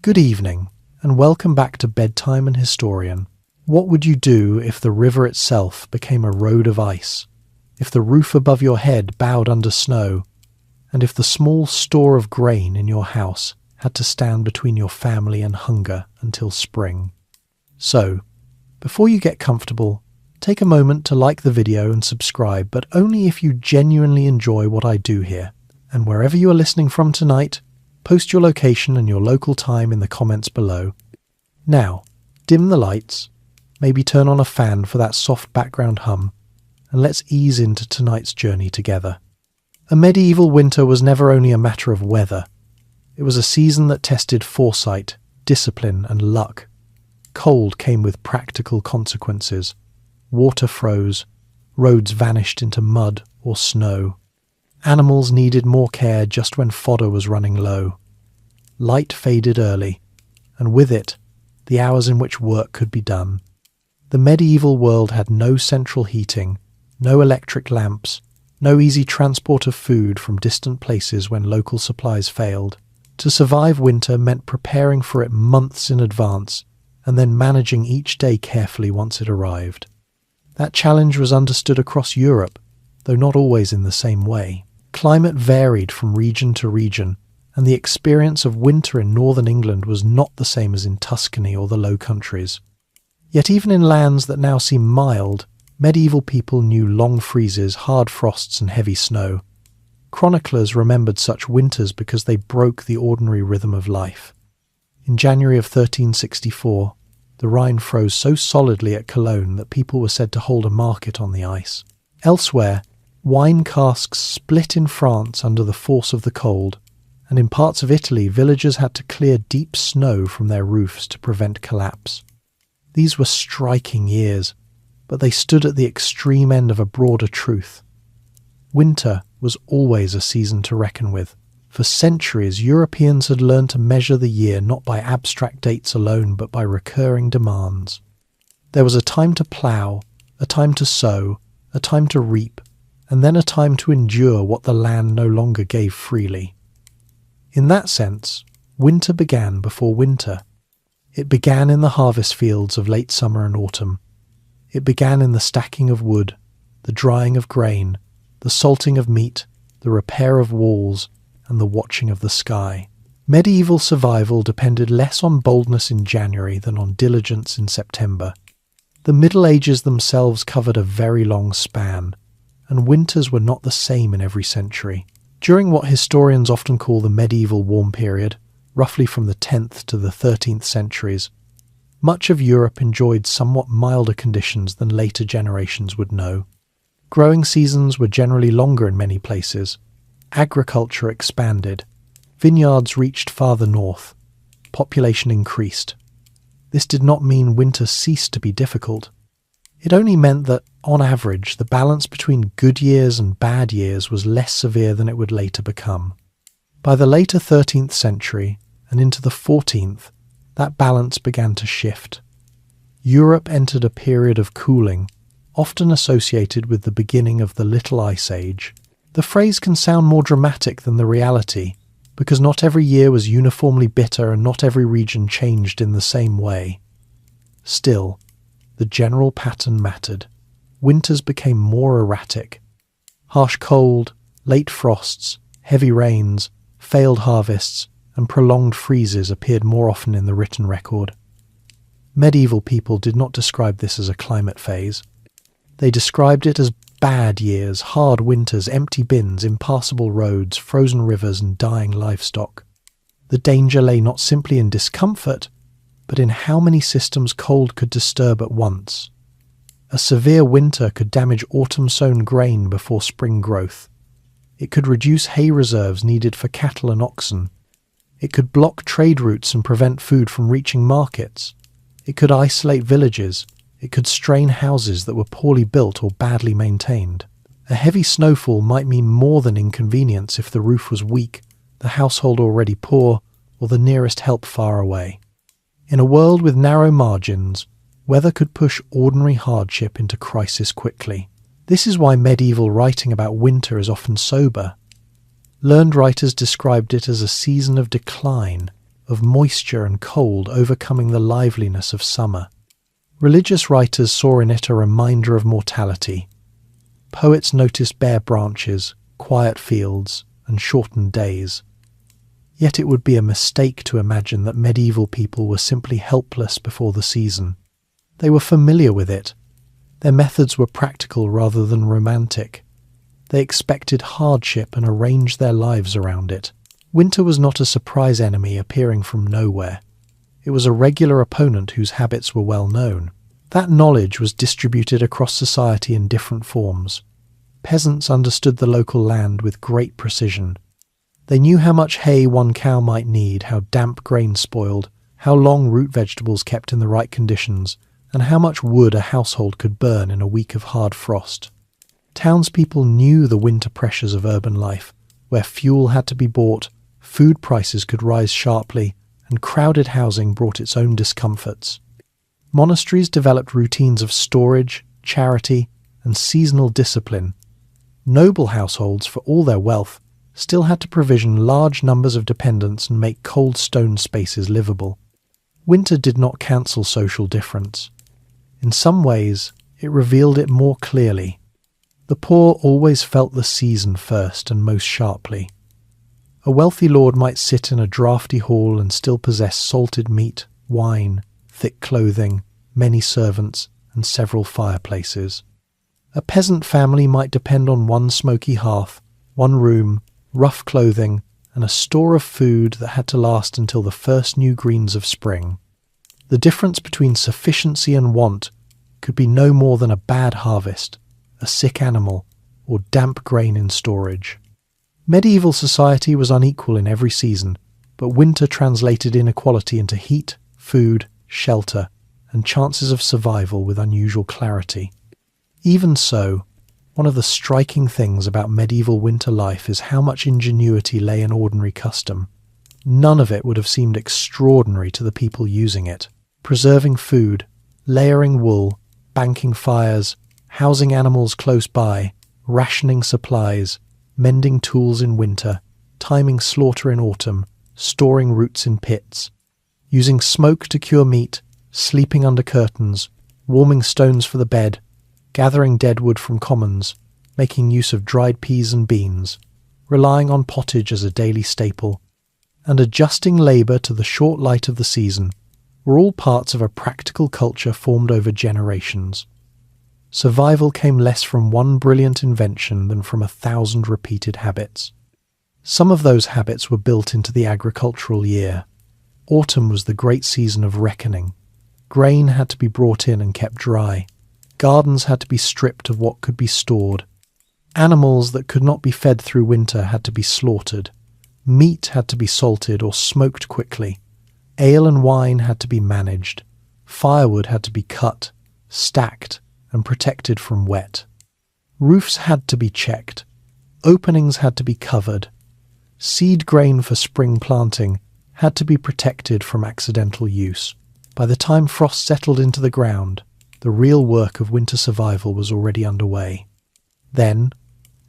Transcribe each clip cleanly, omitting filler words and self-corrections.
Good evening, and welcome back to Bedtime and Historian. What would you do if the river itself became a road of ice, if the roof above your head bowed under snow, and if the small store of grain in your house had to stand between your family and hunger until spring? So, before you get comfortable, take a moment to like the video and subscribe, but only if you genuinely enjoy what I do here. And wherever you are listening from tonight, post your location and your local time in the comments below. Now, dim the lights, maybe turn on a fan for that soft background hum, and let's ease into tonight's journey together. A medieval winter was never only a matter of weather. It was a season that tested foresight, discipline, and luck. Cold came with practical consequences. Water froze, roads vanished into mud or snow. Animals needed more care just when fodder was running low. Light faded early, and with it, the hours in which work could be done. The medieval world had no central heating, no electric lamps, no easy transport of food from distant places when local supplies failed. To survive winter meant preparing for it months in advance, and then managing each day carefully once it arrived. That challenge was understood across Europe, though not always in the same way. Climate varied from region to region, and the experience of winter in northern England was not the same as in Tuscany or the Low Countries. Yet even in lands that now seem mild, medieval people knew long freezes, hard frosts, and heavy snow. Chroniclers remembered such winters because they broke the ordinary rhythm of life. In January of 1364, the Rhine froze so solidly at Cologne that people were said to hold a market on the ice. Elsewhere, wine casks split in France under the force of the cold, and in parts of Italy villagers had to clear deep snow from their roofs to prevent collapse. These were striking years, but they stood at the extreme end of a broader truth. Winter was always a season to reckon with. For centuries, Europeans had learned to measure the year not by abstract dates alone, but by recurring demands. There was a time to plough, a time to sow, a time to reap, and then a time to endure what the land no longer gave freely. In that sense, winter began before winter. It began in the harvest fields of late summer and autumn. It began in the stacking of wood, the drying of grain, the salting of meat, the repair of walls, and the watching of the sky. Medieval survival depended less on boldness in January than on diligence in September. The Middle Ages themselves covered a very long span, and winters were not the same in every century. During what historians often call the medieval warm period, roughly from the 10th to the 13th centuries, much of Europe enjoyed somewhat milder conditions than later generations would know. Growing seasons were generally longer in many places. Agriculture expanded. Vineyards reached farther north. Population increased. This did not mean winter ceased to be difficult. It only meant that, on average, the balance between good years and bad years was less severe than it would later become. By the later 13th century and into the 14th, that balance began to shift. Europe entered a period of cooling, often associated with the beginning of the Little Ice Age. The phrase can sound more dramatic than the reality, because not every year was uniformly bitter and not every region changed in the same way. Still, the general pattern mattered. Winters became more erratic. Harsh cold, late frosts, heavy rains, failed harvests, and prolonged freezes appeared more often in the written record. Medieval people did not describe this as a climate phase. They described it as bad years, hard winters, empty bins, impassable roads, frozen rivers, and dying livestock. The danger lay not simply in discomfort, but in how many systems cold could disturb at once. A severe winter could damage autumn-sown grain before spring growth. It could reduce hay reserves needed for cattle and oxen. It could block trade routes and prevent food from reaching markets. It could isolate villages. It could strain houses that were poorly built or badly maintained. A heavy snowfall might mean more than inconvenience if the roof was weak, the household already poor, or the nearest help far away. In a world with narrow margins, weather could push ordinary hardship into crisis quickly. This is why medieval writing about winter is often sober. Learned writers described it as a season of decline, of moisture and cold overcoming the liveliness of summer. Religious writers saw in it a reminder of mortality. Poets noticed bare branches, quiet fields, and shortened days. Yet it would be a mistake to imagine that medieval people were simply helpless before the season. They were familiar with it. Their methods were practical rather than romantic. They expected hardship and arranged their lives around it. Winter was not a surprise enemy appearing from nowhere. It was a regular opponent whose habits were well known. That knowledge was distributed across society in different forms. Peasants understood the local land with great precision. They knew how much hay one cow might need, how damp grain spoiled, how long root vegetables kept in the right conditions, and how much wood a household could burn in a week of hard frost. Townspeople knew the winter pressures of urban life, where fuel had to be bought, food prices could rise sharply, and crowded housing brought its own discomforts. Monasteries developed routines of storage, charity, and seasonal discipline. Noble households, for all their wealth, still had to provision large numbers of dependents and make cold stone spaces livable. Winter did not cancel social difference. In some ways, it revealed it more clearly. The poor always felt the season first and most sharply. A wealthy lord might sit in a draughty hall and still possess salted meat, wine, thick clothing, many servants, and several fireplaces. A peasant family might depend on one smoky hearth, one room, rough clothing, and a store of food that had to last until the first new greens of spring. The difference between sufficiency and want could be no more than a bad harvest, a sick animal, or damp grain in storage. Medieval society was unequal in every season, but winter translated inequality into heat, food, shelter, and chances of survival with unusual clarity. Even so, one of the striking things about medieval winter life is how much ingenuity lay in ordinary custom. None of it would have seemed extraordinary to the people using it. Preserving food, layering wool, banking fires, housing animals close by, rationing supplies, mending tools in winter, timing slaughter in autumn, storing roots in pits, using smoke to cure meat, sleeping under curtains, warming stones for the bed, gathering dead wood from commons, making use of dried peas and beans, relying on pottage as a daily staple, and adjusting labour to the short light of the season were all parts of a practical culture formed over generations. Survival came less from one brilliant invention than from 1,000 repeated habits. Some of those habits were built into the agricultural year. Autumn was the great season of reckoning. Grain had to be brought in and kept dry. Gardens had to be stripped of what could be stored. Animals that could not be fed through winter had to be slaughtered. Meat had to be salted or smoked quickly. Ale and wine had to be managed. Firewood had to be cut, stacked, and protected from wet. Roofs had to be checked. Openings had to be covered. Seed grain for spring planting had to be protected from accidental use. By the time frost settled into the ground, the real work of winter survival was already underway. Then,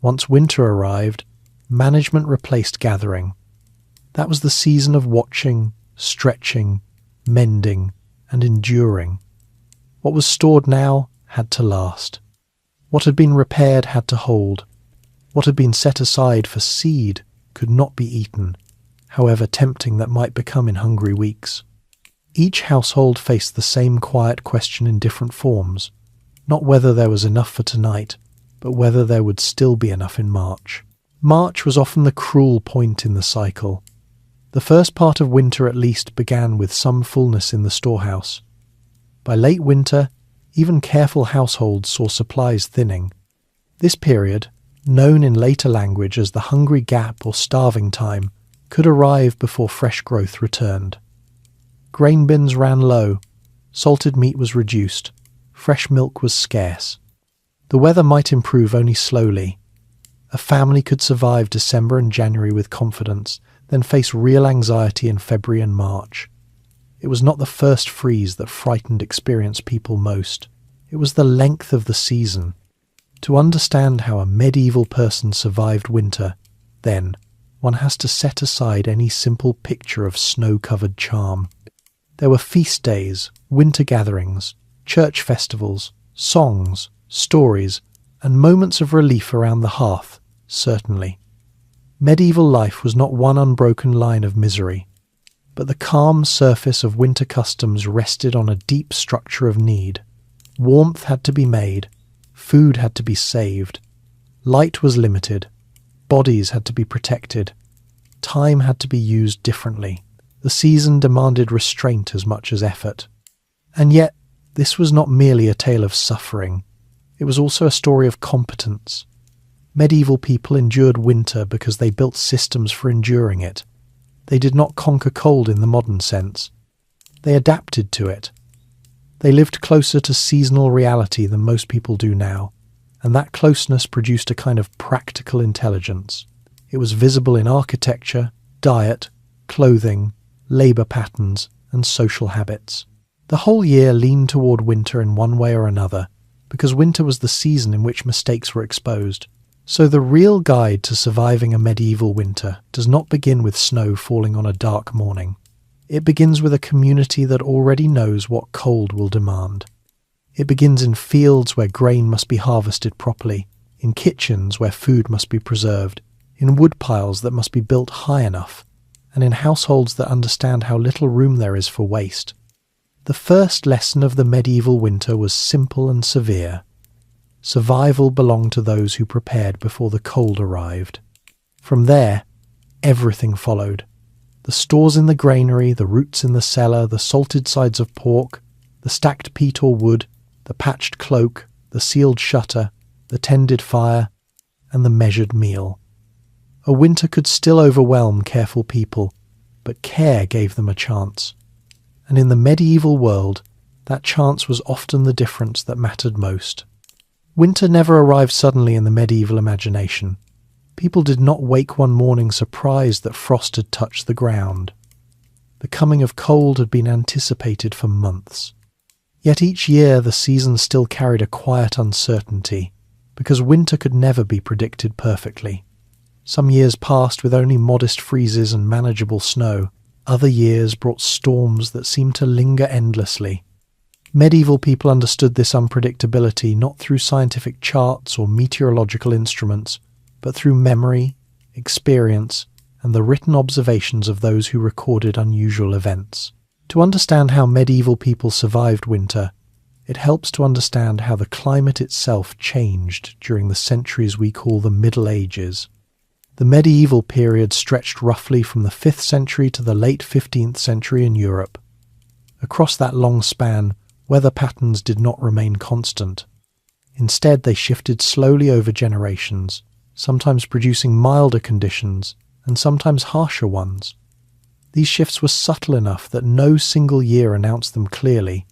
once winter arrived, management replaced gathering. That was the season of watching, stretching, mending, and enduring. What was stored now had to last. What had been repaired had to hold. What had been set aside for seed could not be eaten, however tempting that might become in hungry weeks. Each household faced the same quiet question in different forms, not whether there was enough for tonight, but whether there would still be enough in March. March was often the cruel point in the cycle. The first part of winter at least began with some fullness in the storehouse. By late winter, even careful households saw supplies thinning. This period, known in later language as the hungry gap or starving time, could arrive before fresh growth returned. Grain bins ran low, salted meat was reduced, fresh milk was scarce. The weather might improve only slowly. A family could survive December and January with confidence, then face real anxiety in February and March. It was not the first freeze that frightened experienced people most. It was the length of the season. To understand how a medieval person survived winter, then, one has to set aside any simple picture of snow-covered charm. There were feast days, winter gatherings, church festivals, songs, stories, and moments of relief around the hearth, certainly. Medieval life was not one unbroken line of misery, but the calm surface of winter customs rested on a deep structure of need. Warmth had to be made, food had to be saved, light was limited, bodies had to be protected, time had to be used differently. The season demanded restraint as much as effort. And yet, this was not merely a tale of suffering. It was also a story of competence. Medieval people endured winter because they built systems for enduring it. They did not conquer cold in the modern sense. They adapted to it. They lived closer to seasonal reality than most people do now, and that closeness produced a kind of practical intelligence. It was visible in architecture, diet, clothing, labour patterns, and social habits. The whole year leaned toward winter in one way or another, because winter was the season in which mistakes were exposed. So the real guide to surviving a medieval winter does not begin with snow falling on a dark morning. It begins with a community that already knows what cold will demand. It begins in fields where grain must be harvested properly, in kitchens where food must be preserved, in woodpiles that must be built high enough, and in households that understand how little room there is for waste. The first lesson of the medieval winter was simple and severe. Survival belonged to those who prepared before the cold arrived. From there, everything followed. The stores in the granary, the roots in the cellar, the salted sides of pork, the stacked peat or wood, the patched cloak, the sealed shutter, the tended fire, and the measured meal. A winter could still overwhelm careful people, but care gave them a chance. And in the medieval world, that chance was often the difference that mattered most. Winter never arrived suddenly in the medieval imagination. People did not wake one morning surprised that frost had touched the ground. The coming of cold had been anticipated for months. Yet each year the season still carried a quiet uncertainty, because winter could never be predicted perfectly. Some years passed with only modest freezes and manageable snow. Other years brought storms that seemed to linger endlessly. Medieval people understood this unpredictability not through scientific charts or meteorological instruments, but through memory, experience, and the written observations of those who recorded unusual events. To understand how medieval people survived winter, it helps to understand how the climate itself changed during the centuries we call the Middle Ages. The medieval period stretched roughly from the 5th century to the late 15th century in Europe. Across that long span, weather patterns did not remain constant. Instead, they shifted slowly over generations, sometimes producing milder conditions and sometimes harsher ones. These shifts were subtle enough that no single year announced them clearly,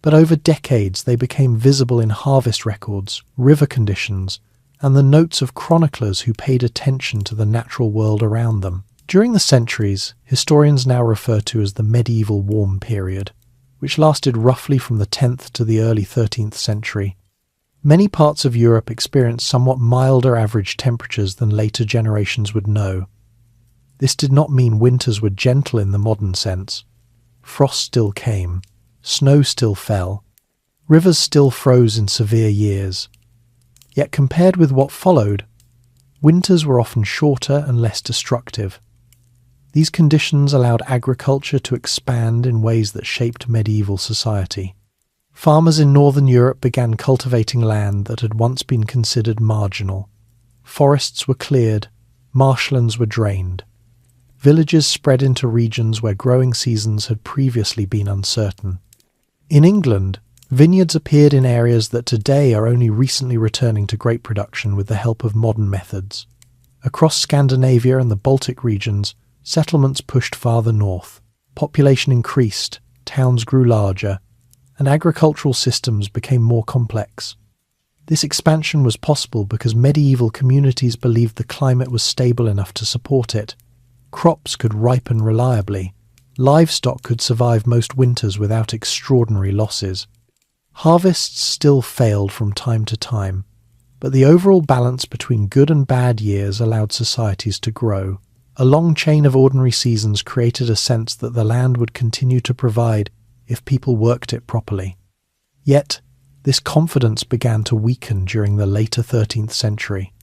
but over decades they became visible in harvest records, river conditions, and the notes of chroniclers who paid attention to the natural world around them. During the centuries, historians now refer to as the medieval warm period, which lasted roughly from the 10th to the early 13th century. Many parts of Europe experienced somewhat milder average temperatures than later generations would know. This did not mean winters were gentle in the modern sense. Frost still came, snow still fell, rivers still froze in severe years. Yet compared with what followed, winters were often shorter and less destructive. These conditions allowed agriculture to expand in ways that shaped medieval society. Farmers in northern Europe began cultivating land that had once been considered marginal. Forests were cleared, marshlands were drained. Villages spread into regions where growing seasons had previously been uncertain. In England, vineyards appeared in areas that today are only recently returning to grape production with the help of modern methods. Across Scandinavia and the Baltic regions, settlements pushed farther north. Population increased, towns grew larger, and agricultural systems became more complex. This expansion was possible because medieval communities believed the climate was stable enough to support it. Crops could ripen reliably. Livestock could survive most winters without extraordinary losses. Harvests still failed from time to time, but the overall balance between good and bad years allowed societies to grow. A long chain of ordinary seasons created a sense that the land would continue to provide if people worked it properly. Yet, this confidence began to weaken during the later 13th century.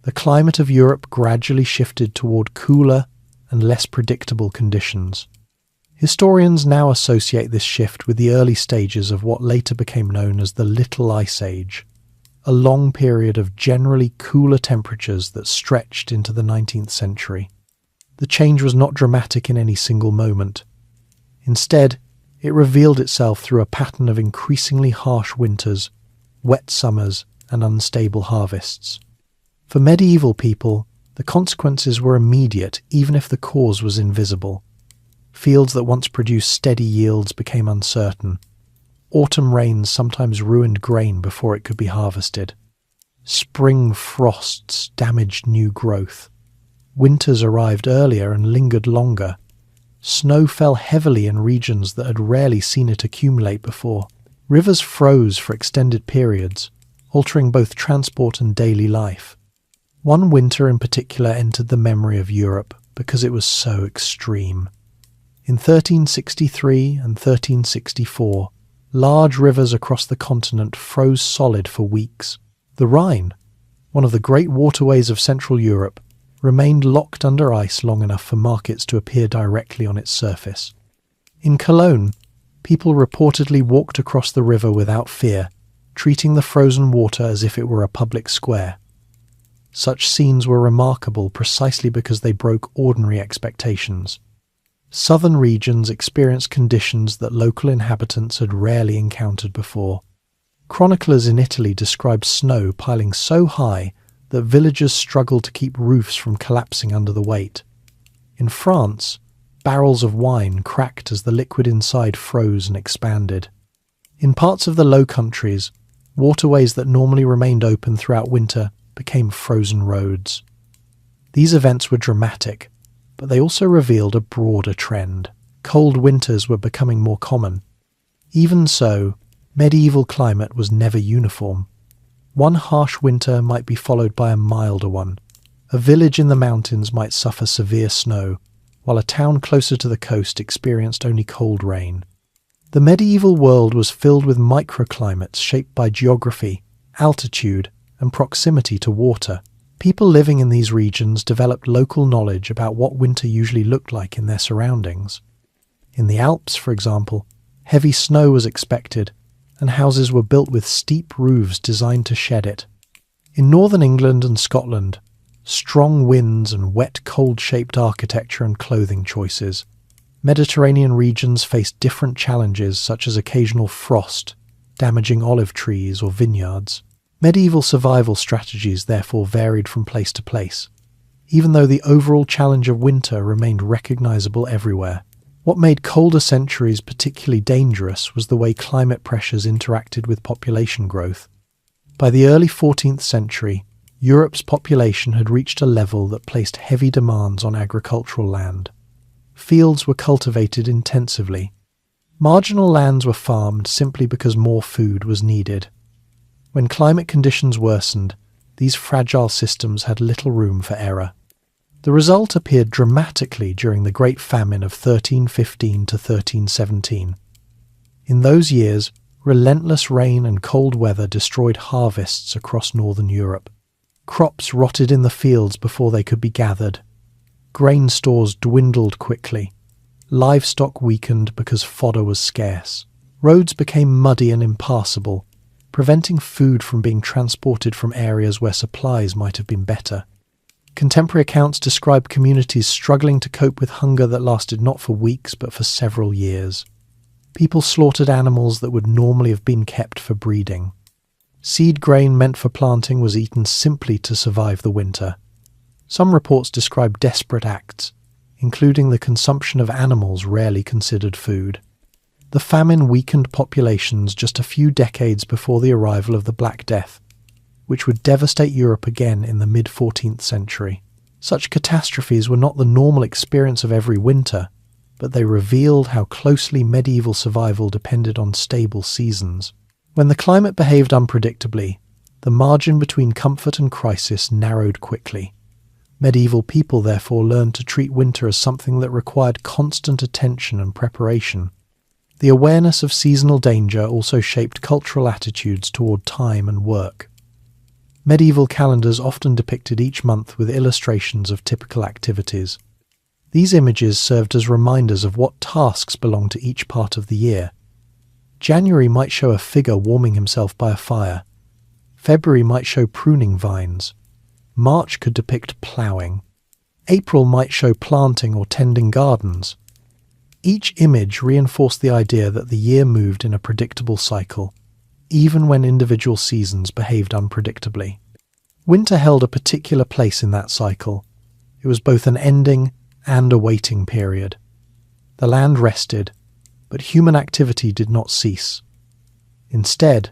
The climate of Europe gradually shifted toward cooler and less predictable conditions. Historians now associate this shift with the early stages of what later became known as the Little Ice Age, a long period of generally cooler temperatures that stretched into the 19th century. The change was not dramatic in any single moment. Instead, it revealed itself through a pattern of increasingly harsh winters, wet summers, and unstable harvests. For medieval people, the consequences were immediate even if the cause was invisible. Fields that once produced steady yields became uncertain. Autumn rains sometimes ruined grain before it could be harvested. Spring frosts damaged new growth. Winters arrived earlier and lingered longer. Snow fell heavily in regions that had rarely seen it accumulate before. Rivers froze for extended periods, altering both transport and daily life. One winter in particular entered the memory of Europe because it was so extreme. In 1363 and 1364, large rivers across the continent froze solid for weeks. The Rhine, one of the great waterways of Central Europe, remained locked under ice long enough for markets to appear directly on its surface. In Cologne, people reportedly walked across the river without fear, treating the frozen water as if it were a public square. Such scenes were remarkable precisely because they broke ordinary expectations. Southern regions experienced conditions that local inhabitants had rarely encountered before. Chroniclers in Italy described snow piling so high that villagers struggled to keep roofs from collapsing under the weight. In France, barrels of wine cracked as the liquid inside froze and expanded. In parts of the Low Countries, waterways that normally remained open throughout winter became frozen roads. These events were dramatic, but they also revealed a broader trend. Cold winters were becoming more common. Even so, medieval climate was never uniform. One harsh winter might be followed by a milder one. A village in the mountains might suffer severe snow, while a town closer to the coast experienced only cold rain. The medieval world was filled with microclimates shaped by geography, altitude, and proximity to water. People living in these regions developed local knowledge about what winter usually looked like in their surroundings. In the Alps, for example, heavy snow was expected, and houses were built with steep roofs designed to shed it. In northern England and Scotland, strong winds and wet, cold-shaped architecture and clothing choices. Mediterranean regions faced different challenges such as occasional frost, damaging olive trees or vineyards. Medieval survival strategies therefore varied from place to place, even though the overall challenge of winter remained recognizable everywhere. What made colder centuries particularly dangerous was the way climate pressures interacted with population growth. By the early 14th century, Europe's population had reached a level that placed heavy demands on agricultural land. Fields were cultivated intensively. Marginal lands were farmed simply because more food was needed. When climate conditions worsened, these fragile systems had little room for error. The result appeared dramatically during the Great Famine of 1315 to 1317. In those years, relentless rain and cold weather destroyed harvests across northern Europe. Crops rotted in the fields before they could be gathered. Grain stores dwindled quickly. Livestock weakened because fodder was scarce. Roads became muddy and impassable, preventing food from being transported from areas where supplies might have been better. Contemporary accounts describe communities struggling to cope with hunger that lasted not for weeks but for several years. People slaughtered animals that would normally have been kept for breeding. Seed grain meant for planting was eaten simply to survive the winter. Some reports describe desperate acts, including the consumption of animals rarely considered food. The famine weakened populations just a few decades before the arrival of the Black Death, which would devastate Europe again in the mid-14th century. Such catastrophes were not the normal experience of every winter, but they revealed how closely medieval survival depended on stable seasons. When the climate behaved unpredictably, the margin between comfort and crisis narrowed quickly. Medieval people therefore learned to treat winter as something that required constant attention and preparation. The awareness of seasonal danger also shaped cultural attitudes toward time and work. Medieval calendars often depicted each month with illustrations of typical activities. These images served as reminders of what tasks belonged to each part of the year. January might show a figure warming himself by a fire. February might show pruning vines. March could depict ploughing. April might show planting or tending gardens. Each image reinforced the idea that the year moved in a predictable cycle, even when individual seasons behaved unpredictably. Winter held a particular place in that cycle. It was both an ending and a waiting period. The land rested, but human activity did not cease. Instead,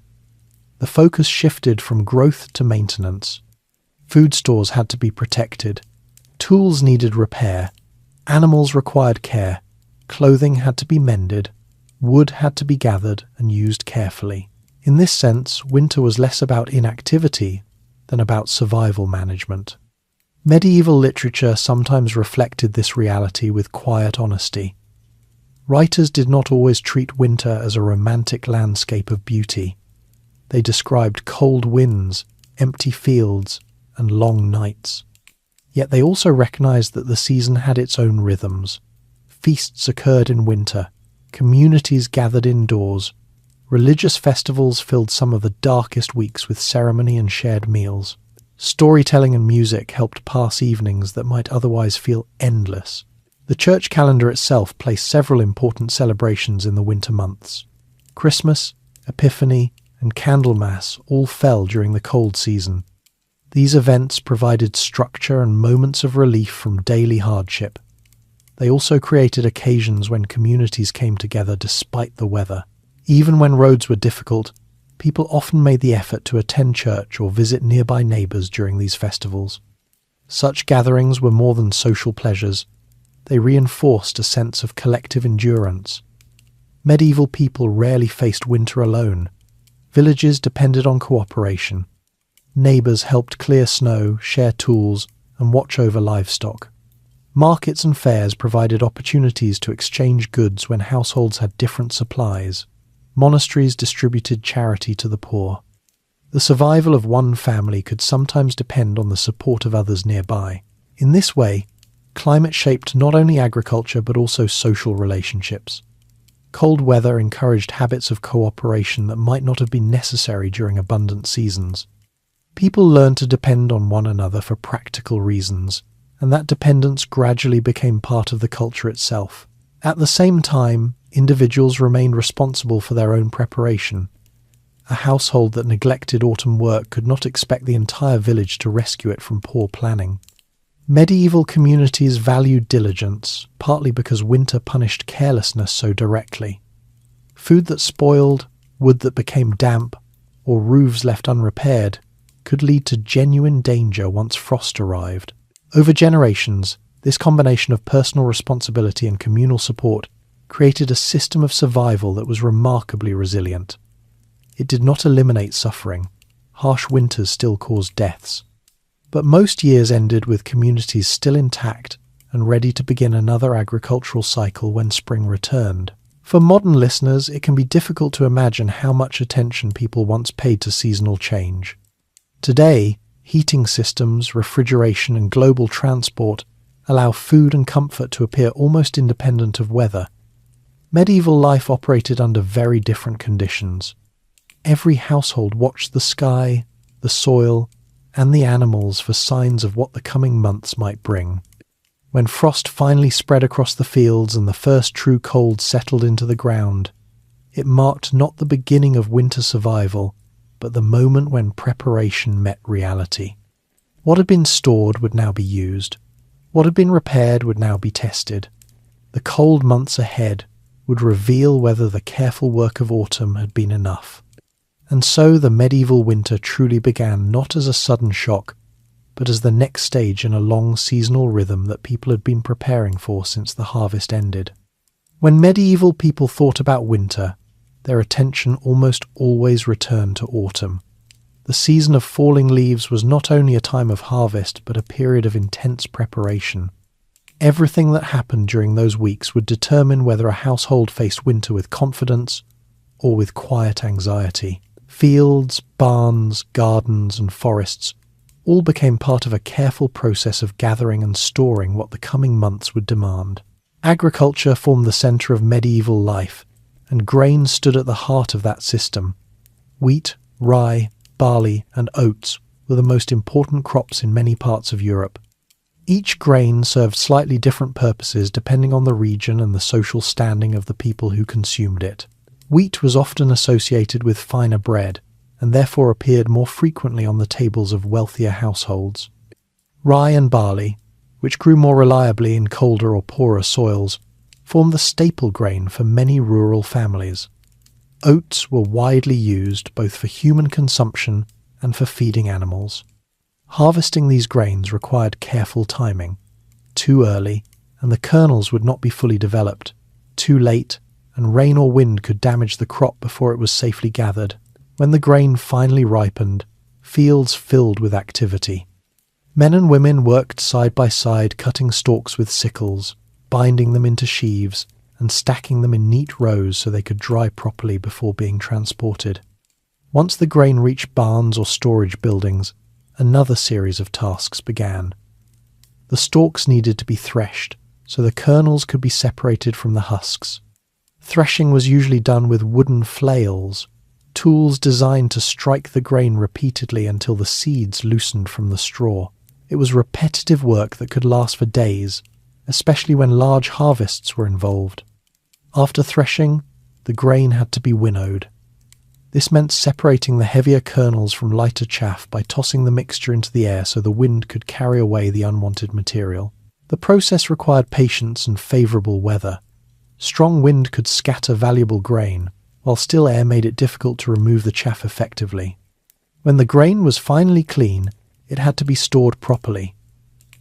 the focus shifted from growth to maintenance. Food stores had to be protected, tools needed repair, animals required care, clothing had to be mended, wood had to be gathered and used carefully. In this sense, winter was less about inactivity than about survival management. Medieval literature sometimes reflected this reality with quiet honesty. Writers did not always treat winter as a romantic landscape of beauty. They described cold winds, empty fields, and long nights. Yet they also recognized that the season had its own rhythms. Feasts occurred in winter, communities gathered indoors, religious festivals filled some of the darkest weeks with ceremony and shared meals. Storytelling and music helped pass evenings that might otherwise feel endless. The church calendar itself placed several important celebrations in the winter months. Christmas, Epiphany, and Candlemas all fell during the cold season. These events provided structure and moments of relief from daily hardship. They also created occasions when communities came together despite the weather. Even when roads were difficult, people often made the effort to attend church or visit nearby neighbours during these festivals. Such gatherings were more than social pleasures. They reinforced a sense of collective endurance. Medieval people rarely faced winter alone. Villages depended on cooperation. Neighbours helped clear snow, share tools, and watch over livestock. Markets and fairs provided opportunities to exchange goods when households had different supplies. Monasteries distributed charity to the poor. The survival of one family could sometimes depend on the support of others nearby. In this way, climate shaped not only agriculture but also social relationships. Cold weather encouraged habits of cooperation that might not have been necessary during abundant seasons. People learned to depend on one another for practical reasons, and that dependence gradually became part of the culture itself. At the same time, individuals remained responsible for their own preparation. A household that neglected autumn work could not expect the entire village to rescue it from poor planning. Medieval communities valued diligence, partly because winter punished carelessness so directly. Food that spoiled, wood that became damp, or roofs left unrepaired could lead to genuine danger once frost arrived. Over generations, this combination of personal responsibility and communal support created a system of survival that was remarkably resilient. It did not eliminate suffering. Harsh winters still caused deaths. But most years ended with communities still intact and ready to begin another agricultural cycle when spring returned. For modern listeners, it can be difficult to imagine how much attention people once paid to seasonal change. Today, heating systems, refrigeration, and global transport allow food and comfort to appear almost independent of weather. Medieval life operated under very different conditions. Every household watched the sky, the soil, and the animals for signs of what the coming months might bring. When frost finally spread across the fields and the first true cold settled into the ground, it marked not the beginning of winter survival, but the moment when preparation met reality. What had been stored would now be used. What had been repaired would now be tested. The cold months ahead would reveal whether the careful work of autumn had been enough. And so the medieval winter truly began not as a sudden shock, but as the next stage in a long seasonal rhythm that people had been preparing for since the harvest ended. When medieval people thought about winter, their attention almost always returned to autumn. The season of falling leaves was not only a time of harvest, but a period of intense preparation. Everything that happened during those weeks would determine whether a household faced winter with confidence or with quiet anxiety. Fields, barns, gardens, and forests all became part of a careful process of gathering and storing what the coming months would demand. Agriculture formed the centre of medieval life, and grain stood at the heart of that system. Wheat, rye, barley, and oats were the most important crops in many parts of Europe. Each grain served slightly different purposes depending on the region and the social standing of the people who consumed it. Wheat was often associated with finer bread, and therefore appeared more frequently on the tables of wealthier households. Rye and barley, which grew more reliably in colder or poorer soils, formed the staple grain for many rural families. Oats were widely used both for human consumption and for feeding animals. Harvesting these grains required careful timing. Too early, and the kernels would not be fully developed. Too late, and rain or wind could damage the crop before it was safely gathered. When the grain finally ripened, fields filled with activity. Men and women worked side by side, cutting stalks with sickles, binding them into sheaves, and stacking them in neat rows so they could dry properly before being transported. Once the grain reached barns or storage buildings, another series of tasks began. The stalks needed to be threshed, so the kernels could be separated from the husks. Threshing was usually done with wooden flails, tools designed to strike the grain repeatedly until the seeds loosened from the straw. It was repetitive work that could last for days, especially when large harvests were involved. After threshing, the grain had to be winnowed. This meant separating the heavier kernels from lighter chaff by tossing the mixture into the air so the wind could carry away the unwanted material. The process required patience and favourable weather. Strong wind could scatter valuable grain, while still air made it difficult to remove the chaff effectively. When the grain was finally clean, it had to be stored properly.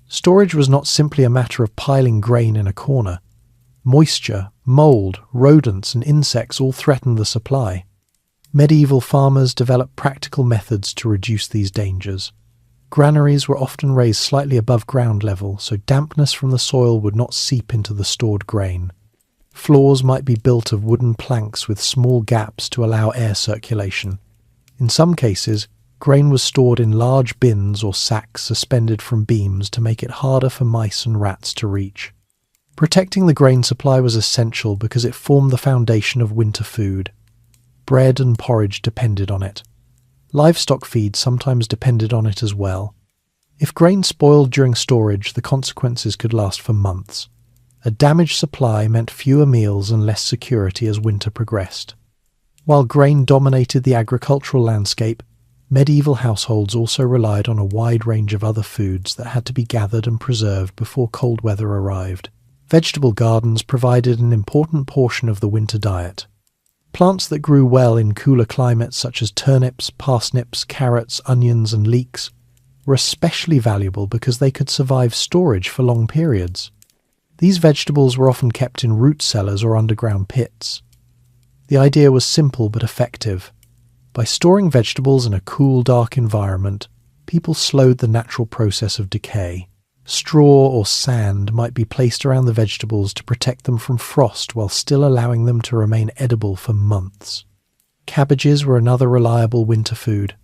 Storage was not simply a matter of piling grain in a corner. Moisture, mould, rodents, and insects all threatened the supply. Medieval farmers developed practical methods to reduce these dangers. Granaries were often raised slightly above ground level, so dampness from the soil would not seep into the stored grain. Floors might be built of wooden planks with small gaps to allow air circulation. In some cases, grain was stored in large bins or sacks suspended from beams to make it harder for mice and rats to reach. Protecting the grain supply was essential because it formed the foundation of winter food. Bread and porridge depended on it. Livestock feed sometimes depended on it as well. If grain spoiled during storage, the consequences could last for months. A damaged supply meant fewer meals and less security as winter progressed. While grain dominated the agricultural landscape, medieval households also relied on a wide range of other foods that had to be gathered and preserved before cold weather arrived. Vegetable gardens provided an important portion of the winter diet. Plants that grew well in cooler climates such as turnips, parsnips, carrots, onions, and leeks were especially valuable because they could survive storage for long periods. These vegetables were often kept in root cellars or underground pits. The idea was simple but effective. By storing vegetables in a cool, dark environment, people slowed the natural process of decay. Straw or sand might be placed around the vegetables to protect them from frost while still allowing them to remain edible for months. Cabbages were another reliable winter food.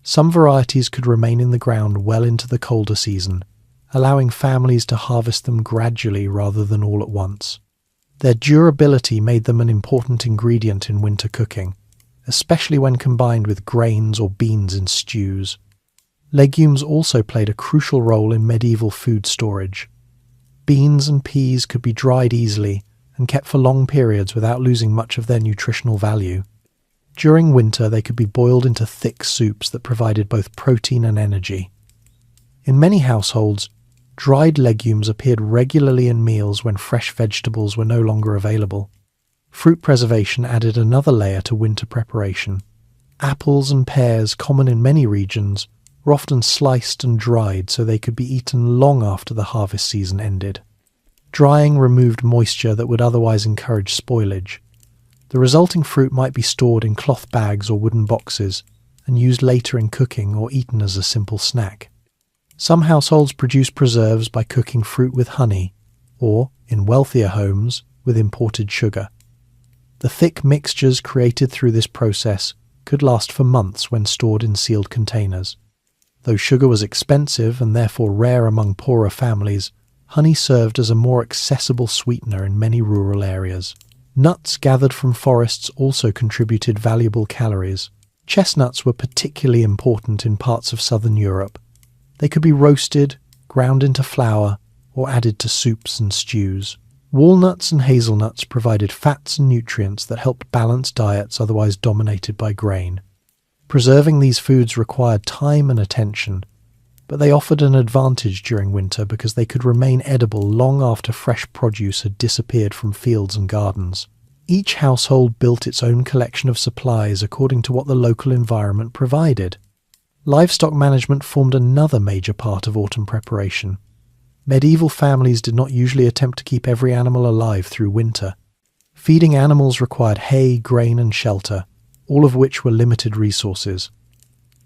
Some varieties could remain in the ground well into the colder season, allowing families to harvest them gradually rather than all at once. Their durability made them an important ingredient in winter cooking, especially when combined with grains or beans in stews. Legumes also played a crucial role in medieval food storage. Beans and peas could be dried easily and kept for long periods without losing much of their nutritional value. During winter, they could be boiled into thick soups that provided both protein and energy. In many households, dried legumes appeared regularly in meals when fresh vegetables were no longer available. Fruit preservation added another layer to winter preparation. Apples and pears, common in many regions, were often sliced and dried so they could be eaten long after the harvest season ended. Drying removed moisture that would otherwise encourage spoilage. The resulting fruit might be stored in cloth bags or wooden boxes, and used later in cooking or eaten as a simple snack. Some households produce preserves by cooking fruit with honey, or, in wealthier homes, with imported sugar. The thick mixtures created through this process could last for months when stored in sealed containers. Though sugar was expensive and therefore rare among poorer families, honey served as a more accessible sweetener in many rural areas. Nuts gathered from forests also contributed valuable calories. Chestnuts were particularly important in parts of southern Europe. They could be roasted, ground into flour, or added to soups and stews. Walnuts and hazelnuts provided fats and nutrients that helped balance diets otherwise dominated by grain. Preserving these foods required time and attention, but they offered an advantage during winter because they could remain edible long after fresh produce had disappeared from fields and gardens. Each household built its own collection of supplies according to what the local environment provided. Livestock management formed another major part of autumn preparation. Medieval families did not usually attempt to keep every animal alive through winter. Feeding animals required hay, grain, and shelter, all of which were limited resources.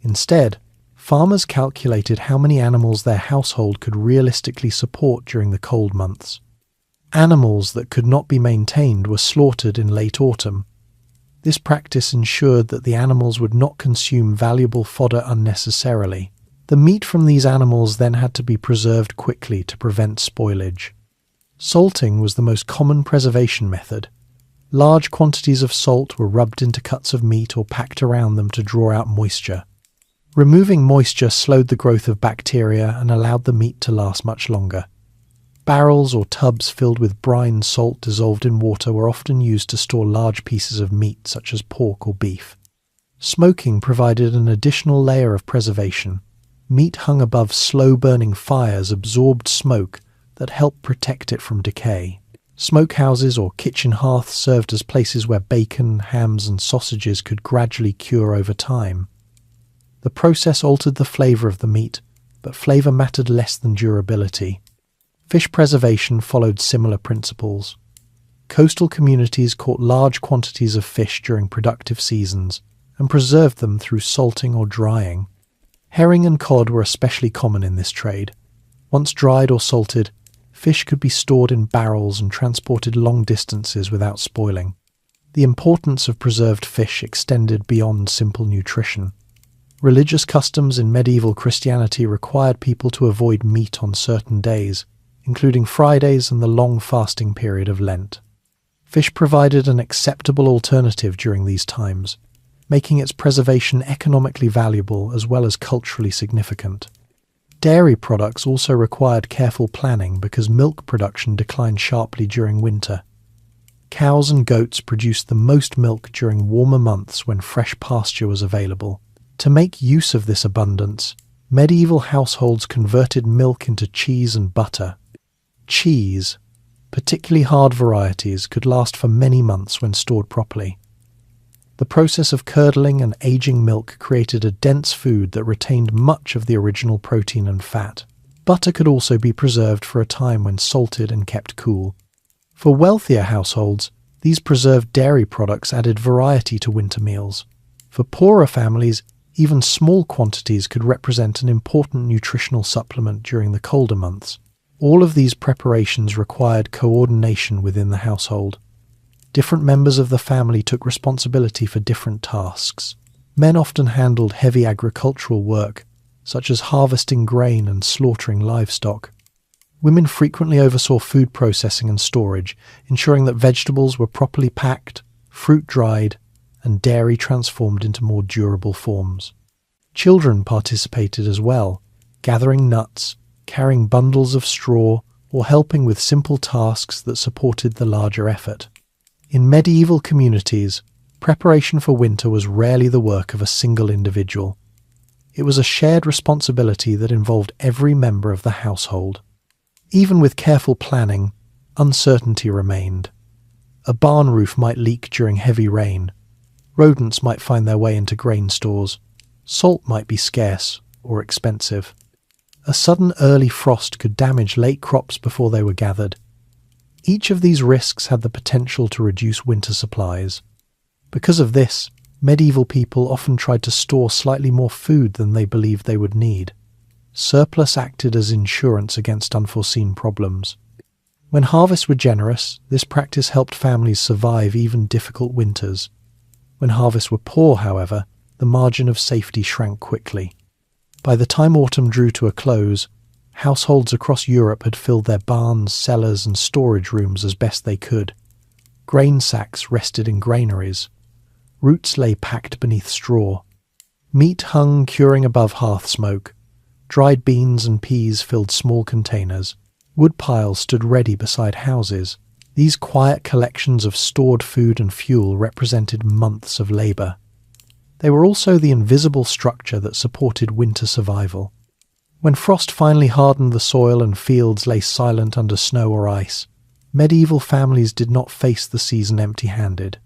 Instead, farmers calculated how many animals their household could realistically support during the cold months. Animals that could not be maintained were slaughtered in late autumn. This practice ensured that the animals would not consume valuable fodder unnecessarily. The meat from these animals then had to be preserved quickly to prevent spoilage. Salting was the most common preservation method. Large quantities of salt were rubbed into cuts of meat or packed around them to draw out moisture. Removing moisture slowed the growth of bacteria and allowed the meat to last much longer. Barrels or tubs filled with brine salt dissolved in water were often used to store large pieces of meat such as pork or beef. Smoking provided an additional layer of preservation. Meat hung above slow-burning fires absorbed smoke that helped protect it from decay. Smokehouses or kitchen hearths served as places where bacon, hams, and sausages could gradually cure over time. The process altered the flavour of the meat, but flavour mattered less than durability. Fish preservation followed similar principles. Coastal communities caught large quantities of fish during productive seasons and preserved them through salting or drying. Herring and cod were especially common in this trade. Once dried or salted, fish could be stored in barrels and transported long distances without spoiling. The importance of preserved fish extended beyond simple nutrition. Religious customs in medieval Christianity required people to avoid meat on certain days, including Fridays and the long fasting period of Lent. Fish provided an acceptable alternative during these times, making its preservation economically valuable as well as culturally significant. Dairy products also required careful planning because milk production declined sharply during winter. Cows and goats produced the most milk during warmer months when fresh pasture was available. To make use of this abundance, medieval households converted milk into cheese and butter. Cheese, particularly hard varieties, could last for many months when stored properly. The process of curdling and aging milk created a dense food that retained much of the original protein and fat. Butter could also be preserved for a time when salted and kept cool. For wealthier households, these preserved dairy products added variety to winter meals. For poorer families, even small quantities could represent an important nutritional supplement during the colder months. All of these preparations required coordination within the household. Different members of the family took responsibility for different tasks. Men often handled heavy agricultural work, such as harvesting grain and slaughtering livestock. Women frequently oversaw food processing and storage, ensuring that vegetables were properly packed, fruit dried, and dairy transformed into more durable forms. Children participated as well, gathering nuts, carrying bundles of straw, or helping with simple tasks that supported the larger effort. In medieval communities, preparation for winter was rarely the work of a single individual. It was a shared responsibility that involved every member of the household. Even with careful planning, uncertainty remained. A barn roof might leak during heavy rain. Rodents might find their way into grain stores. Salt might be scarce or expensive. A sudden early frost could damage late crops before they were gathered. Each of these risks had the potential to reduce winter supplies. Because of this, Medieval people often tried to store slightly more food than they believed they would need. Surplus acted as insurance against unforeseen problems. When harvests were generous, this practice helped families survive even difficult winters. When harvests were poor, however, the margin of safety shrank quickly. By the time autumn drew to a close, households across Europe had filled their barns, cellars, and storage rooms as best they could. Grain sacks rested in granaries. Roots lay packed beneath straw. Meat hung curing above hearth smoke. Dried beans and peas filled small containers. Wood piles stood ready beside houses. These quiet collections of stored food and fuel represented months of labour. They were also the invisible structure that supported winter survival. When frost finally hardened the soil and fields lay silent under snow or ice, medieval families did not face the season empty-handed.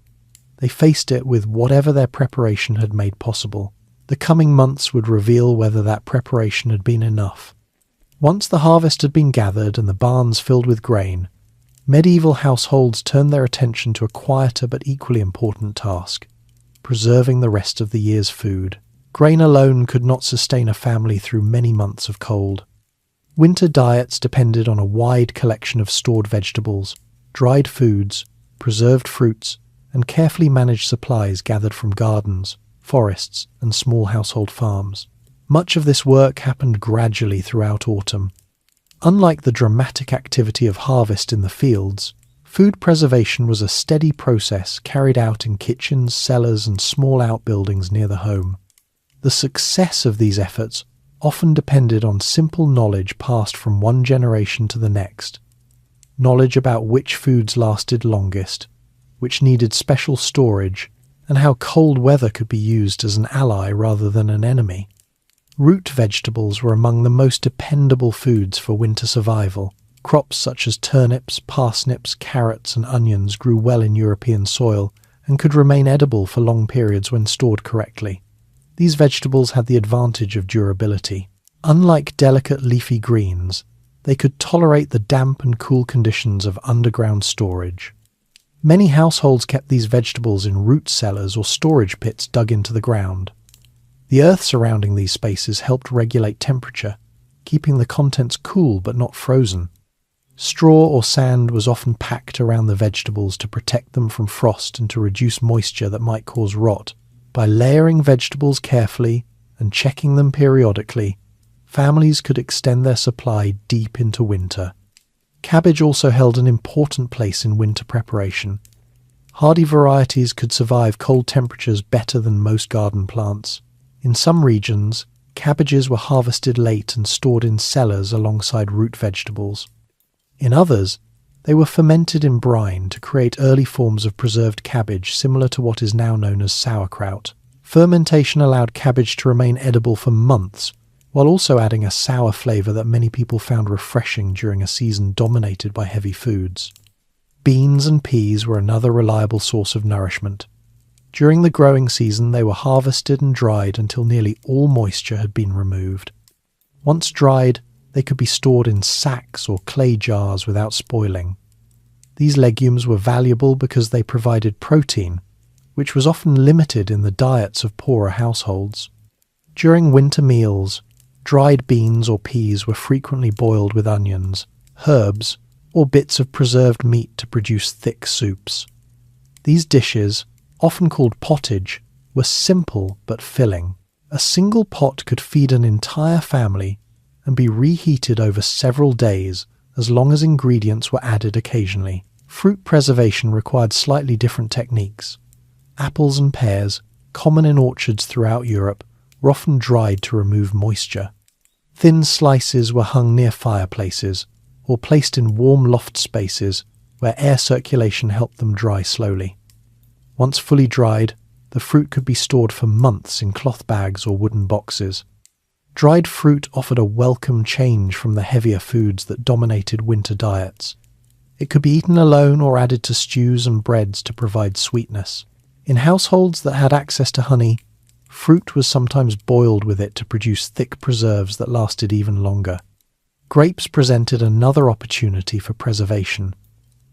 They faced it with whatever their preparation had made possible. The coming months would reveal whether that preparation had been enough. Once the harvest had been gathered and the barns filled with grain, medieval households turned their attention to a quieter but equally important task: preserving the rest of the year's food. Grain alone could not sustain a family through many months of cold. Winter diets depended on a wide collection of stored vegetables, dried foods, preserved fruits, and carefully managed supplies gathered from gardens, forests, and small household farms. Much of this work happened gradually throughout autumn. Unlike the dramatic activity of harvest in the fields, food preservation was a steady process carried out in kitchens, cellars, and small outbuildings near the home. The success of these efforts often depended on simple knowledge passed from one generation to the next. Knowledge about which foods lasted longest, which needed special storage, and how cold weather could be used as an ally rather than an enemy. Root vegetables were among the most dependable foods for winter survival. Crops such as turnips, parsnips, carrots, and onions grew well in European soil and could remain edible for long periods when stored correctly. These vegetables had the advantage of durability. Unlike delicate leafy greens, they could tolerate the damp and cool conditions of underground storage. Many households kept these vegetables in root cellars or storage pits dug into the ground. The earth surrounding these spaces helped regulate temperature, keeping the contents cool but not frozen. Straw or sand was often packed around the vegetables to protect them from frost and to reduce moisture that might cause rot. By layering vegetables carefully and checking them periodically, families could extend their supply deep into winter. Cabbage also held an important place in winter preparation. Hardy varieties could survive cold temperatures better than most garden plants. In some regions, cabbages were harvested late and stored in cellars alongside root vegetables. In others, they were fermented in brine to create early forms of preserved cabbage similar to what is now known as sauerkraut. Fermentation allowed cabbage to remain edible for months, while also adding a sour flavour that many people found refreshing during a season dominated by heavy foods. Beans and peas were another reliable source of nourishment. During the growing season, they were harvested and dried until nearly all moisture had been removed. Once dried, they could be stored in sacks or clay jars without spoiling. These legumes were valuable because they provided protein, which was often limited in the diets of poorer households. During winter meals, dried beans or peas were frequently boiled with onions, herbs, or bits of preserved meat to produce thick soups. These dishes, often called pottage, were simple but filling. A single pot could feed an entire family and be reheated over several days as long as ingredients were added occasionally. Fruit preservation required slightly different techniques. Apples and pears, common in orchards throughout Europe, were often dried to remove moisture. Thin slices were hung near fireplaces or placed in warm loft spaces where air circulation helped them dry slowly. Once fully dried, the fruit could be stored for months in cloth bags or wooden boxes. Dried fruit offered a welcome change from the heavier foods that dominated winter diets. It could be eaten alone or added to stews and breads to provide sweetness. In households that had access to honey, fruit was sometimes boiled with it to produce thick preserves that lasted even longer. Grapes presented another opportunity for preservation.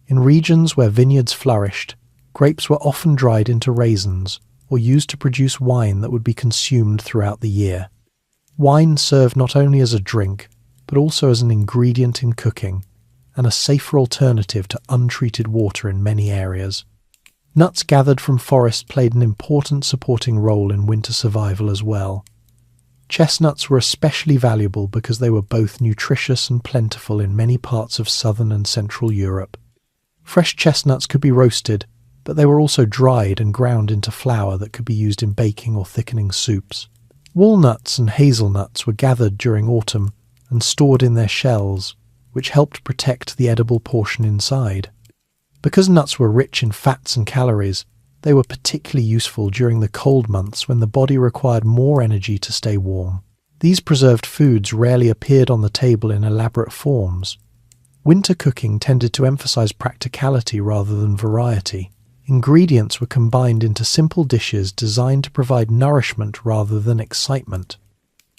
In regions where vineyards flourished, grapes were often dried into raisins or used to produce wine that would be consumed throughout the year. Wine served not only as a drink, but also as an ingredient in cooking, and a safer alternative to untreated water in many areas. Nuts gathered from forests played an important supporting role in winter survival as well. Chestnuts were especially valuable because they were both nutritious and plentiful in many parts of southern and central Europe. Fresh chestnuts could be roasted, but they were also dried and ground into flour that could be used in baking or thickening soups. Walnuts and hazelnuts were gathered during autumn and stored in their shells, which helped protect the edible portion inside. Because nuts were rich in fats and calories, they were particularly useful during the cold months when the body required more energy to stay warm. These preserved foods rarely appeared on the table in elaborate forms. Winter cooking tended to emphasize practicality rather than variety. Ingredients were combined into simple dishes designed to provide nourishment rather than excitement.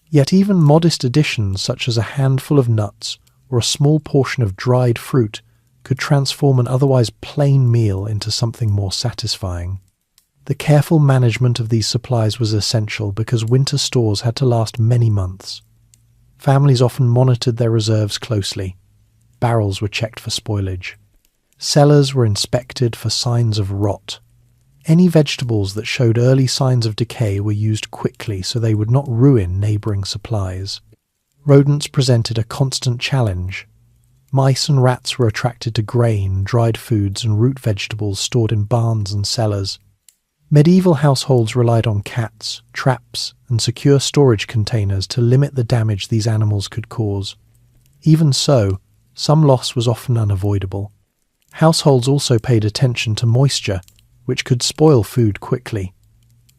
Yet even modest additions such as a handful of nuts or a small portion of dried fruit could transform an otherwise plain meal into something more satisfying. The careful management of these supplies was essential because winter stores had to last many months. Families often monitored their reserves closely. Barrels were checked for spoilage. Cellars were inspected for signs of rot. Any vegetables that showed early signs of decay were used quickly so they would not ruin neighbouring supplies. Rodents presented a constant challenge. Mice and rats were attracted to grain, dried foods and root vegetables stored in barns and cellars. Medieval households relied on cats, traps and secure storage containers to limit the damage these animals could cause. Even so, some loss was often unavoidable. Households also paid attention to moisture, which could spoil food quickly.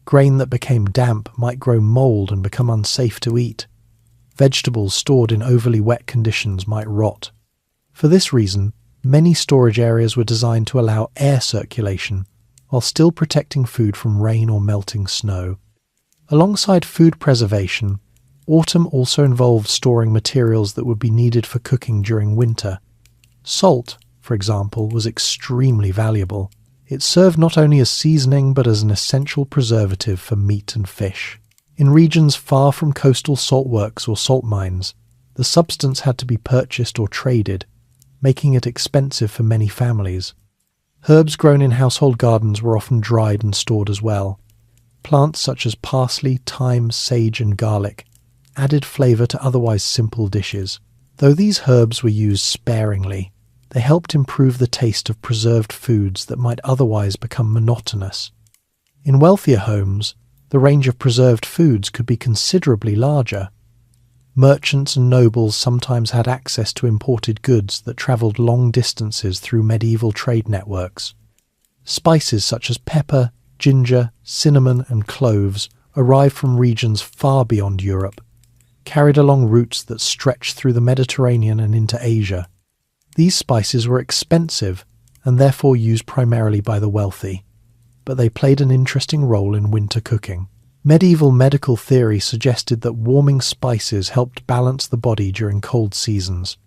Grain that became damp might grow mold and become unsafe to eat. Vegetables stored in overly wet conditions might rot. For this reason, many storage areas were designed to allow air circulation, while still protecting food from rain or melting snow. Alongside food preservation, autumn also involved storing materials that would be needed for cooking during winter. Salt, for example, was extremely valuable. It served not only as seasoning but as an essential preservative for meat and fish. In regions far from coastal salt works or salt mines, the substance had to be purchased or traded, making it expensive for many families. Herbs grown in household gardens were often dried and stored as well. Plants such as parsley, thyme, sage and garlic added flavour to otherwise simple dishes. Though these herbs were used sparingly, they helped improve the taste of preserved foods that might otherwise become monotonous. In wealthier homes, the range of preserved foods could be considerably larger. Merchants and nobles sometimes had access to imported goods that travelled long distances through medieval trade networks. Spices such as pepper, ginger, cinnamon and cloves arrived from regions far beyond Europe, carried along routes that stretched through the Mediterranean and into Asia. These spices were expensive and therefore used primarily by the wealthy, but they played an interesting role in winter cooking. Medieval medical theory suggested that warming spices helped balance the body during cold seasons.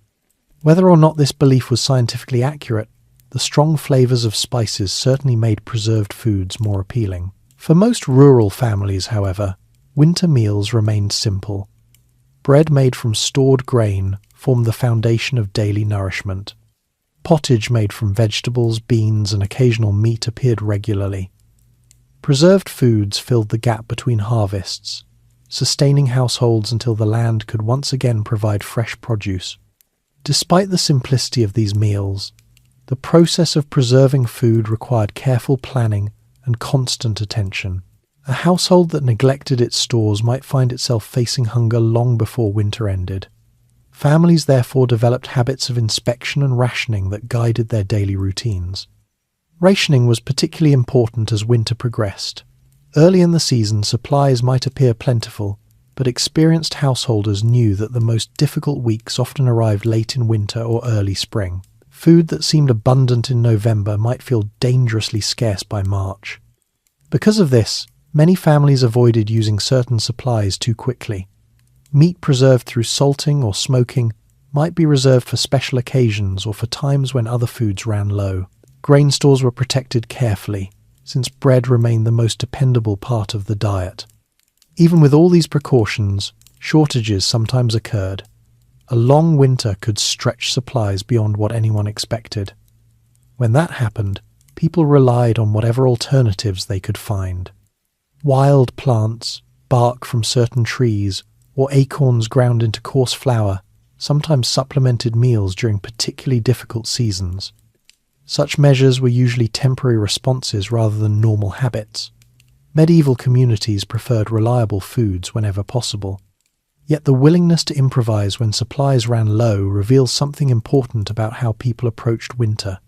Whether or not this belief was scientifically accurate, the strong flavours of spices certainly made preserved foods more appealing. For most rural families, however, winter meals remained simple. Bread made from stored grain formed the foundation of daily nourishment. Pottage made from vegetables, beans and occasional meat appeared regularly. Preserved foods filled the gap between harvests, sustaining households until the land could once again provide fresh produce. Despite the simplicity of these meals, the process of preserving food required careful planning and constant attention. A household that neglected its stores might find itself facing hunger long before winter ended. Families therefore developed habits of inspection and rationing that guided their daily routines. Rationing was particularly important as winter progressed. Early in the season, supplies might appear plentiful, but experienced householders knew that the most difficult weeks often arrived late in winter or early spring. Food that seemed abundant in November might feel dangerously scarce by March. Because of this, many families avoided using certain supplies too quickly. Meat preserved through salting or smoking might be reserved for special occasions or for times when other foods ran low. Grain stores were protected carefully, since bread remained the most dependable part of the diet. Even with all these precautions, shortages sometimes occurred. A long winter could stretch supplies beyond what anyone expected. When that happened, people relied on whatever alternatives they could find. Wild plants, bark from certain trees, or acorns ground into coarse flour sometimes supplemented meals during particularly difficult seasons. Such measures were usually temporary responses rather than normal habits. Medieval communities preferred reliable foods whenever possible. Yet the willingness to improvise when supplies ran low reveals something important about how people approached winter.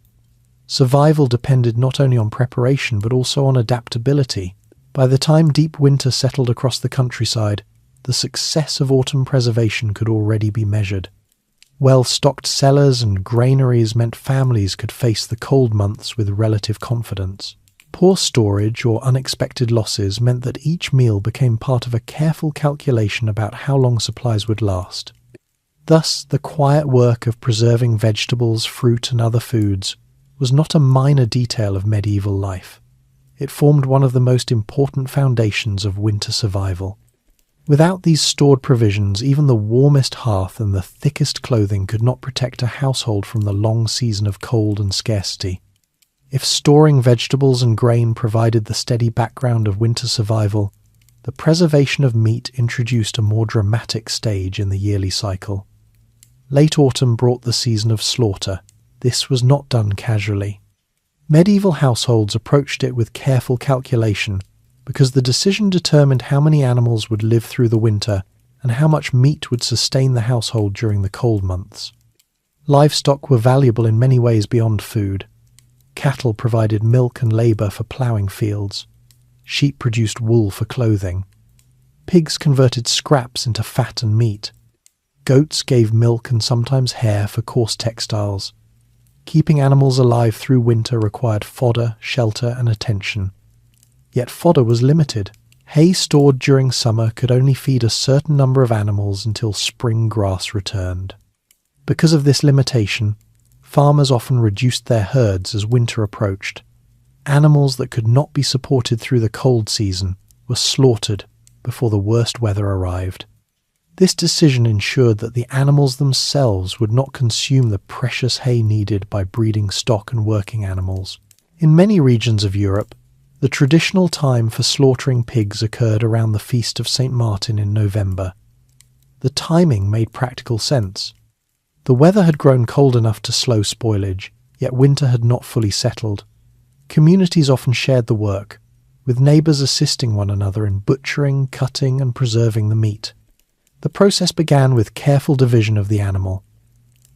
Survival depended not only on preparation but also on adaptability. By the time deep winter settled across the countryside, the success of autumn preservation could already be measured. Well-stocked cellars and granaries meant families could face the cold months with relative confidence. Poor storage or unexpected losses meant that each meal became part of a careful calculation about how long supplies would last. Thus, the quiet work of preserving vegetables, fruit, and other foods was not a minor detail of medieval life. It formed one of the most important foundations of winter survival. Without these stored provisions, even the warmest hearth and the thickest clothing could not protect a household from the long season of cold and scarcity. If storing vegetables and grain provided the steady background of winter survival, the preservation of meat introduced a more dramatic stage in the yearly cycle. Late autumn brought the season of slaughter. This was not done casually. Medieval households approached it with careful calculation, because the decision determined how many animals would live through the winter and how much meat would sustain the household during the cold months. Livestock were valuable in many ways beyond food. Cattle provided milk and labour for ploughing fields. Sheep produced wool for clothing. Pigs converted scraps into fat and meat. Goats gave milk and sometimes hair for coarse textiles. Keeping animals alive through winter required fodder, shelter, and attention. Yet fodder was limited. Hay stored during summer could only feed a certain number of animals until spring grass returned. Because of this limitation, farmers often reduced their herds as winter approached. Animals that could not be supported through the cold season were slaughtered before the worst weather arrived. This decision ensured that the animals themselves would not consume the precious hay needed by breeding stock and working animals. In many regions of Europe, the traditional time for slaughtering pigs occurred around the feast of St. Martin in November. The timing made practical sense. The weather had grown cold enough to slow spoilage, yet winter had not fully settled. Communities often shared the work, with neighbours assisting one another in butchering, cutting, and preserving the meat. The process began with careful division of the animal.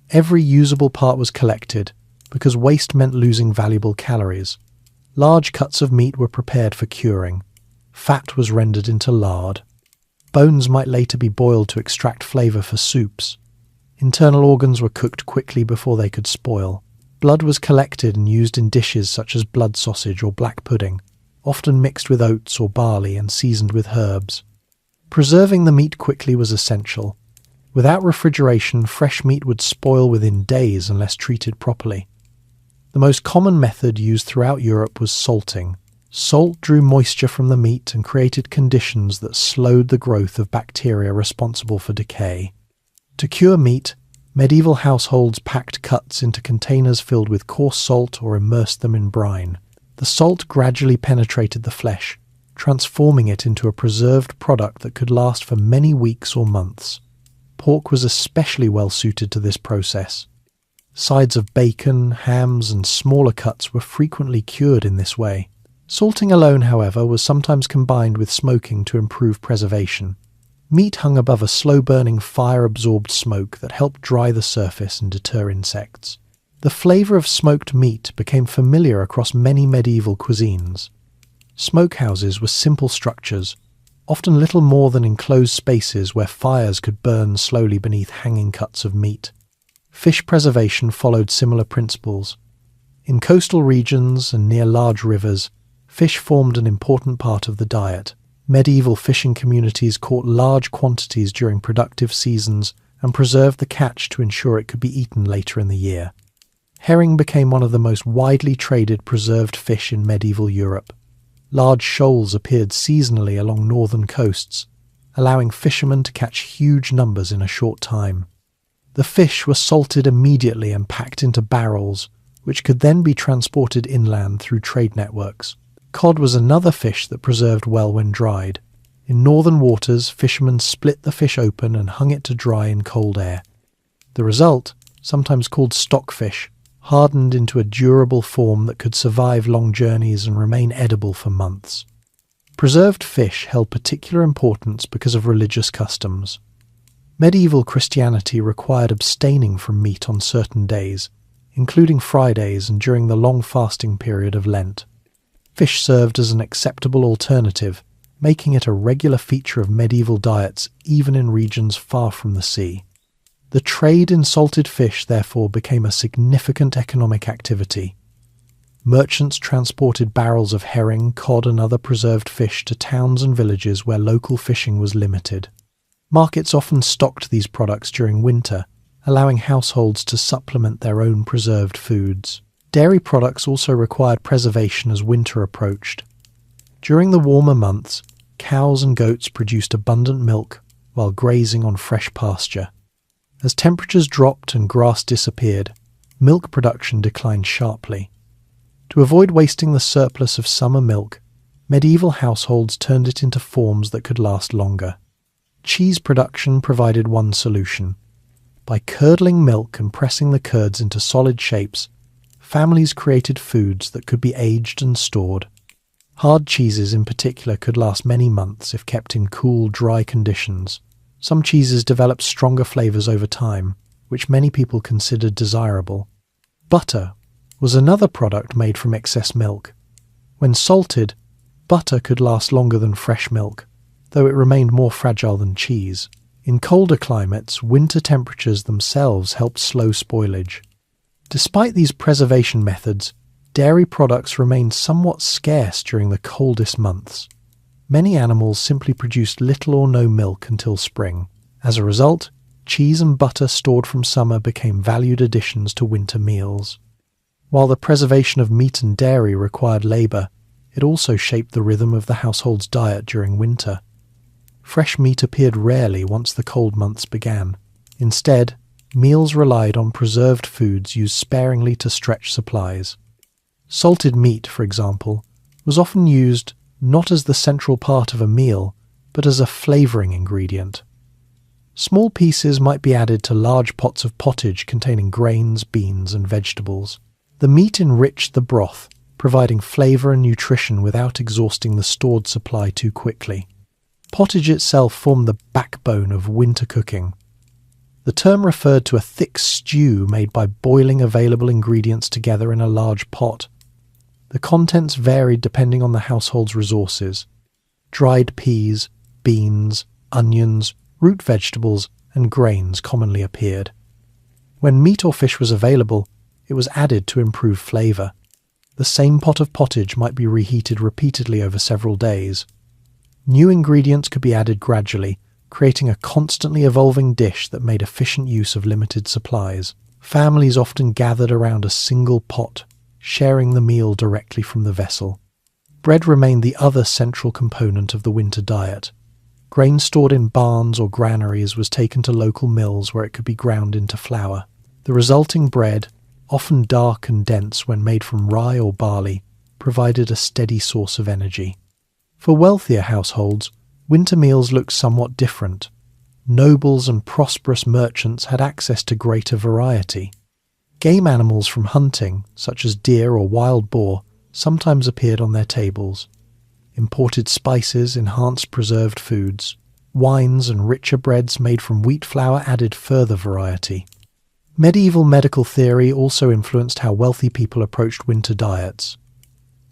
Every usable part was collected, because waste meant losing valuable calories. Large cuts of meat were prepared for curing. Fat was rendered into lard. Bones might later be boiled to extract flavour for soups. Internal organs were cooked quickly before they could spoil. Blood was collected and used in dishes such as blood sausage or black pudding, often mixed with oats or barley and seasoned with herbs. Preserving the meat quickly was essential. Without refrigeration, fresh meat would spoil within days unless treated properly. The most common method used throughout Europe was salting. Salt drew moisture from the meat and created conditions that slowed the growth of bacteria responsible for decay. To cure meat, medieval households packed cuts into containers filled with coarse salt or immersed them in brine. The salt gradually penetrated the flesh, transforming it into a preserved product that could last for many weeks or months. Pork was especially well suited to this process. Sides of bacon, hams, and smaller cuts were frequently cured in this way. Salting alone, however, was sometimes combined with smoking to improve preservation. Meat hung above a slow-burning fire-absorbed smoke that helped dry the surface and deter insects. The flavour of smoked meat became familiar across many medieval cuisines. Smokehouses were simple structures, often little more than enclosed spaces where fires could burn slowly beneath hanging cuts of meat. Fish preservation followed similar principles. In coastal regions and near large rivers, fish formed an important part of the diet. Medieval fishing communities caught large quantities during productive seasons and preserved the catch to ensure it could be eaten later in the year. Herring became one of the most widely traded preserved fish in medieval Europe. Large shoals appeared seasonally along northern coasts, allowing fishermen to catch huge numbers in a short time. The fish were salted immediately and packed into barrels, which could then be transported inland through trade networks. Cod was another fish that preserved well when dried. In northern waters, fishermen split the fish open and hung it to dry in cold air. The result, sometimes called stockfish, hardened into a durable form that could survive long journeys and remain edible for months. Preserved fish held particular importance because of religious customs. Medieval Christianity required abstaining from meat on certain days, including Fridays and during the long fasting period of Lent. Fish served as an acceptable alternative, making it a regular feature of medieval diets even in regions far from the sea. The trade in salted fish therefore became a significant economic activity. Merchants transported barrels of herring, cod and other preserved fish to towns and villages where local fishing was limited. Markets often stocked these products during winter, allowing households to supplement their own preserved foods. Dairy products also required preservation as winter approached. During the warmer months, cows and goats produced abundant milk while grazing on fresh pasture. As temperatures dropped and grass disappeared, milk production declined sharply. To avoid wasting the surplus of summer milk, medieval households turned it into forms that could last longer. Cheese production provided one solution. By curdling milk and pressing the curds into solid shapes, families created foods that could be aged and stored. Hard cheeses in particular could last many months if kept in cool, dry conditions. Some cheeses developed stronger flavours over time, which many people considered desirable. Butter was another product made from excess milk. When salted, butter could last longer than fresh milk, though it remained more fragile than cheese. In colder climates, winter temperatures themselves helped slow spoilage. Despite these preservation methods, dairy products remained somewhat scarce during the coldest months. Many animals simply produced little or no milk until spring. As a result, cheese and butter stored from summer became valued additions to winter meals. While the preservation of meat and dairy required labour, it also shaped the rhythm of the household's diet during winter. Fresh meat appeared rarely once the cold months began. Instead, meals relied on preserved foods used sparingly to stretch supplies. Salted meat, for example, was often used not as the central part of a meal, but as a flavouring ingredient. Small pieces might be added to large pots of pottage containing grains, beans and vegetables. The meat enriched the broth, providing flavour and nutrition without exhausting the stored supply too quickly. Pottage itself formed the backbone of winter cooking. The term referred to a thick stew made by boiling available ingredients together in a large pot. The contents varied depending on the household's resources. Dried peas, beans, onions, root vegetables, and grains commonly appeared. When meat or fish was available, it was added to improve flavour. The same pot of pottage might be reheated repeatedly over several days. New ingredients could be added gradually, creating a constantly evolving dish that made efficient use of limited supplies. Families often gathered around a single pot, sharing the meal directly from the vessel. Bread remained the other central component of the winter diet. Grain stored in barns or granaries was taken to local mills where it could be ground into flour. The resulting bread, often dark and dense when made from rye or barley, provided a steady source of energy. For wealthier households, winter meals looked somewhat different. Nobles and prosperous merchants had access to greater variety. Game animals from hunting, such as deer or wild boar, sometimes appeared on their tables. Imported spices enhanced preserved foods. Wines and richer breads made from wheat flour added further variety. Medieval medical theory also influenced how wealthy people approached winter diets.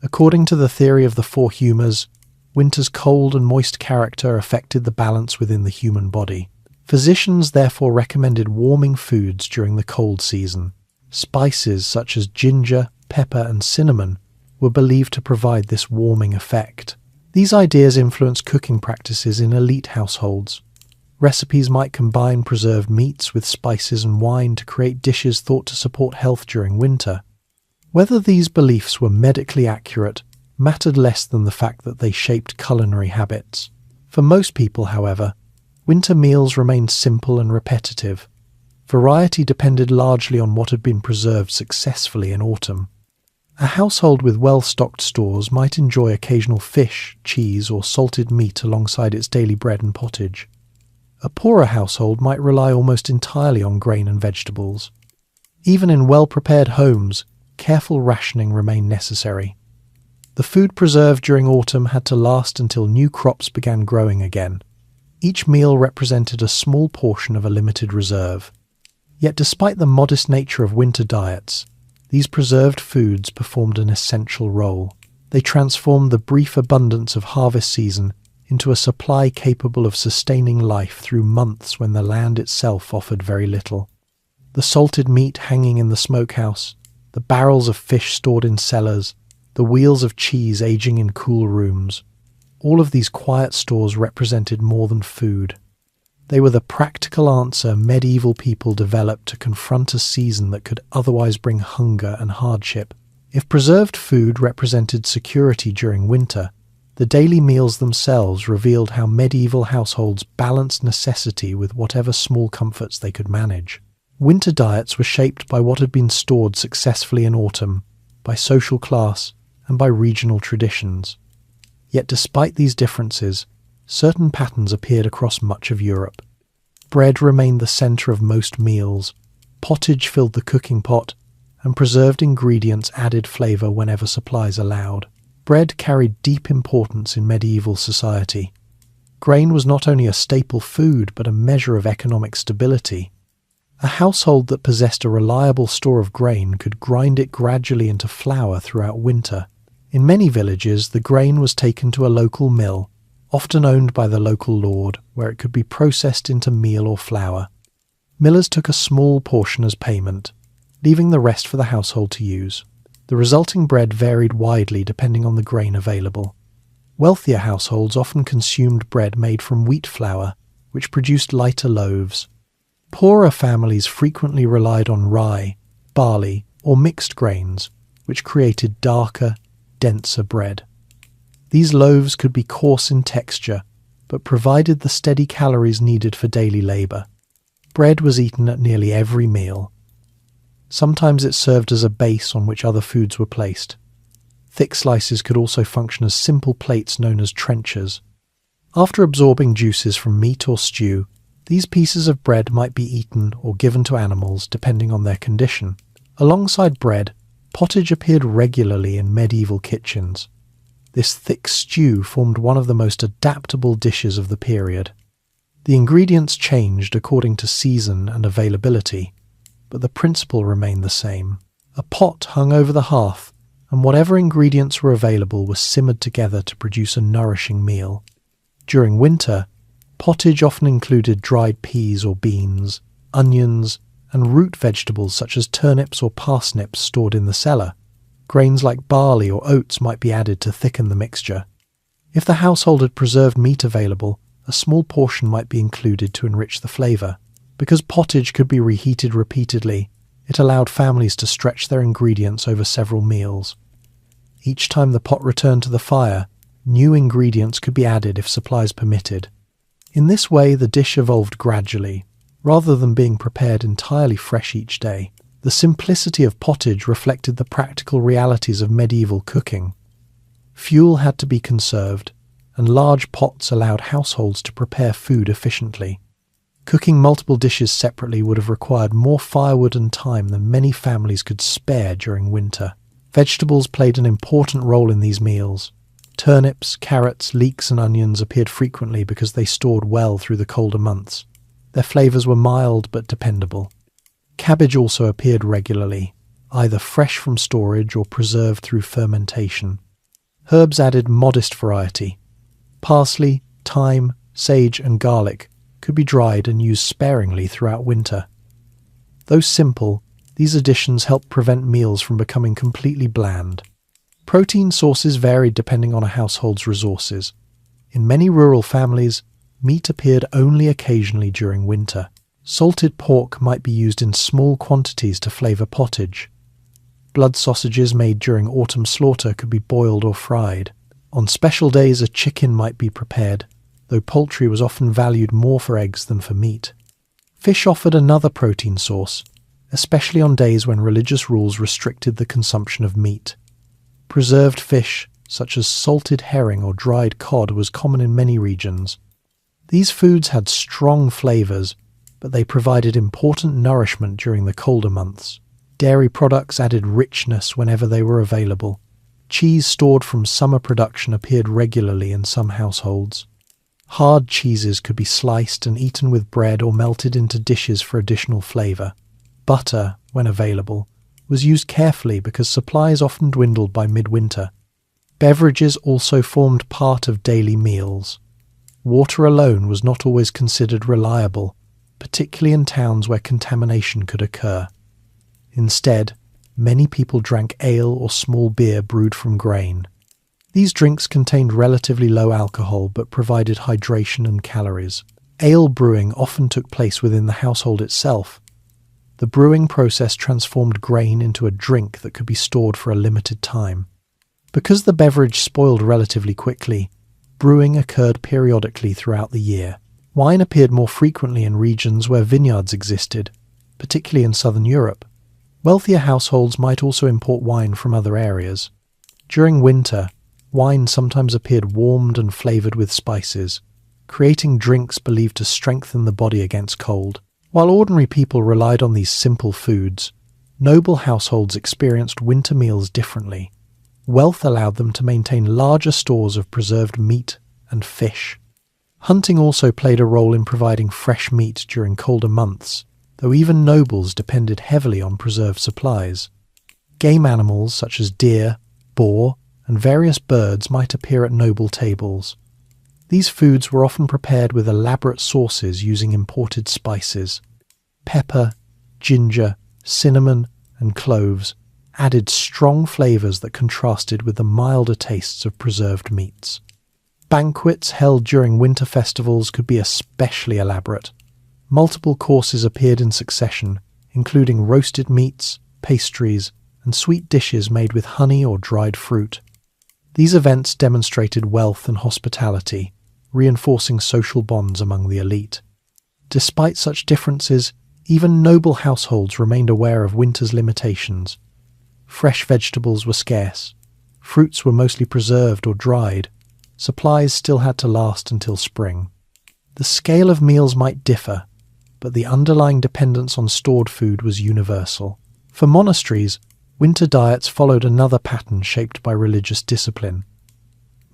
According to the theory of the four humours, winter's cold and moist character affected the balance within the human body. Physicians therefore recommended warming foods during the cold season. Spices such as ginger, pepper and cinnamon were believed to provide this warming effect. These ideas influenced cooking practices in elite households. Recipes might combine preserved meats with spices and wine to create dishes thought to support health during winter. Whether these beliefs were medically accurate mattered less than the fact that they shaped culinary habits. For most people, however, winter meals remained simple and repetitive. Variety depended largely on what had been preserved successfully in autumn. A household with well-stocked stores might enjoy occasional fish, cheese, or salted meat alongside its daily bread and pottage. A poorer household might rely almost entirely on grain and vegetables. Even in well-prepared homes, careful rationing remained necessary. The food preserved during autumn had to last until new crops began growing again. Each meal represented a small portion of a limited reserve. Yet despite the modest nature of winter diets, these preserved foods performed an essential role. They transformed the brief abundance of harvest season into a supply capable of sustaining life through months when the land itself offered very little. The salted meat hanging in the smokehouse, the barrels of fish stored in cellars, the wheels of cheese aging in cool rooms, all of these quiet stores represented more than food. They were the practical answer medieval people developed to confront a season that could otherwise bring hunger and hardship. If preserved food represented security during winter, the daily meals themselves revealed how medieval households balanced necessity with whatever small comforts they could manage. Winter diets were shaped by what had been stored successfully in autumn, by social class, and by regional traditions. Yet despite these differences, certain patterns appeared across much of Europe. Bread remained the centre of most meals, pottage filled the cooking pot, and preserved ingredients added flavour whenever supplies allowed. Bread carried deep importance in medieval society. Grain was not only a staple food but a measure of economic stability. A household that possessed a reliable store of grain could grind it gradually into flour throughout winter. In many villages, the grain was taken to a local mill, often owned by the local lord, where it could be processed into meal or flour. Millers took a small portion as payment, leaving the rest for the household to use. The resulting bread varied widely depending on the grain available. Wealthier households often consumed bread made from wheat flour, which produced lighter loaves. Poorer families frequently relied on rye, barley, or mixed grains, which created darker, denser bread. These loaves could be coarse in texture, but provided the steady calories needed for daily labour. Bread was eaten at nearly every meal. Sometimes it served as a base on which other foods were placed. Thick slices could also function as simple plates known as trenchers. After absorbing juices from meat or stew, these pieces of bread might be eaten or given to animals depending on their condition. Alongside bread, pottage appeared regularly in medieval kitchens. This thick stew formed one of the most adaptable dishes of the period. The ingredients changed according to season and availability, but the principle remained the same. A pot hung over the hearth, and whatever ingredients were available were simmered together to produce a nourishing meal. During winter, pottage often included dried peas or beans, onions, and root vegetables such as turnips or parsnips stored in the cellar. Grains like barley or oats might be added to thicken the mixture. If the household had preserved meat available, a small portion might be included to enrich the flavour. Because pottage could be reheated repeatedly, it allowed families to stretch their ingredients over several meals. Each time the pot returned to the fire, new ingredients could be added if supplies permitted. In this way, the dish evolved gradually, rather than being prepared entirely fresh each day. The simplicity of pottage reflected the practical realities of medieval cooking. Fuel had to be conserved, and large pots allowed households to prepare food efficiently. Cooking multiple dishes separately would have required more firewood and time than many families could spare during winter. Vegetables played an important role in these meals. Turnips, carrots, leeks and onions appeared frequently because they stored well through the colder months. Their flavours were mild but dependable. Cabbage also appeared regularly, either fresh from storage or preserved through fermentation. Herbs added modest variety. Parsley, thyme, sage and garlic could be dried and used sparingly throughout winter. Though simple, these additions helped prevent meals from becoming completely bland. Protein sources varied depending on a household's resources. In many rural families, meat appeared only occasionally during winter. Salted pork might be used in small quantities to flavour pottage. Blood sausages made during autumn slaughter could be boiled or fried. On special days a chicken might be prepared, though poultry was often valued more for eggs than for meat. Fish offered another protein source, especially on days when religious rules restricted the consumption of meat. Preserved fish, such as salted herring or dried cod, was common in many regions. These foods had strong flavours, but they provided important nourishment during the colder months. Dairy products added richness whenever they were available. Cheese stored from summer production appeared regularly in some households. Hard cheeses could be sliced and eaten with bread or melted into dishes for additional flavour. Butter, when available, was used carefully because supplies often dwindled by midwinter. Beverages also formed part of daily meals. Water alone was not always considered reliable, particularly in towns where contamination could occur. Instead, many people drank ale or small beer brewed from grain. These drinks contained relatively low alcohol but provided hydration and calories. Ale brewing often took place within the household itself. The brewing process transformed grain into a drink that could be stored for a limited time. Because the beverage spoiled relatively quickly, brewing occurred periodically throughout the year. Wine appeared more frequently in regions where vineyards existed, particularly in southern Europe. Wealthier households might also import wine from other areas. During winter, wine sometimes appeared warmed and flavoured with spices, creating drinks believed to strengthen the body against cold. While ordinary people relied on these simple foods, noble households experienced winter meals differently. Wealth allowed them to maintain larger stores of preserved meat and fish. Hunting also played a role in providing fresh meat during colder months, though even nobles depended heavily on preserved supplies. Game animals such as deer, boar, and various birds might appear at noble tables. These foods were often prepared with elaborate sauces using imported spices. Pepper, ginger, cinnamon, and cloves added strong flavours that contrasted with the milder tastes of preserved meats. Banquets held during winter festivals could be especially elaborate. Multiple courses appeared in succession, including roasted meats, pastries, and sweet dishes made with honey or dried fruit. These events demonstrated wealth and hospitality, reinforcing social bonds among the elite. Despite such differences, even noble households remained aware of winter's limitations. Fresh vegetables were scarce, fruits were mostly preserved or dried, supplies still had to last until spring. The scale of meals might differ, but the underlying dependence on stored food was universal. For monasteries, winter diets followed another pattern shaped by religious discipline.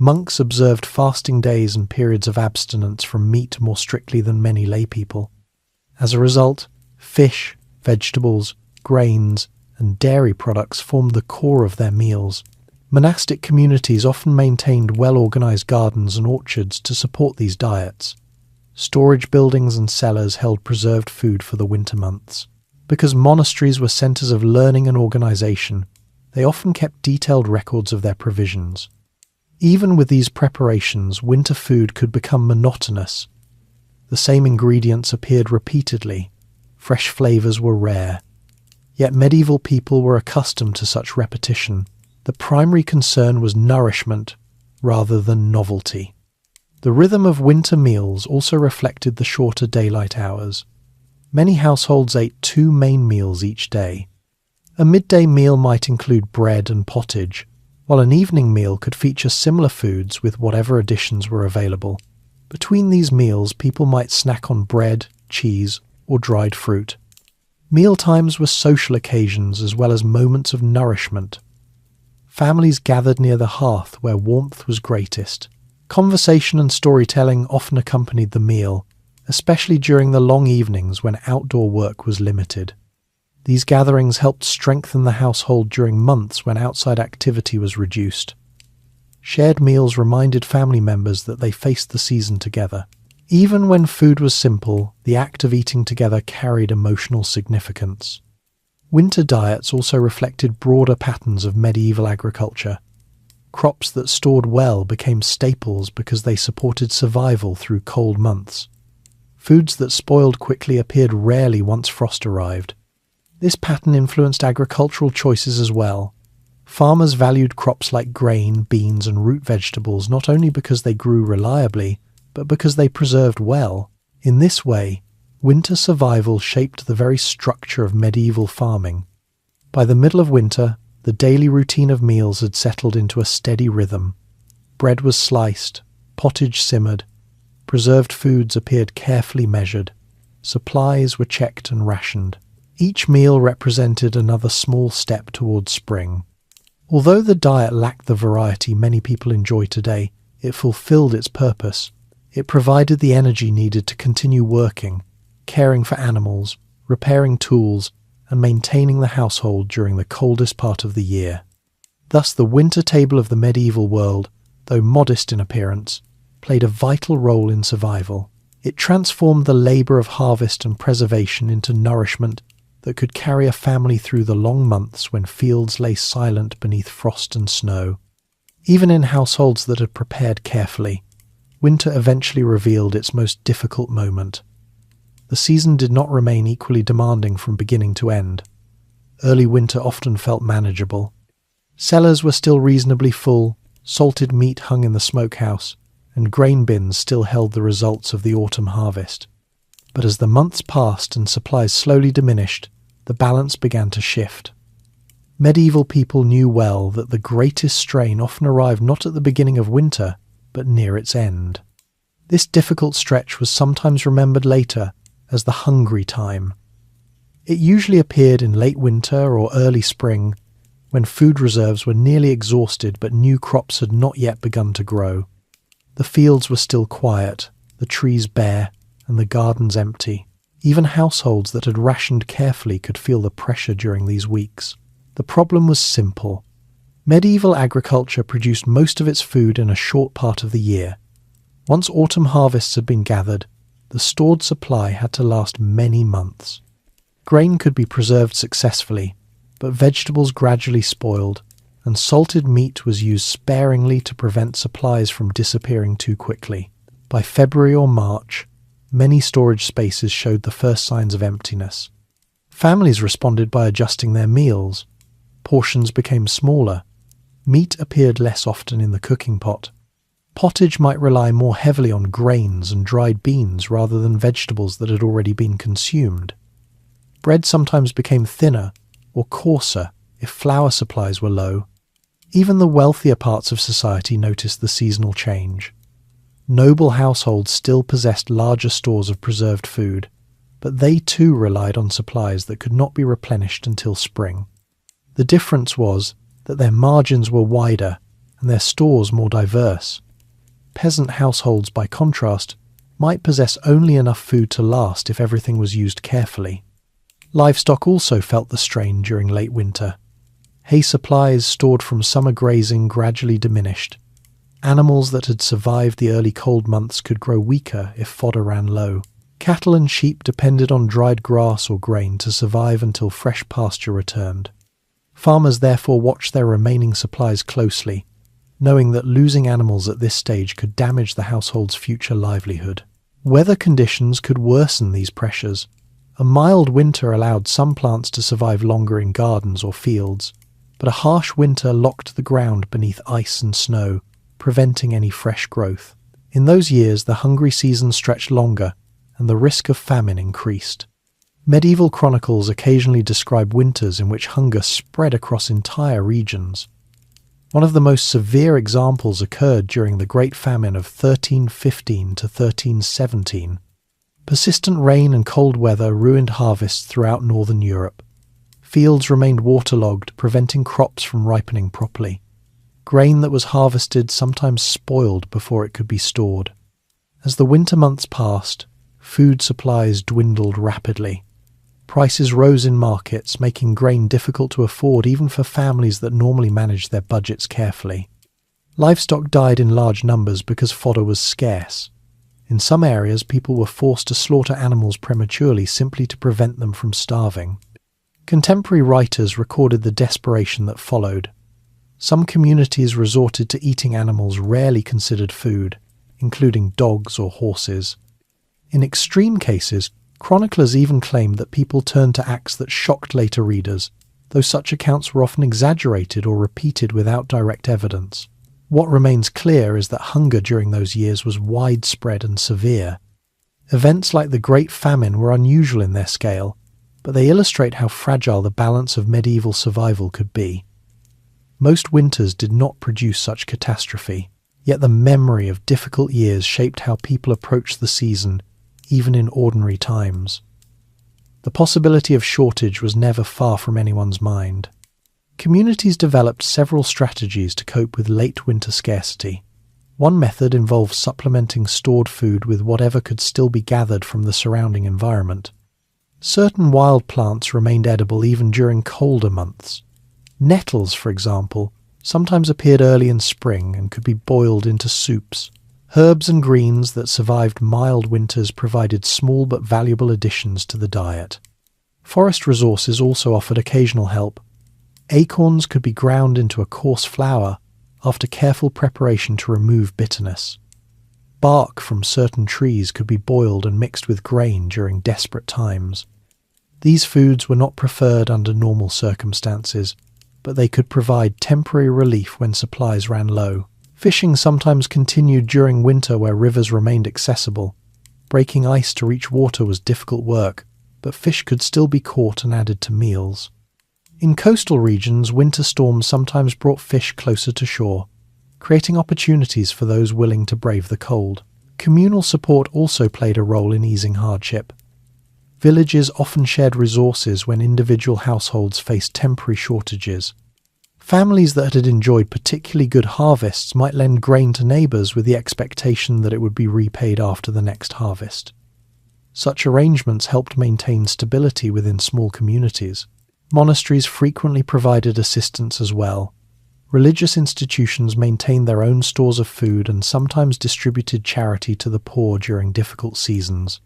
Monks observed fasting days and periods of abstinence from meat more strictly than many laypeople. As a result, fish, vegetables, grains, and dairy products formed the core of their meals. Monastic communities often maintained well-organized gardens and orchards to support these diets. Storage buildings and cellars held preserved food for the winter months. Because monasteries were centers of learning and organization, they often kept detailed records of their provisions. Even with these preparations, winter food could become monotonous. The same ingredients appeared repeatedly. Fresh flavors were rare. Yet medieval people were accustomed to such repetition. The primary concern was nourishment rather than novelty. The rhythm of winter meals also reflected the shorter daylight hours. Many households ate 2 main meals each day. A midday meal might include bread and pottage, while an evening meal could feature similar foods with whatever additions were available. Between these meals, people might snack on bread, cheese, or dried fruit. Mealtimes were social occasions as well as moments of nourishment. Families gathered near the hearth where warmth was greatest. Conversation and storytelling often accompanied the meal, especially during the long evenings when outdoor work was limited. These gatherings helped strengthen the household during months when outside activity was reduced. Shared meals reminded family members that they faced the season together. Even when food was simple, the act of eating together carried emotional significance. Winter diets also reflected broader patterns of medieval agriculture. Crops that stored well became staples because they supported survival through cold months. Foods that spoiled quickly appeared rarely once frost arrived. This pattern influenced agricultural choices as well. Farmers valued crops like grain, beans, and root vegetables not only because they grew reliably, but because they preserved well. In this way, winter survival shaped the very structure of medieval farming. By the middle of winter, the daily routine of meals had settled into a steady rhythm. Bread was sliced, pottage simmered, preserved foods appeared carefully measured, supplies were checked and rationed. Each meal represented another small step towards spring. Although the diet lacked the variety many people enjoy today, it fulfilled its purpose. It provided the energy needed to continue working, caring for animals, repairing tools, and maintaining the household during the coldest part of the year. Thus, the winter table of the medieval world, though modest in appearance, played a vital role in survival. It transformed the labour of harvest and preservation into nourishment that could carry a family through the long months when fields lay silent beneath frost and snow. Even in households that had prepared carefully, winter eventually revealed its most difficult moment. The season did not remain equally demanding from beginning to end. Early winter often felt manageable. Cellars were still reasonably full, salted meat hung in the smokehouse, and grain bins still held the results of the autumn harvest. But as the months passed and supplies slowly diminished, the balance began to shift. Medieval people knew well that the greatest strain often arrived not at the beginning of winter, but near its end. This difficult stretch was sometimes remembered later as the hungry time. It usually appeared in late winter or early spring, when food reserves were nearly exhausted but new crops had not yet begun to grow. The fields were still quiet, the trees bare, and the gardens empty. Even households that had rationed carefully could feel the pressure during these weeks. The problem was simple. Medieval agriculture produced most of its food in a short part of the year. Once autumn harvests had been gathered, the stored supply had to last many months. Grain could be preserved successfully, but vegetables gradually spoiled, and salted meat was used sparingly to prevent supplies from disappearing too quickly. By February or March, many storage spaces showed the first signs of emptiness. Families responded by adjusting their meals. Portions became smaller. Meat appeared less often in the cooking pot. Pottage might rely more heavily on grains and dried beans rather than vegetables that had already been consumed. Bread sometimes became thinner or coarser if flour supplies were low. Even the wealthier parts of society noticed the seasonal change. Noble households still possessed larger stores of preserved food, but they too relied on supplies that could not be replenished until spring. The difference was that their margins were wider and their stores more diverse. Peasant households, by contrast, might possess only enough food to last if everything was used carefully. Livestock also felt the strain during late winter. Hay supplies stored from summer grazing gradually diminished. Animals that had survived the early cold months could grow weaker if fodder ran low. Cattle and sheep depended on dried grass or grain to survive until fresh pasture returned. Farmers therefore watched their remaining supplies closely, knowing that losing animals at this stage could damage the household's future livelihood. Weather conditions could worsen these pressures. A mild winter allowed some plants to survive longer in gardens or fields, but a harsh winter locked the ground beneath ice and snow, preventing any fresh growth. In those years, the hungry season stretched longer, and the risk of famine increased. Medieval chronicles occasionally describe winters in which hunger spread across entire regions. One of the most severe examples occurred during the Great Famine of 1315 to 1317. Persistent rain and cold weather ruined harvests throughout northern Europe. Fields remained waterlogged, preventing crops from ripening properly. Grain that was harvested sometimes spoiled before it could be stored. As the winter months passed, food supplies dwindled rapidly. Prices rose in markets, making grain difficult to afford even for families that normally managed their budgets carefully. Livestock died in large numbers because fodder was scarce. In some areas, people were forced to slaughter animals prematurely simply to prevent them from starving. Contemporary writers recorded the desperation that followed. Some communities resorted to eating animals rarely considered food, including dogs or horses. In extreme cases, chroniclers even claimed that people turned to acts that shocked later readers, though such accounts were often exaggerated or repeated without direct evidence. What remains clear is that hunger during those years was widespread and severe. Events like the Great Famine were unusual in their scale, but they illustrate how fragile the balance of medieval survival could be. Most winters did not produce such catastrophe, yet the memory of difficult years shaped how people approached the season, even in ordinary times. The possibility of shortage was never far from anyone's mind. Communities developed several strategies to cope with late winter scarcity. One method involved supplementing stored food with whatever could still be gathered from the surrounding environment. Certain wild plants remained edible even during colder months. Nettles, for example, sometimes appeared early in spring and could be boiled into soups. Herbs and greens that survived mild winters provided small but valuable additions to the diet. Forest resources also offered occasional help. Acorns could be ground into a coarse flour after careful preparation to remove bitterness. Bark from certain trees could be boiled and mixed with grain during desperate times. These foods were not preferred under normal circumstances, but they could provide temporary relief when supplies ran low. Fishing sometimes continued during winter where rivers remained accessible. Breaking ice to reach water was difficult work, but fish could still be caught and added to meals. In coastal regions, winter storms sometimes brought fish closer to shore, creating opportunities for those willing to brave the cold. Communal support also played a role in easing hardship. Villages often shared resources when individual households faced temporary shortages. Families that had enjoyed particularly good harvests might lend grain to neighbours with the expectation that it would be repaid after the next harvest. Such arrangements helped maintain stability within small communities. Monasteries frequently provided assistance as well. Religious institutions maintained their own stores of food and sometimes distributed charity to the poor during difficult seasons.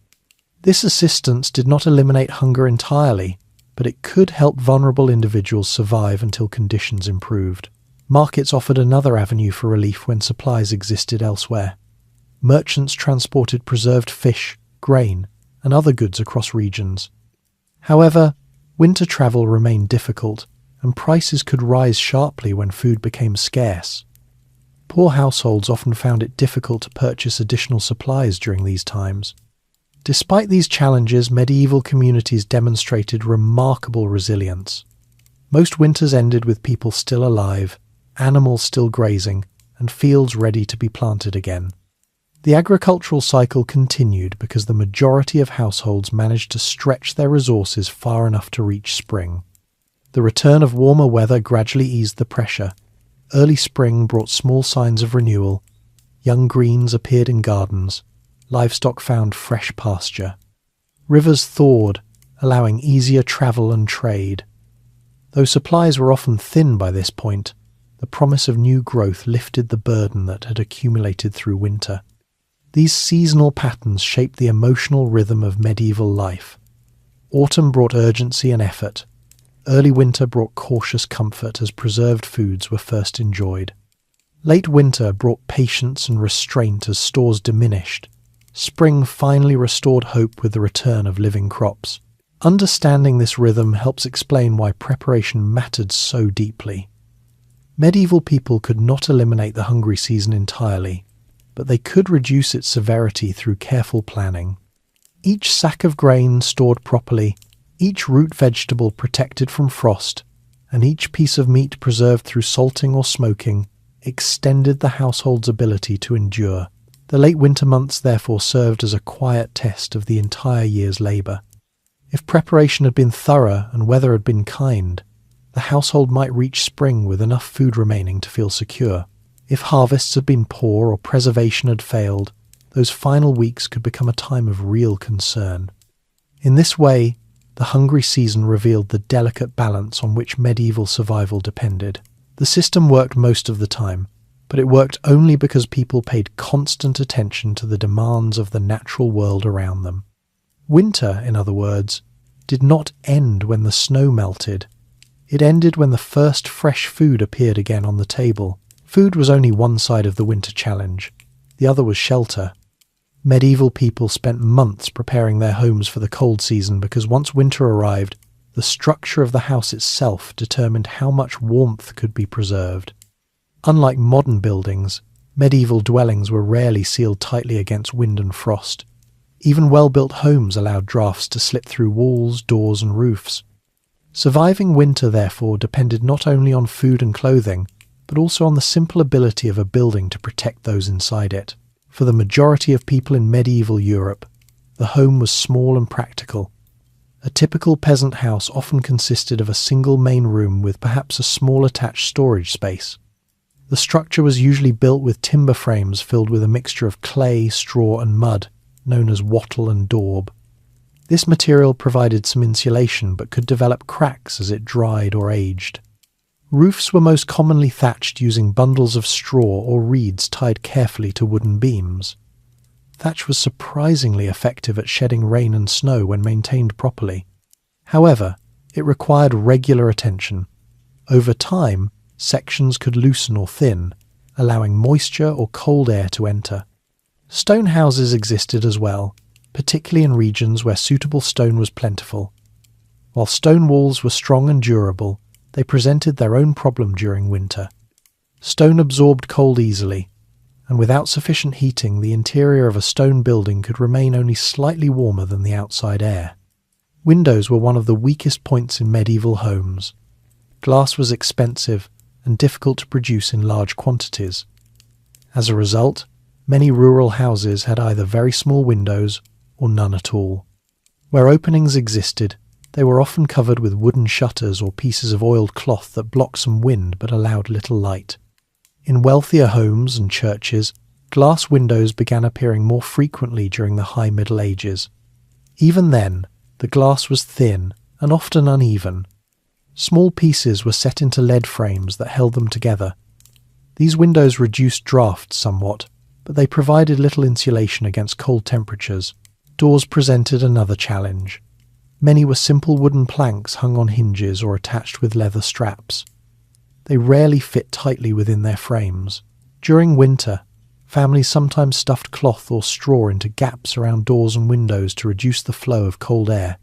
This assistance did not eliminate hunger entirely, but it could help vulnerable individuals survive until conditions improved. Markets offered another avenue for relief when supplies existed elsewhere. Merchants transported preserved fish, grain, and other goods across regions. However, winter travel remained difficult, and prices could rise sharply when food became scarce. Poor households often found it difficult to purchase additional supplies during these times. Despite these challenges, medieval communities demonstrated remarkable resilience. Most winters ended with people still alive, animals still grazing, and fields ready to be planted again. The agricultural cycle continued because the majority of households managed to stretch their resources far enough to reach spring. The return of warmer weather gradually eased the pressure. Early spring brought small signs of renewal. Young greens appeared in gardens. Livestock found fresh pasture. Rivers thawed, allowing easier travel and trade. Though supplies were often thin by this point, the promise of new growth lifted the burden that had accumulated through winter. These seasonal patterns shaped the emotional rhythm of medieval life. Autumn brought urgency and effort. Early winter brought cautious comfort as preserved foods were first enjoyed. Late winter brought patience and restraint as stores diminished. Spring finally restored hope with the return of living crops. Understanding this rhythm helps explain why preparation mattered so deeply. Medieval people could not eliminate the hungry season entirely, but they could reduce its severity through careful planning. Each sack of grain stored properly, each root vegetable protected from frost, and each piece of meat preserved through salting or smoking extended the household's ability to endure. The late winter months therefore served as a quiet test of the entire year's labour. If preparation had been thorough and weather had been kind, the household might reach spring with enough food remaining to feel secure. If harvests had been poor or preservation had failed, those final weeks could become a time of real concern. In this way, the hungry season revealed the delicate balance on which medieval survival depended. The system worked most of the time, but it worked only because people paid constant attention to the demands of the natural world around them. Winter, in other words, did not end when the snow melted. It ended when the first fresh food appeared again on the table. Food was only one side of the winter challenge. The other was shelter. Medieval people spent months preparing their homes for the cold season because once winter arrived, the structure of the house itself determined how much warmth could be preserved. Unlike modern buildings, medieval dwellings were rarely sealed tightly against wind and frost. Even well-built homes allowed drafts to slip through walls, doors, and roofs. Surviving winter, therefore, depended not only on food and clothing, but also on the simple ability of a building to protect those inside it. For the majority of people in medieval Europe, the home was small and practical. A typical peasant house often consisted of a single main room with perhaps a small attached storage space. The structure was usually built with timber frames filled with a mixture of clay, straw and mud, known as wattle and daub. This material provided some insulation but could develop cracks as it dried or aged. Roofs were most commonly thatched using bundles of straw or reeds tied carefully to wooden beams. Thatch was surprisingly effective at shedding rain and snow when maintained properly. However, it required regular attention. Over time, sections could loosen or thin, allowing moisture or cold air to enter. Stone houses existed as well, particularly in regions where suitable stone was plentiful. While stone walls were strong and durable, they presented their own problem during winter. Stone absorbed cold easily, and without sufficient heating, the interior of a stone building could remain only slightly warmer than the outside air. Windows were one of the weakest points in medieval homes. Glass was expensive and difficult to produce in large quantities. As a result, many rural houses had either very small windows or none at all. Where openings existed, they were often covered with wooden shutters or pieces of oiled cloth that blocked some wind but allowed little light. In wealthier homes and churches, glass windows began appearing more frequently during the High Middle Ages. Even then, the glass was thin and often uneven. Small pieces were set into lead frames that held them together. These windows reduced drafts somewhat, but they provided little insulation against cold temperatures. Doors presented another challenge. Many were simple wooden planks hung on hinges or attached with leather straps. They rarely fit tightly within their frames. During winter, families sometimes stuffed cloth or straw into gaps around doors and windows to reduce the flow of cold air.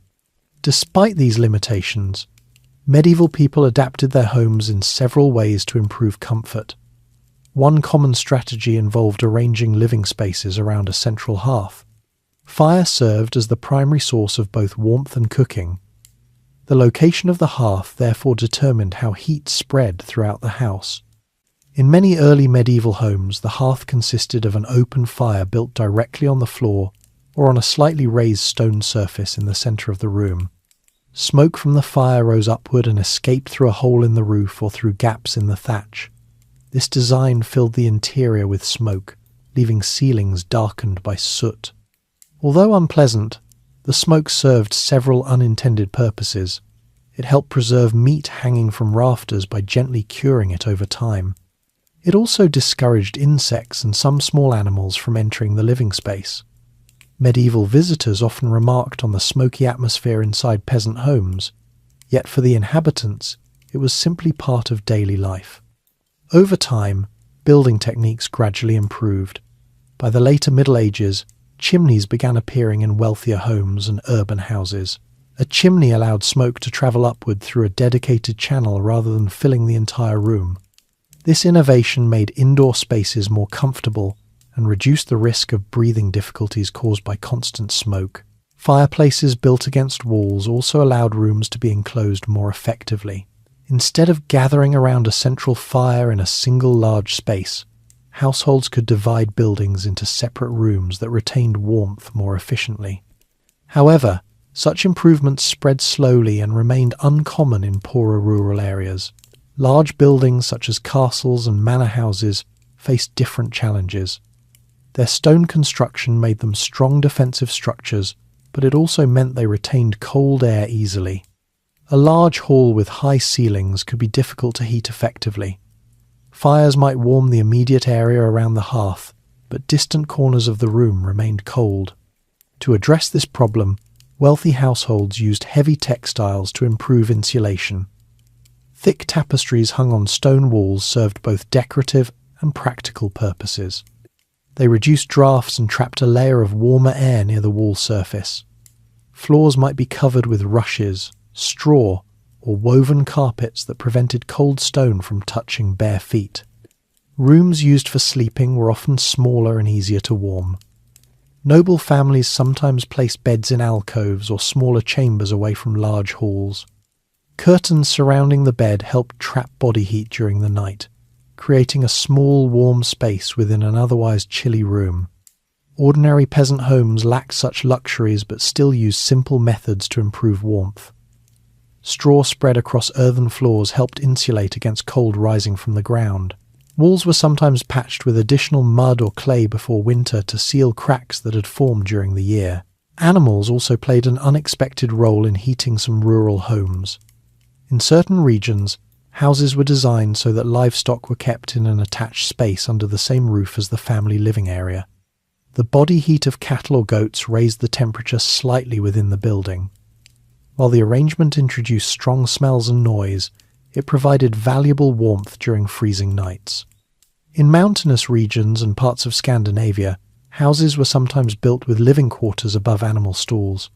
Despite these limitations, medieval people adapted their homes in several ways to improve comfort. One common strategy involved arranging living spaces around a central hearth. Fire served as the primary source of both warmth and cooking. The location of the hearth therefore determined how heat spread throughout the house. In many early medieval homes, the hearth consisted of an open fire built directly on the floor or on a slightly raised stone surface in the centre of the room. Smoke from the fire rose upward and escaped through a hole in the roof or through gaps in the thatch. This design filled the interior with smoke, leaving ceilings darkened by soot. Although unpleasant, the smoke served several unintended purposes. It helped preserve meat hanging from rafters by gently curing it over time. It also discouraged insects and some small animals from entering the living space. Medieval visitors often remarked on the smoky atmosphere inside peasant homes, yet for the inhabitants, it was simply part of daily life. Over time, building techniques gradually improved. By the later Middle Ages, chimneys began appearing in wealthier homes and urban houses. A chimney allowed smoke to travel upward through a dedicated channel rather than filling the entire room. This innovation made indoor spaces more comfortable and reduced the risk of breathing difficulties caused by constant smoke. Fireplaces built against walls also allowed rooms to be enclosed more effectively. Instead of gathering around a central fire in a single large space, households could divide buildings into separate rooms that retained warmth more efficiently. However, such improvements spread slowly and remained uncommon in poorer rural areas. Large buildings such as castles and manor houses faced different challenges. Their stone construction made them strong defensive structures, but it also meant they retained cold air easily. A large hall with high ceilings could be difficult to heat effectively. Fires might warm the immediate area around the hearth, but distant corners of the room remained cold. To address this problem, wealthy households used heavy textiles to improve insulation. Thick tapestries hung on stone walls served both decorative and practical purposes. They reduced drafts and trapped a layer of warmer air near the wall surface. Floors might be covered with rushes, straw, or woven carpets that prevented cold stone from touching bare feet. Rooms used for sleeping were often smaller and easier to warm. Noble families sometimes placed beds in alcoves or smaller chambers away from large halls. Curtains surrounding the bed helped trap body heat during the night, creating a small warm space within an otherwise chilly room. Ordinary peasant homes lacked such luxuries but still used simple methods to improve warmth. Straw spread across earthen floors helped insulate against cold rising from the ground. Walls were sometimes patched with additional mud or clay before winter to seal cracks that had formed during the year. Animals also played an unexpected role in heating some rural homes. In certain regions, houses were designed so that livestock were kept in an attached space under the same roof as the family living area. The body heat of cattle or goats raised the temperature slightly within the building. While the arrangement introduced strong smells and noise, it provided valuable warmth during freezing nights. In mountainous regions and parts of Scandinavia, houses were sometimes built with living quarters above animal stalls.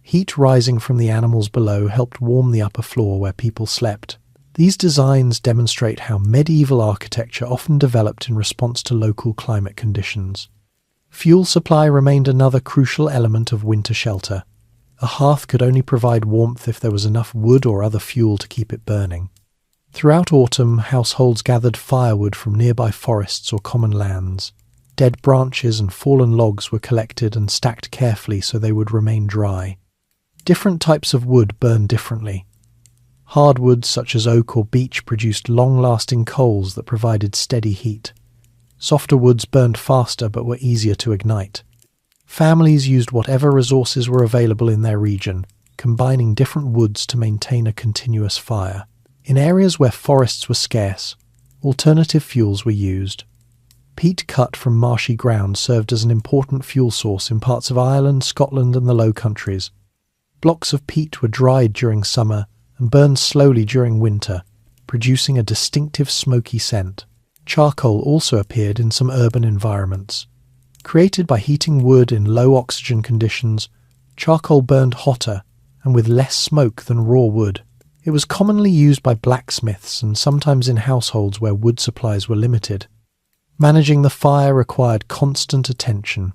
Heat rising from the animals below helped warm the upper floor where people slept. These designs demonstrate how medieval architecture often developed in response to local climate conditions. Fuel supply remained another crucial element of winter shelter. A hearth could only provide warmth if there was enough wood or other fuel to keep it burning. Throughout autumn, households gathered firewood from nearby forests or common lands. Dead branches and fallen logs were collected and stacked carefully so they would remain dry. Different types of wood burned differently. Hardwoods such as oak or beech produced long-lasting coals that provided steady heat. Softer woods burned faster but were easier to ignite. Families used whatever resources were available in their region, combining different woods to maintain a continuous fire. In areas where forests were scarce, alternative fuels were used. Peat cut from marshy ground served as an important fuel source in parts of Ireland, Scotland and the Low Countries. Blocks of peat were dried during summer and burned slowly during winter, producing a distinctive smoky scent. Charcoal also appeared in some urban environments. Created by heating wood in low oxygen conditions, charcoal burned hotter and with less smoke than raw wood. It was commonly used by blacksmiths and sometimes in households where wood supplies were limited. Managing the fire required constant attention.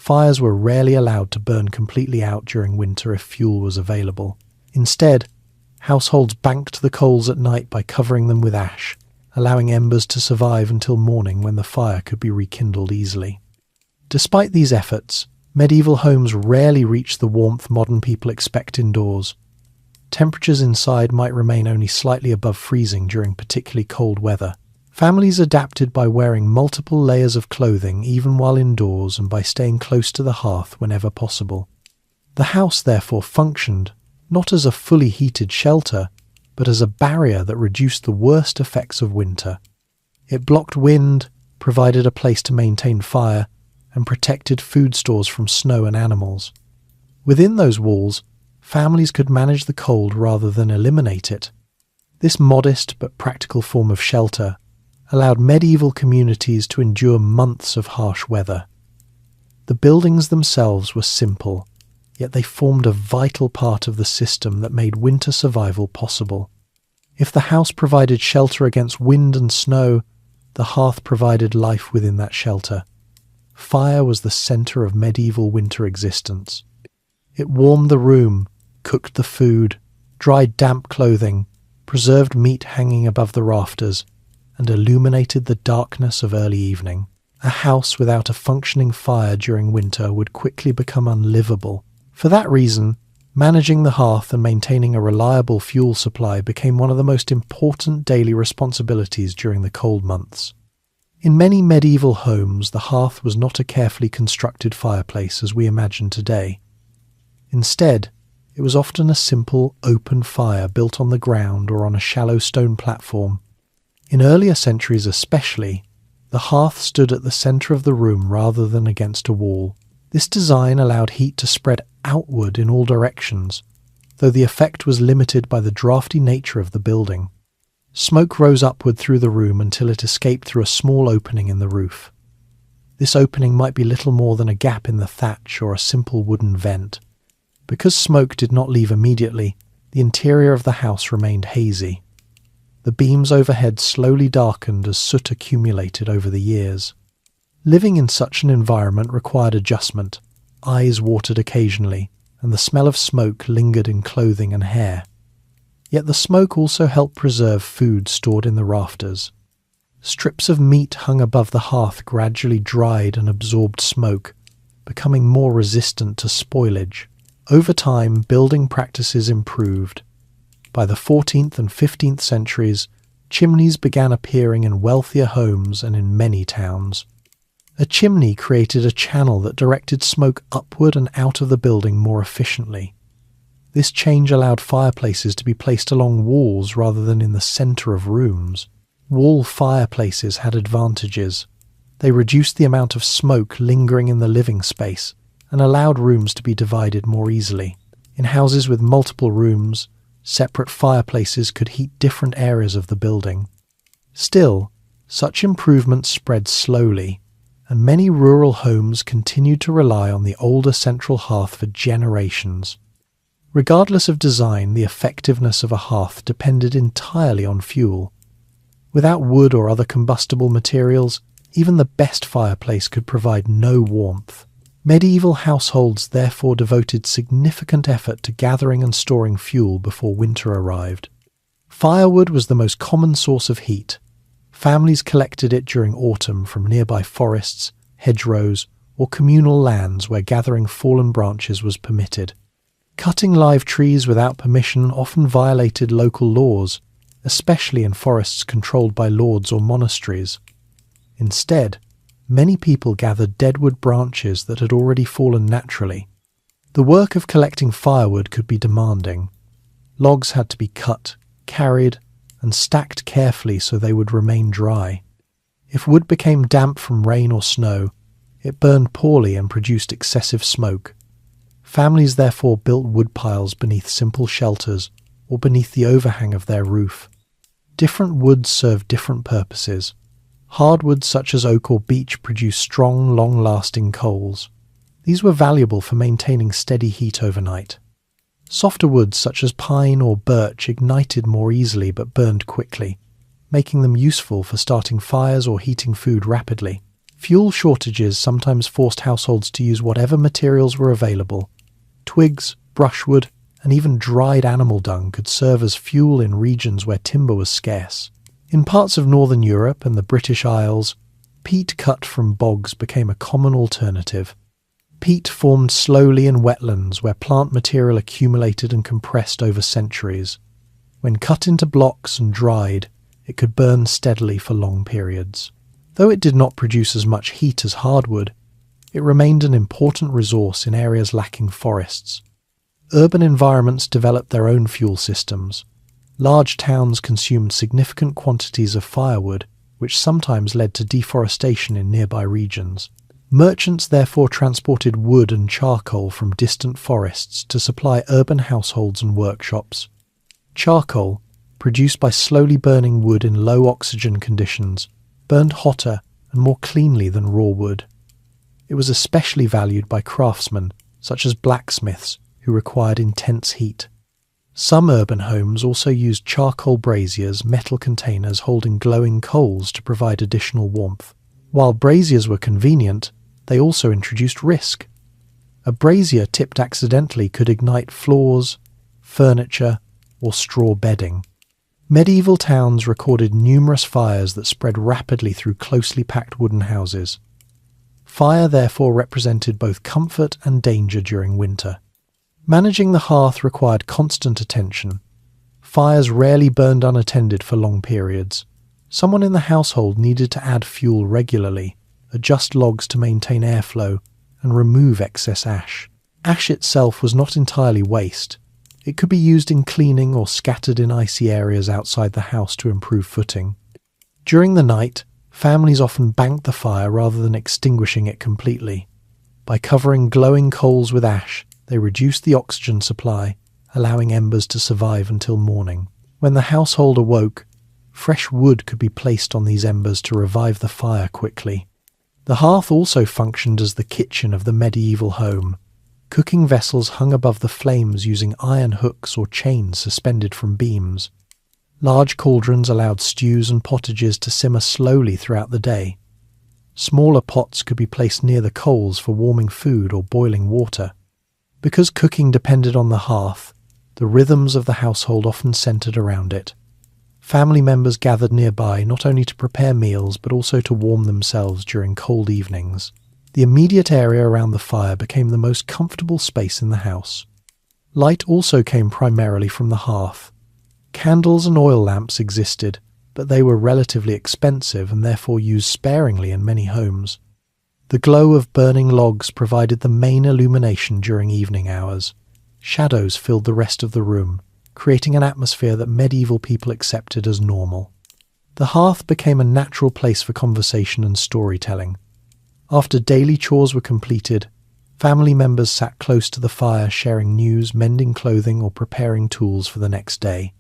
Fires were rarely allowed to burn completely out during winter if fuel was available. Instead, households banked the coals at night by covering them with ash, allowing embers to survive until morning when the fire could be rekindled easily. Despite these efforts, medieval homes rarely reached the warmth modern people expect indoors. Temperatures inside might remain only slightly above freezing during particularly cold weather. Families adapted by wearing multiple layers of clothing even while indoors and by staying close to the hearth whenever possible. The house therefore functioned not as a fully heated shelter, but as a barrier that reduced the worst effects of winter. It blocked wind, provided a place to maintain fire, and protected food stores from snow and animals. Within those walls, families could manage the cold rather than eliminate it. This modest but practical form of shelter allowed medieval communities to endure months of harsh weather. The buildings themselves were simple, yet they formed a vital part of the system that made winter survival possible. If the house provided shelter against wind and snow, the hearth provided life within that shelter. Fire was the centre of medieval winter existence. It warmed the room, cooked the food, dried damp clothing, preserved meat hanging above the rafters, and illuminated the darkness of early evening. A house without a functioning fire during winter would quickly become unlivable. For that reason, managing the hearth and maintaining a reliable fuel supply became one of the most important daily responsibilities during the cold months. In many medieval homes, the hearth was not a carefully constructed fireplace as we imagine today. Instead, it was often a simple, open fire built on the ground or on a shallow stone platform. In earlier centuries especially, the hearth stood at the centre of the room rather than against a wall. This design allowed heat to spread outward in all directions, though the effect was limited by the drafty nature of the building. Smoke rose upward through the room until it escaped through a small opening in the roof. This opening might be little more than a gap in the thatch or a simple wooden vent. Because smoke did not leave immediately, the interior of the house remained hazy. The beams overhead slowly darkened as soot accumulated over the years. Living in such an environment required adjustment. Eyes watered occasionally, and the smell of smoke lingered in clothing and hair. Yet the smoke also helped preserve food stored in the rafters. Strips of meat hung above the hearth gradually dried and absorbed smoke, becoming more resistant to spoilage. Over time, building practices improved. By the 14th and 15th centuries, chimneys began appearing in wealthier homes and in many towns. A chimney created a channel that directed smoke upward and out of the building more efficiently. This change allowed fireplaces to be placed along walls rather than in the centre of rooms. Wall fireplaces had advantages. They reduced the amount of smoke lingering in the living space and allowed rooms to be divided more easily. In houses with multiple rooms, separate fireplaces could heat different areas of the building. Still, such improvements spread slowly, and many rural homes continued to rely on the older central hearth for generations. Regardless of design, the effectiveness of a hearth depended entirely on fuel. Without wood or other combustible materials, even the best fireplace could provide no warmth. Medieval households therefore devoted significant effort to gathering and storing fuel before winter arrived. Firewood was the most common source of heat. Families collected it during autumn from nearby forests, hedgerows, or communal lands where gathering fallen branches was permitted. Cutting live trees without permission often violated local laws, especially in forests controlled by lords or monasteries. Instead, many people gathered deadwood branches that had already fallen naturally. The work of collecting firewood could be demanding. Logs had to be cut, carried, and stacked carefully so they would remain dry. If wood became damp from rain or snow, it burned poorly and produced excessive smoke. Families therefore built wood piles beneath simple shelters or beneath the overhang of their roof. Different woods served different purposes. Hardwoods such as oak or beech produced strong, long-lasting coals. These were valuable for maintaining steady heat overnight. Softer woods such as pine or birch ignited more easily but burned quickly, making them useful for starting fires or heating food rapidly. Fuel shortages sometimes forced households to use whatever materials were available. Twigs, brushwood, and even dried animal dung could serve as fuel in regions where timber was scarce. In parts of northern Europe and the British Isles, peat cut from bogs became a common alternative. Peat formed slowly in wetlands where plant material accumulated and compressed over centuries. When cut into blocks and dried, it could burn steadily for long periods. Though it did not produce as much heat as hardwood, it remained an important resource in areas lacking forests. Urban environments developed their own fuel systems. Large towns consumed significant quantities of firewood, which sometimes led to deforestation in nearby regions. Merchants therefore transported wood and charcoal from distant forests to supply urban households and workshops. Charcoal, produced by slowly burning wood in low oxygen conditions, burned hotter and more cleanly than raw wood. It was especially valued by craftsmen, such as blacksmiths, who required intense heat. Some urban homes also used charcoal braziers, metal containers holding glowing coals to provide additional warmth. While braziers were convenient, they also introduced risk. A brazier tipped accidentally could ignite floors, furniture, or straw bedding. Medieval towns recorded numerous fires that spread rapidly through closely packed wooden houses. Fire therefore represented both comfort and danger during winter. Managing the hearth required constant attention. Fires rarely burned unattended for long periods. Someone in the household needed to add fuel regularly, adjust logs to maintain airflow, and remove excess ash. Ash itself was not entirely waste. It could be used in cleaning or scattered in icy areas outside the house to improve footing. During the night, families often banked the fire rather than extinguishing it completely. By covering glowing coals with ash, they reduced the oxygen supply, allowing embers to survive until morning. When the household awoke, Fresh wood could be placed on these embers to revive the fire quickly. The hearth also functioned as the kitchen of the medieval home. Cooking vessels hung above the flames using iron hooks or chains suspended from beams. Large cauldrons allowed stews and pottages to simmer slowly throughout the day. Smaller pots could be placed near the coals for warming food or boiling water. Because cooking depended on the hearth, the rhythms of the household often centered around it. Family members gathered nearby not only to prepare meals but also to warm themselves during cold evenings. The immediate area around the fire became the most comfortable space in the house. Light also came primarily from the hearth. Candles and oil lamps existed, but they were relatively expensive and therefore used sparingly in many homes. The glow of burning logs provided the main illumination during evening hours. Shadows filled the rest of the room, creating an atmosphere that medieval people accepted as normal. The hearth became a natural place for conversation and storytelling. After daily chores were completed, family members sat close to the fire sharing news, mending clothing, or preparing tools for the next day.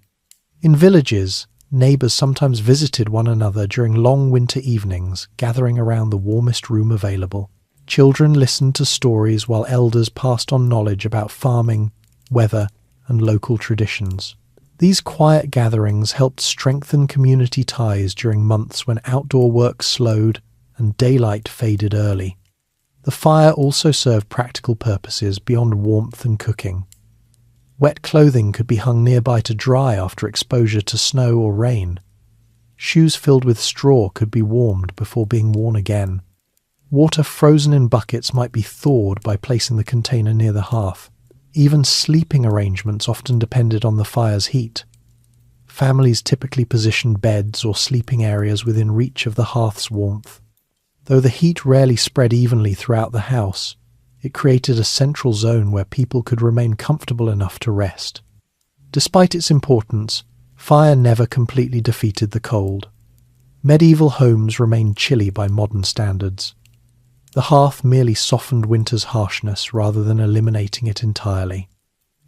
In villages, neighbours sometimes visited one another during long winter evenings, gathering around the warmest room available. Children listened to stories while elders passed on knowledge about farming, weather, and local traditions. These quiet gatherings helped strengthen community ties during months when outdoor work slowed and daylight faded early. The fire also served practical purposes beyond warmth and cooking. Wet clothing could be hung nearby to dry after exposure to snow or rain. Shoes filled with straw could be warmed before being worn again. Water frozen in buckets might be thawed by placing the container near the hearth. Even sleeping arrangements often depended on the fire's heat. Families typically positioned beds or sleeping areas within reach of the hearth's warmth. Though the heat rarely spread evenly throughout the house, it created a central zone where people could remain comfortable enough to rest. Despite its importance, fire never completely defeated the cold. Medieval homes remained chilly by modern standards. The hearth merely softened winter's harshness rather than eliminating it entirely.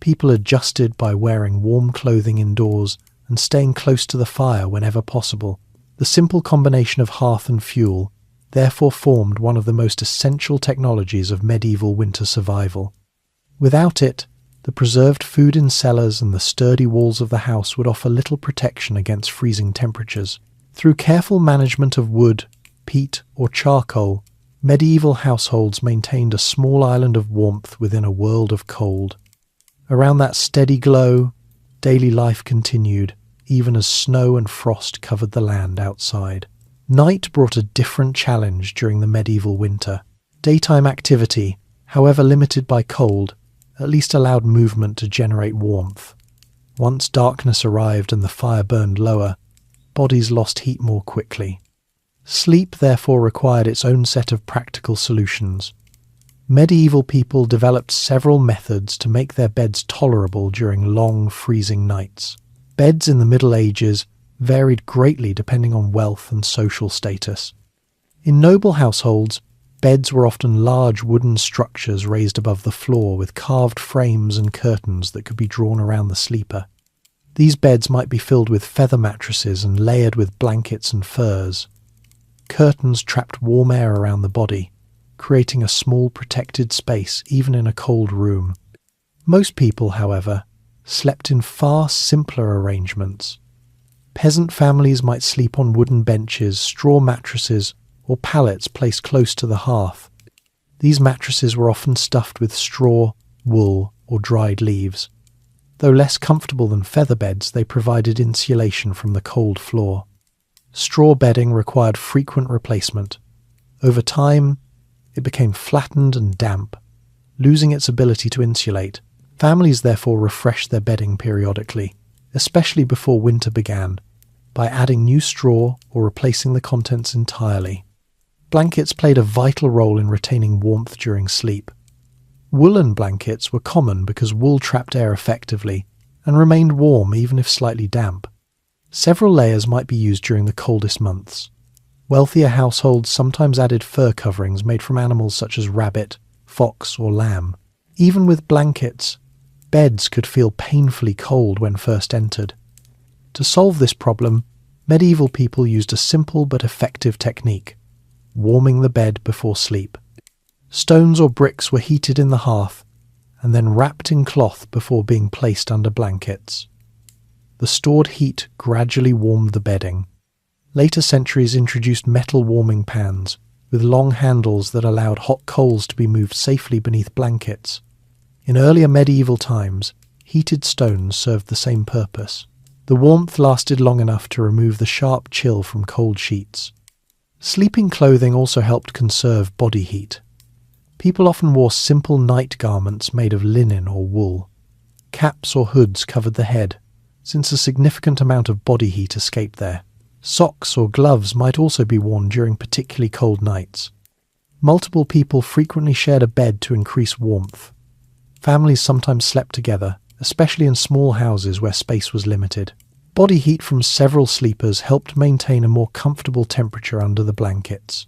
People adjusted by wearing warm clothing indoors and staying close to the fire whenever possible. The simple combination of hearth and fuel therefore formed one of the most essential technologies of medieval winter survival. Without it, the preserved food in cellars and the sturdy walls of the house would offer little protection against freezing temperatures. Through careful management of wood, peat, or charcoal, medieval households maintained a small island of warmth within a world of cold. Around that steady glow, daily life continued, even as snow and frost covered the land outside. Night brought a different challenge during the medieval winter. Daytime activity, however limited by cold, at least allowed movement to generate warmth. Once darkness arrived and the fire burned lower, bodies lost heat more quickly. Sleep therefore required its own set of practical solutions. Medieval people developed several methods to make their beds tolerable during long, freezing nights. Beds in the Middle Ages varied greatly depending on wealth and social status. In noble households, beds were often large wooden structures raised above the floor with carved frames and curtains that could be drawn around the sleeper. These beds might be filled with feather mattresses and layered with blankets and furs. Curtains trapped warm air around the body, creating a small protected space even in a cold room. Most people, however, slept in far simpler arrangements. Peasant families might sleep on wooden benches, straw mattresses, or pallets placed close to the hearth. These mattresses were often stuffed with straw, wool, or dried leaves. Though less comfortable than feather beds, they provided insulation from the cold floor. Straw bedding required frequent replacement. Over time, it became flattened and damp, losing its ability to insulate. Families therefore refreshed their bedding periodically, especially before winter began, by adding new straw or replacing the contents entirely. Blankets played a vital role in retaining warmth during sleep. Woolen blankets were common because wool trapped air effectively and remained warm even if slightly damp. Several layers might be used during the coldest months. Wealthier households sometimes added fur coverings made from animals such as rabbit, fox, or lamb. Even with blankets, beds could feel painfully cold when first entered. To solve this problem, Medieval people used a simple but effective technique: warming the bed before sleep. Stones or bricks were heated in the hearth and then wrapped in cloth before being placed under blankets. The stored heat gradually warmed the bedding. Later centuries introduced metal warming pans with long handles that allowed hot coals to be moved safely beneath blankets. In earlier medieval times, heated stones served the same purpose. The warmth lasted long enough to remove the sharp chill from cold sheets. Sleeping clothing also helped conserve body heat. People often wore simple night garments made of linen or wool. Caps or hoods covered the head, since a significant amount of body heat escaped there. Socks or gloves might also be worn during particularly cold nights. Multiple people frequently shared a bed to increase warmth. Families sometimes slept together, especially in small houses where space was limited. Body heat from several sleepers helped maintain a more comfortable temperature under the blankets.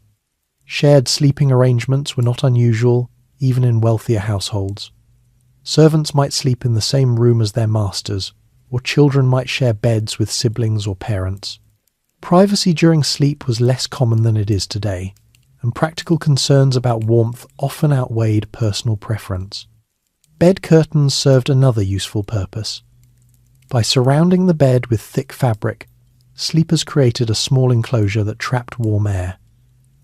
Shared sleeping arrangements were not unusual, even in wealthier households. Servants might sleep in the same room as their masters, or children might share beds with siblings or parents. Privacy during sleep was less common than it is today, and practical concerns about warmth often outweighed personal preference. Bed curtains served another useful purpose. By surrounding the bed with thick fabric, sleepers created a small enclosure that trapped warm air.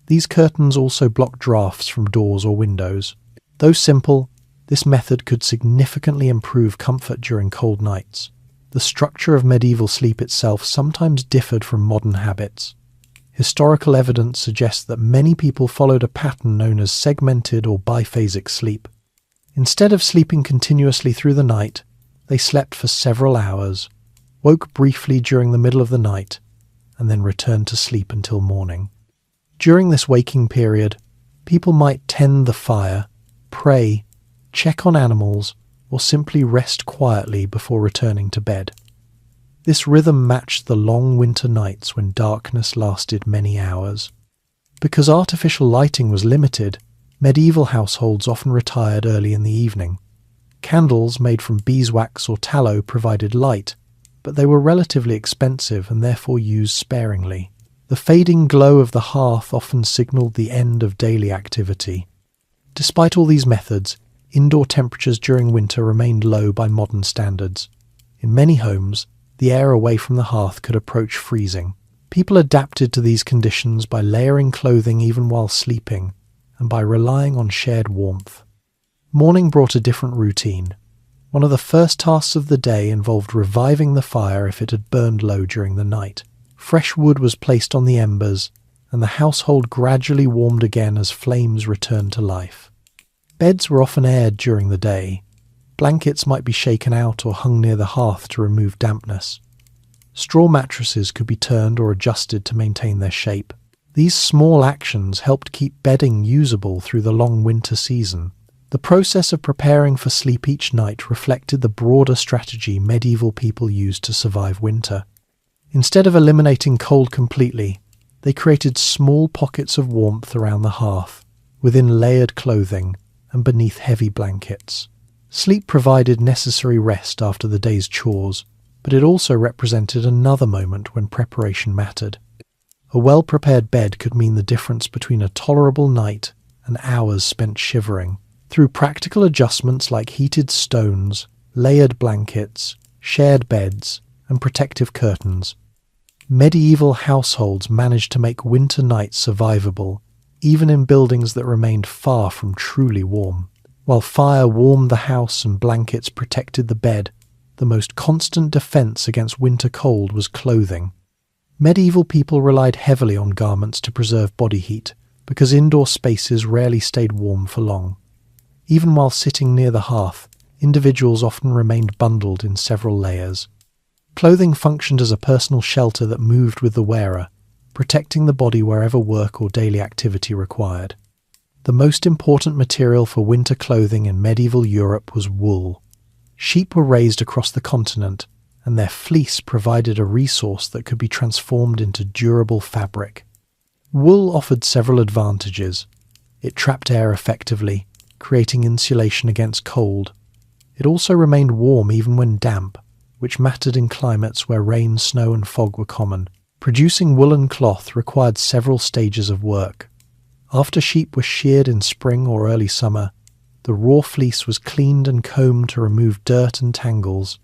These curtains also blocked drafts from doors or windows. Though simple, this method could significantly improve comfort during cold nights. The structure of medieval sleep itself sometimes differed from modern habits. Historical evidence suggests that many people followed a pattern known as segmented or biphasic sleep. Instead of sleeping continuously through the night, they slept for several hours, woke briefly during the middle of the night, and then returned to sleep until morning. During this waking period, people might tend the fire, pray, check on animals, or simply rest quietly before returning to bed. This rhythm matched the long winter nights when darkness lasted many hours. Because artificial lighting was limited, medieval households often retired early in the evening. Candles made from beeswax or tallow provided light, but they were relatively expensive and therefore used sparingly. The fading glow of the hearth often signaled the end of daily activity. Despite all these methods, indoor temperatures during winter remained low by modern standards. In many homes, the air away from the hearth could approach freezing. People adapted to these conditions by layering clothing even while sleeping, and by relying on shared warmth. Morning brought a different routine. One of the first tasks of the day involved reviving the fire if it had burned low during the night. Fresh wood was placed on the embers, and the household gradually warmed again as flames returned to life. Beds were often aired during the day. Blankets might be shaken out or hung near the hearth to remove dampness. Straw mattresses could be turned or adjusted to maintain their shape. These small actions helped keep bedding usable through the long winter season. The process of preparing for sleep each night reflected the broader strategy medieval people used to survive winter. Instead of eliminating cold completely, they created small pockets of warmth around the hearth, within layered clothing, and beneath heavy blankets. Sleep provided necessary rest after the day's chores, but it also represented another moment when preparation mattered. A well-prepared bed could mean the difference between a tolerable night and hours spent shivering. Through practical adjustments like heated stones, layered blankets, shared beds, and protective curtains, medieval households managed to make winter nights survivable, even in buildings that remained far from truly warm. While fire warmed the house and blankets protected the bed, the most constant defense against winter cold was clothing. Medieval people relied heavily on garments to preserve body heat, because indoor spaces rarely stayed warm for long. Even while sitting near the hearth, individuals often remained bundled in several layers. Clothing functioned as a personal shelter that moved with the wearer, protecting the body wherever work or daily activity required. The most important material for winter clothing in medieval Europe was wool. Sheep were raised across the continent, and their fleece provided a resource that could be transformed into durable fabric. Wool offered several advantages. It trapped air effectively, creating insulation against cold. It also remained warm even when damp, which mattered in climates where rain, snow, and fog were common. Producing woolen cloth required several stages of work. After sheep were sheared in spring or early summer, the raw fleece was cleaned and combed to remove dirt and tangles.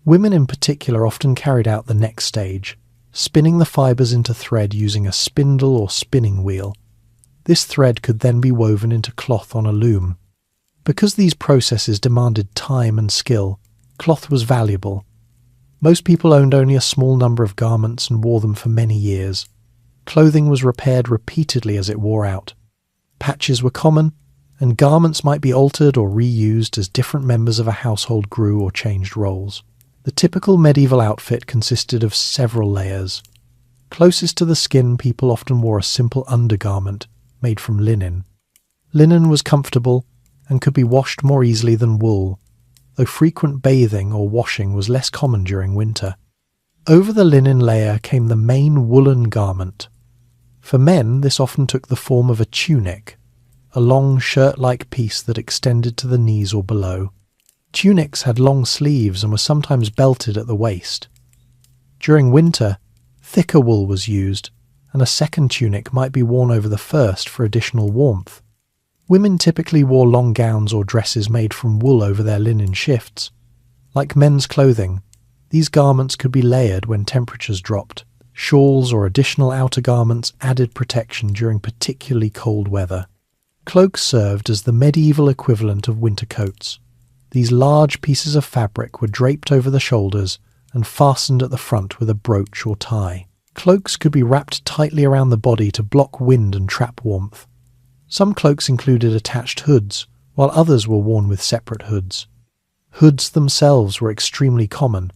Women in particular often carried out the next stage, spinning the fibres into thread using a spindle or spinning wheel. This thread could then be woven into cloth on a loom. Because these processes demanded time and skill, cloth was valuable. Most people owned only a small number of garments and wore them for many years. Clothing was repaired repeatedly as it wore out. Patches were common, and garments might be altered or reused as different members of a household grew or changed roles. The typical medieval outfit consisted of several layers. Closest to the skin, people often wore a simple undergarment made from linen. Linen was comfortable and could be washed more easily than wool, though frequent bathing or washing was less common during winter. Over the linen layer came the main woolen garment. For men, this often took the form of a tunic, a long shirt-like piece that extended to the knees or below. Tunics had long sleeves and were sometimes belted at the waist. During winter, thicker wool was used, and a second tunic might be worn over the first for additional warmth. Women typically wore long gowns or dresses made from wool over their linen shifts. Like men's clothing, these garments could be layered when temperatures dropped. Shawls or additional outer garments added protection during particularly cold weather. Cloaks served as the medieval equivalent of winter coats. These large pieces of fabric were draped over the shoulders and fastened at the front with a brooch or tie. Cloaks could be wrapped tightly around the body to block wind and trap warmth. Some cloaks included attached hoods, while others were worn with separate hoods. Hoods themselves were extremely common.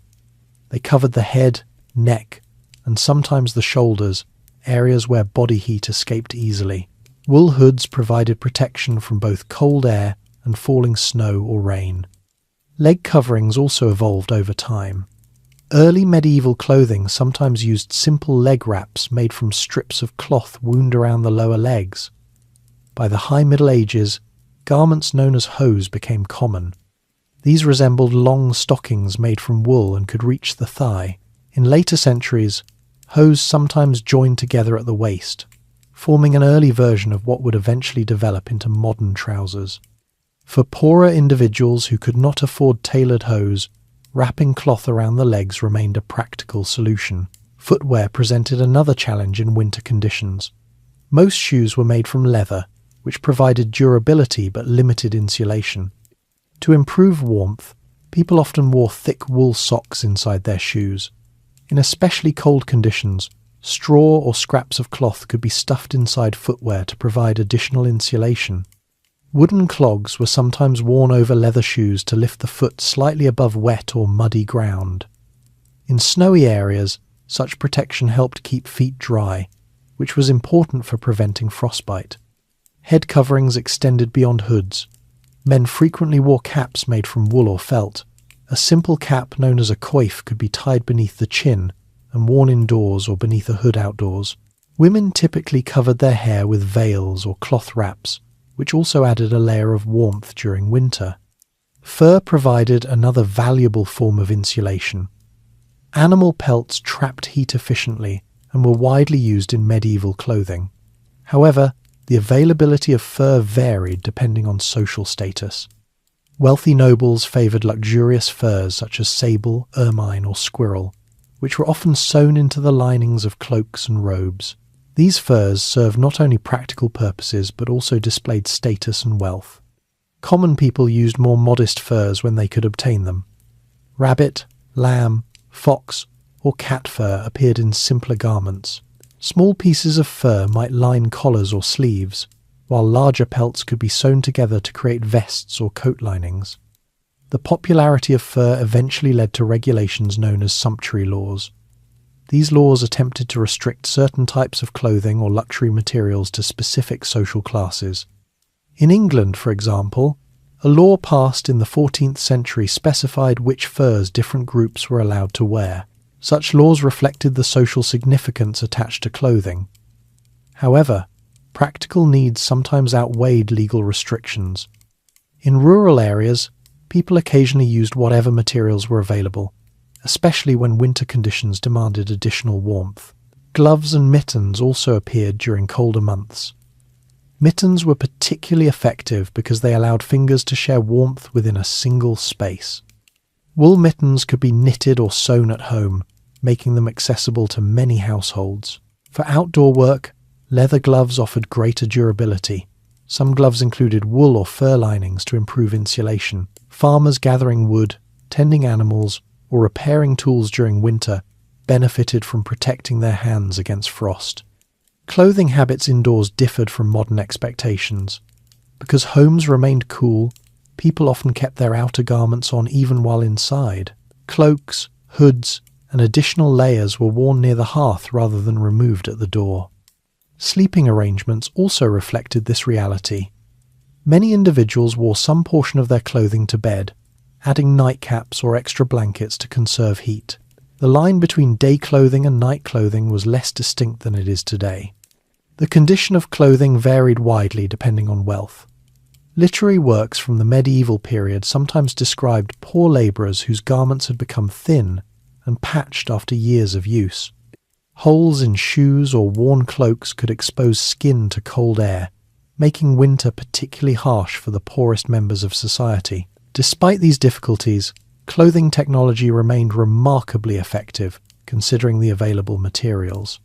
They covered the head, neck, and sometimes the shoulders, areas where body heat escaped easily. Wool hoods provided protection from both cold air and falling snow or rain. Leg coverings also evolved over time. Early medieval clothing sometimes used simple leg wraps made from strips of cloth wound around the lower legs. By the High Middle Ages, garments known as hose became common. These resembled long stockings made from wool and could reach the thigh. In later centuries, hose sometimes joined together at the waist, forming an early version of what would eventually develop into modern trousers. For poorer individuals who could not afford tailored hose, wrapping cloth around the legs remained a practical solution. Footwear presented another challenge in winter conditions. Most shoes were made from leather, which provided durability but limited insulation. To improve warmth, people often wore thick wool socks inside their shoes. In especially cold conditions, straw or scraps of cloth could be stuffed inside footwear to provide additional insulation. Wooden clogs were sometimes worn over leather shoes to lift the foot slightly above wet or muddy ground. In snowy areas, such protection helped keep feet dry, which was important for preventing frostbite. Head coverings extended beyond hoods. Men frequently wore caps made from wool or felt. A simple cap known as a coif could be tied beneath the chin and worn indoors or beneath a hood outdoors. Women typically covered their hair with veils or cloth wraps, which also added a layer of warmth during winter. Fur provided another valuable form of insulation. Animal pelts trapped heat efficiently and were widely used in medieval clothing. However, the availability of fur varied depending on social status. Wealthy nobles favoured luxurious furs such as sable, ermine or squirrel, which were often sewn into the linings of cloaks and robes. These furs served not only practical purposes but also displayed status and wealth. Common people used more modest furs when they could obtain them. Rabbit, lamb, fox, or cat fur appeared in simpler garments. Small pieces of fur might line collars or sleeves, while larger pelts could be sewn together to create vests or coat linings. The popularity of fur eventually led to regulations known as sumptuary laws. These laws attempted to restrict certain types of clothing or luxury materials to specific social classes. In England, for example, a law passed in the 14th century specified which furs different groups were allowed to wear. Such laws reflected the social significance attached to clothing. However, practical needs sometimes outweighed legal restrictions. In rural areas, people occasionally used whatever materials were available, especially when winter conditions demanded additional warmth. Gloves and mittens also appeared during colder months. Mittens were particularly effective because they allowed fingers to share warmth within a single space. Wool mittens could be knitted or sewn at home, making them accessible to many households. For outdoor work, leather gloves offered greater durability. Some gloves included wool or fur linings to improve insulation. Farmers gathering wood, tending animals, or repairing tools during winter benefited from protecting their hands against frost. Clothing habits indoors differed from modern expectations. Because homes remained cool, people often kept their outer garments on even while inside. Cloaks, hoods, and additional layers were worn near the hearth rather than removed at the door. Sleeping arrangements also reflected this reality. Many individuals wore some portion of their clothing to bed, adding nightcaps or extra blankets to conserve heat. The line between day clothing and night clothing was less distinct than it is today. The condition of clothing varied widely depending on wealth. Literary works from the medieval period sometimes described poor labourers whose garments had become thin and patched after years of use. Holes in shoes or worn cloaks could expose skin to cold air, making winter particularly harsh for the poorest members of society. Despite these difficulties, clothing technology remained remarkably effective, considering the available materials.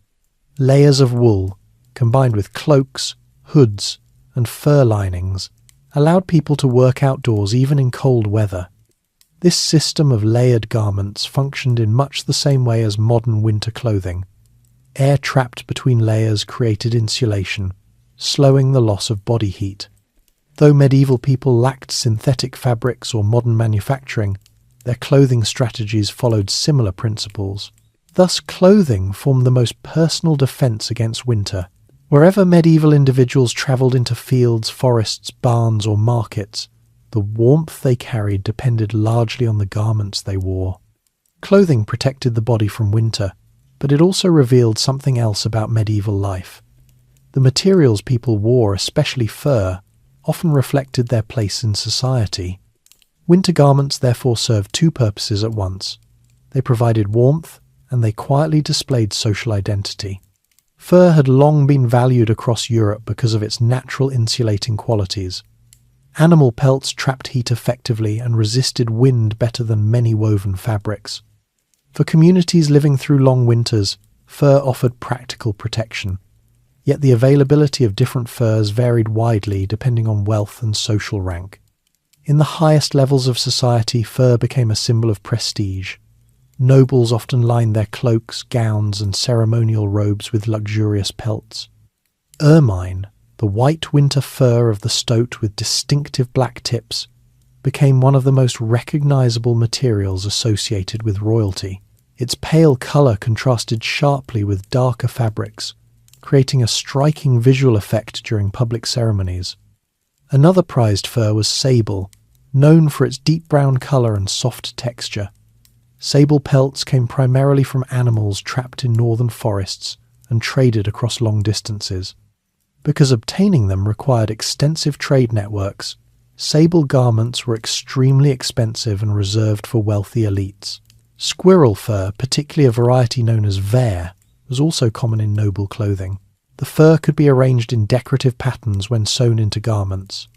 Layers of wool, combined with cloaks, hoods, and fur linings, allowed people to work outdoors even in cold weather. This system of layered garments functioned in much the same way as modern winter clothing. Air trapped between layers created insulation, slowing the loss of body heat. Though medieval people lacked synthetic fabrics or modern manufacturing, their clothing strategies followed similar principles. Thus, clothing formed the most personal defense against winter. Wherever medieval individuals travelled into fields, forests, barns, or markets, the warmth they carried depended largely on the garments they wore. Clothing protected the body from winter, but it also revealed something else about medieval life. The materials people wore, especially fur, often reflected their place in society. Winter garments therefore served two purposes at once. They provided warmth, and they quietly displayed social identity. Fur had long been valued across Europe because of its natural insulating qualities. Animal pelts trapped heat effectively and resisted wind better than many woven fabrics. For communities living through long winters, fur offered practical protection. Yet the availability of different furs varied widely depending on wealth and social rank. In the highest levels of society, fur became a symbol of prestige. Nobles often lined their cloaks, gowns, and ceremonial robes with luxurious pelts. Ermine, the white winter fur of the stoat with distinctive black tips, became one of the most recognizable materials associated with royalty. Its pale color contrasted sharply with darker fabrics, creating a striking visual effect during public ceremonies. Another prized fur was sable, known for its deep brown color and soft texture. Sable pelts came primarily from animals trapped in northern forests and traded across long distances. Because obtaining them required extensive trade networks, sable garments were extremely expensive and reserved for wealthy elites. Squirrel fur, particularly a variety known as vair, was also common in noble clothing. The fur could be arranged in decorative patterns when sewn into garments.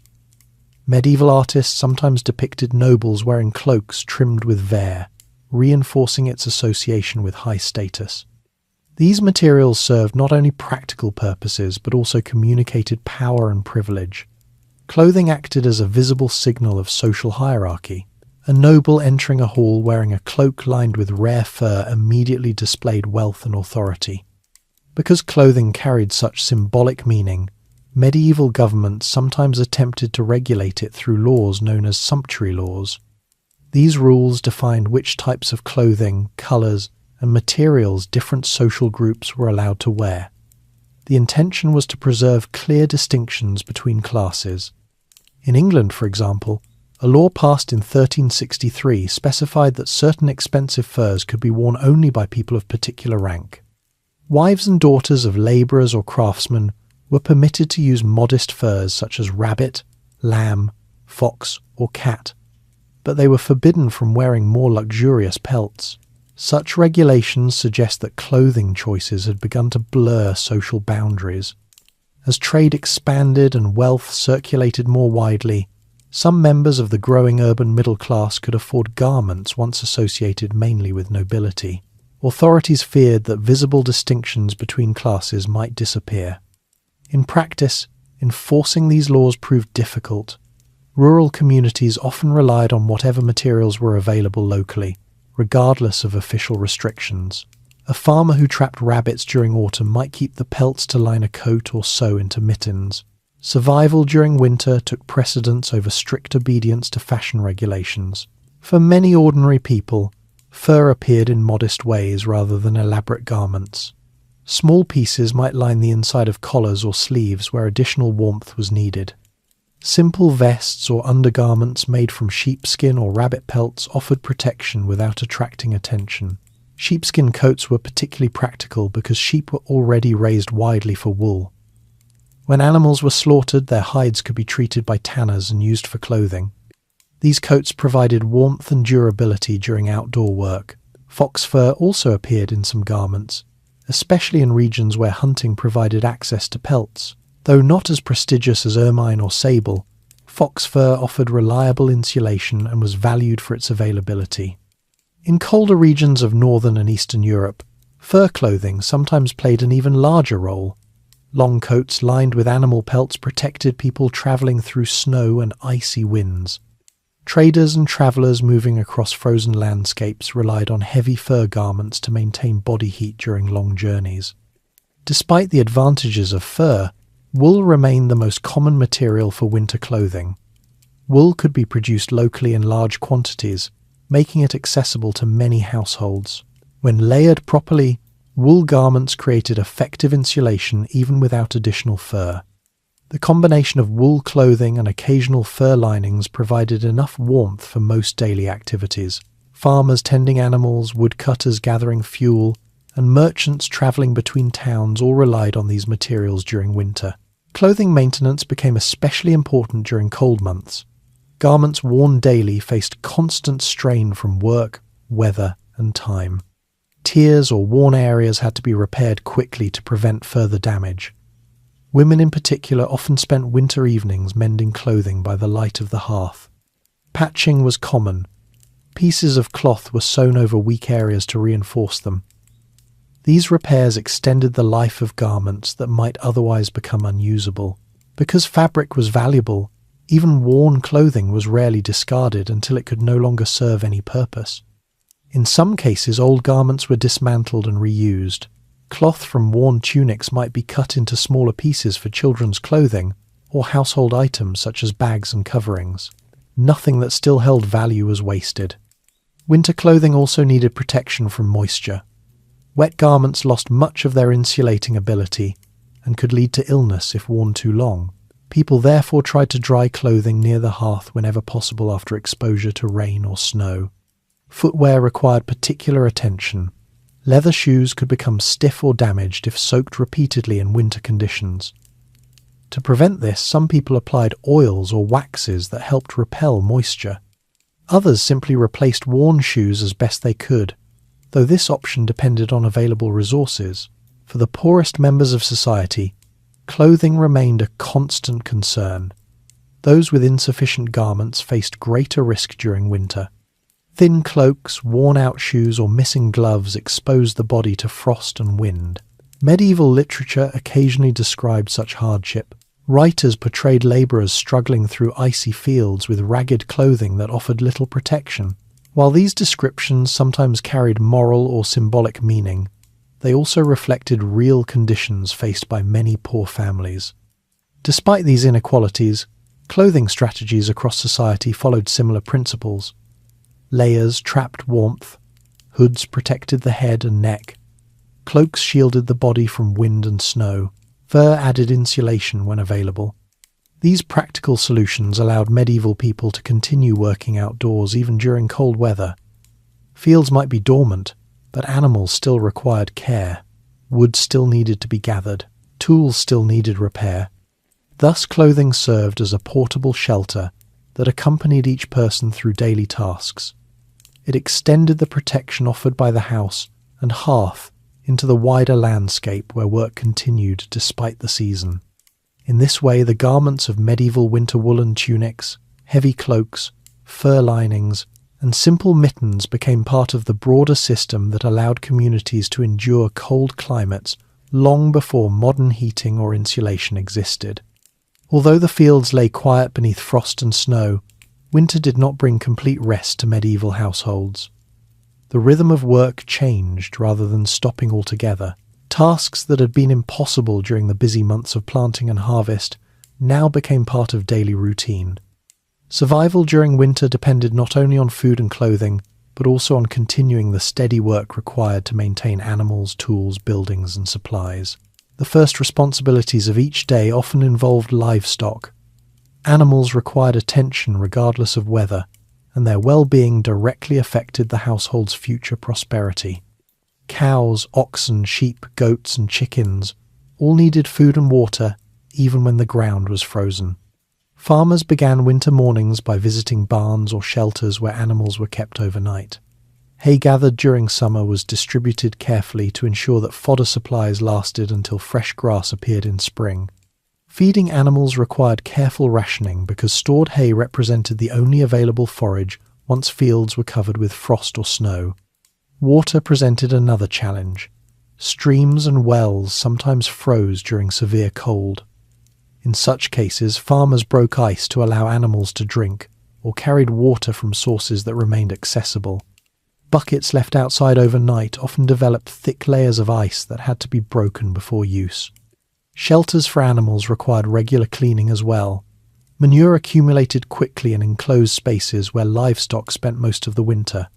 Medieval artists sometimes depicted nobles wearing cloaks trimmed with vair, reinforcing its association with high status. These materials served not only practical purposes but also communicated power and privilege. Clothing acted as a visible signal of social hierarchy. A noble entering a hall wearing a cloak lined with rare fur immediately displayed wealth and authority. Because clothing carried such symbolic meaning, medieval governments sometimes attempted to regulate it through laws known as sumptuary laws. These rules defined which types of clothing, colours, and materials different social groups were allowed to wear. The intention was to preserve clear distinctions between classes. In England, for example, a law passed in 1363 specified that certain expensive furs could be worn only by people of particular rank. Wives and daughters of labourers or craftsmen were permitted to use modest furs such as rabbit, lamb, fox, or cat, but they were forbidden from wearing more luxurious pelts. Such regulations suggest that clothing choices had begun to blur social boundaries. As trade expanded and wealth circulated more widely, some members of the growing urban middle class could afford garments once associated mainly with nobility. Authorities feared that visible distinctions between classes might disappear. In practice, enforcing these laws proved difficult. Rural communities often relied on whatever materials were available locally, regardless of official restrictions. A farmer who trapped rabbits during autumn might keep the pelts to line a coat or sew into mittens. Survival during winter took precedence over strict obedience to fashion regulations. For many ordinary people, fur appeared in modest ways rather than elaborate garments. Small pieces might line the inside of collars or sleeves where additional warmth was needed. Simple vests or undergarments made from sheepskin or rabbit pelts offered protection without attracting attention. Sheepskin coats were particularly practical because sheep were already raised widely for wool. When animals were slaughtered, their hides could be treated by tanners and used for clothing. These coats provided warmth and durability during outdoor work. Fox fur also appeared in some garments, especially in regions where hunting provided access to pelts. Though not as prestigious as ermine or sable, fox fur offered reliable insulation and was valued for its availability. In colder regions of northern and eastern Europe, fur clothing sometimes played an even larger role. Long coats lined with animal pelts protected people travelling through snow and icy winds. Traders and travellers moving across frozen landscapes relied on heavy fur garments to maintain body heat during long journeys. Despite the advantages of fur, wool remained the most common material for winter clothing. Wool could be produced locally in large quantities, making it accessible to many households. When layered properly, wool garments created effective insulation even without additional fur. The combination of wool clothing and occasional fur linings provided enough warmth for most daily activities. Farmers tending animals, woodcutters gathering fuel, and merchants travelling between towns all relied on these materials during winter. Clothing maintenance became especially important during cold months. Garments worn daily faced constant strain from work, weather, and time. Tears or worn areas had to be repaired quickly to prevent further damage. Women in particular often spent winter evenings mending clothing by the light of the hearth. Patching was common. Pieces of cloth were sewn over weak areas to reinforce them. These repairs extended the life of garments that might otherwise become unusable. Because fabric was valuable, even worn clothing was rarely discarded until it could no longer serve any purpose. In some cases, old garments were dismantled and reused. Cloth from worn tunics might be cut into smaller pieces for children's clothing or household items such as bags and coverings. Nothing that still held value was wasted. Winter clothing also needed protection from moisture. Wet garments lost much of their insulating ability and could lead to illness if worn too long. People therefore tried to dry clothing near the hearth whenever possible after exposure to rain or snow. Footwear required particular attention. Leather shoes could become stiff or damaged if soaked repeatedly in winter conditions. To prevent this, some people applied oils or waxes that helped repel moisture. Others simply replaced worn shoes as best they could, though this option depended on available resources. For the poorest members of society, clothing remained a constant concern. Those with insufficient garments faced greater risk during winter. Thin cloaks, worn-out shoes, or missing gloves exposed the body to frost and wind. Medieval literature occasionally described such hardship. Writers portrayed labourers struggling through icy fields with ragged clothing that offered little protection. While these descriptions sometimes carried moral or symbolic meaning, they also reflected real conditions faced by many poor families. Despite these inequalities, clothing strategies across society followed similar principles. Layers trapped warmth, hoods protected the head and neck, cloaks shielded the body from wind and snow, fur added insulation when available. These practical solutions allowed medieval people to continue working outdoors even during cold weather. Fields might be dormant, but animals still required care. Wood still needed to be gathered. Tools still needed repair. Thus clothing served as a portable shelter that accompanied each person through daily tasks. It extended the protection offered by the house and hearth into the wider landscape where work continued despite the season. In this way, the garments of medieval winter woolen tunics, heavy cloaks, fur linings, and simple mittens became part of the broader system that allowed communities to endure cold climates long before modern heating or insulation existed. Although the fields lay quiet beneath frost and snow, winter did not bring complete rest to medieval households. The rhythm of work changed rather than stopping altogether. Tasks that had been impossible during the busy months of planting and harvest now became part of daily routine. Survival during winter depended not only on food and clothing, but also on continuing the steady work required to maintain animals, tools, buildings, and supplies. The first responsibilities of each day often involved livestock. Animals required attention regardless of weather, and their well-being directly affected the household's future prosperity. Cows, oxen, sheep, goats, and chickens all needed food and water, even when the ground was frozen. Farmers began winter mornings by visiting barns or shelters where animals were kept overnight. Hay gathered during summer was distributed carefully to ensure that fodder supplies lasted until fresh grass appeared in spring. Feeding animals required careful rationing because stored hay represented the only available forage once fields were covered with frost or snow. Water presented another challenge. Streams and wells sometimes froze during severe cold. In such cases, farmers broke ice to allow animals to drink, or carried water from sources that remained accessible. Buckets left outside overnight often developed thick layers of ice that had to be broken before use. Shelters for animals required regular cleaning as well. Manure accumulated quickly in enclosed spaces where livestock spent most of the winter.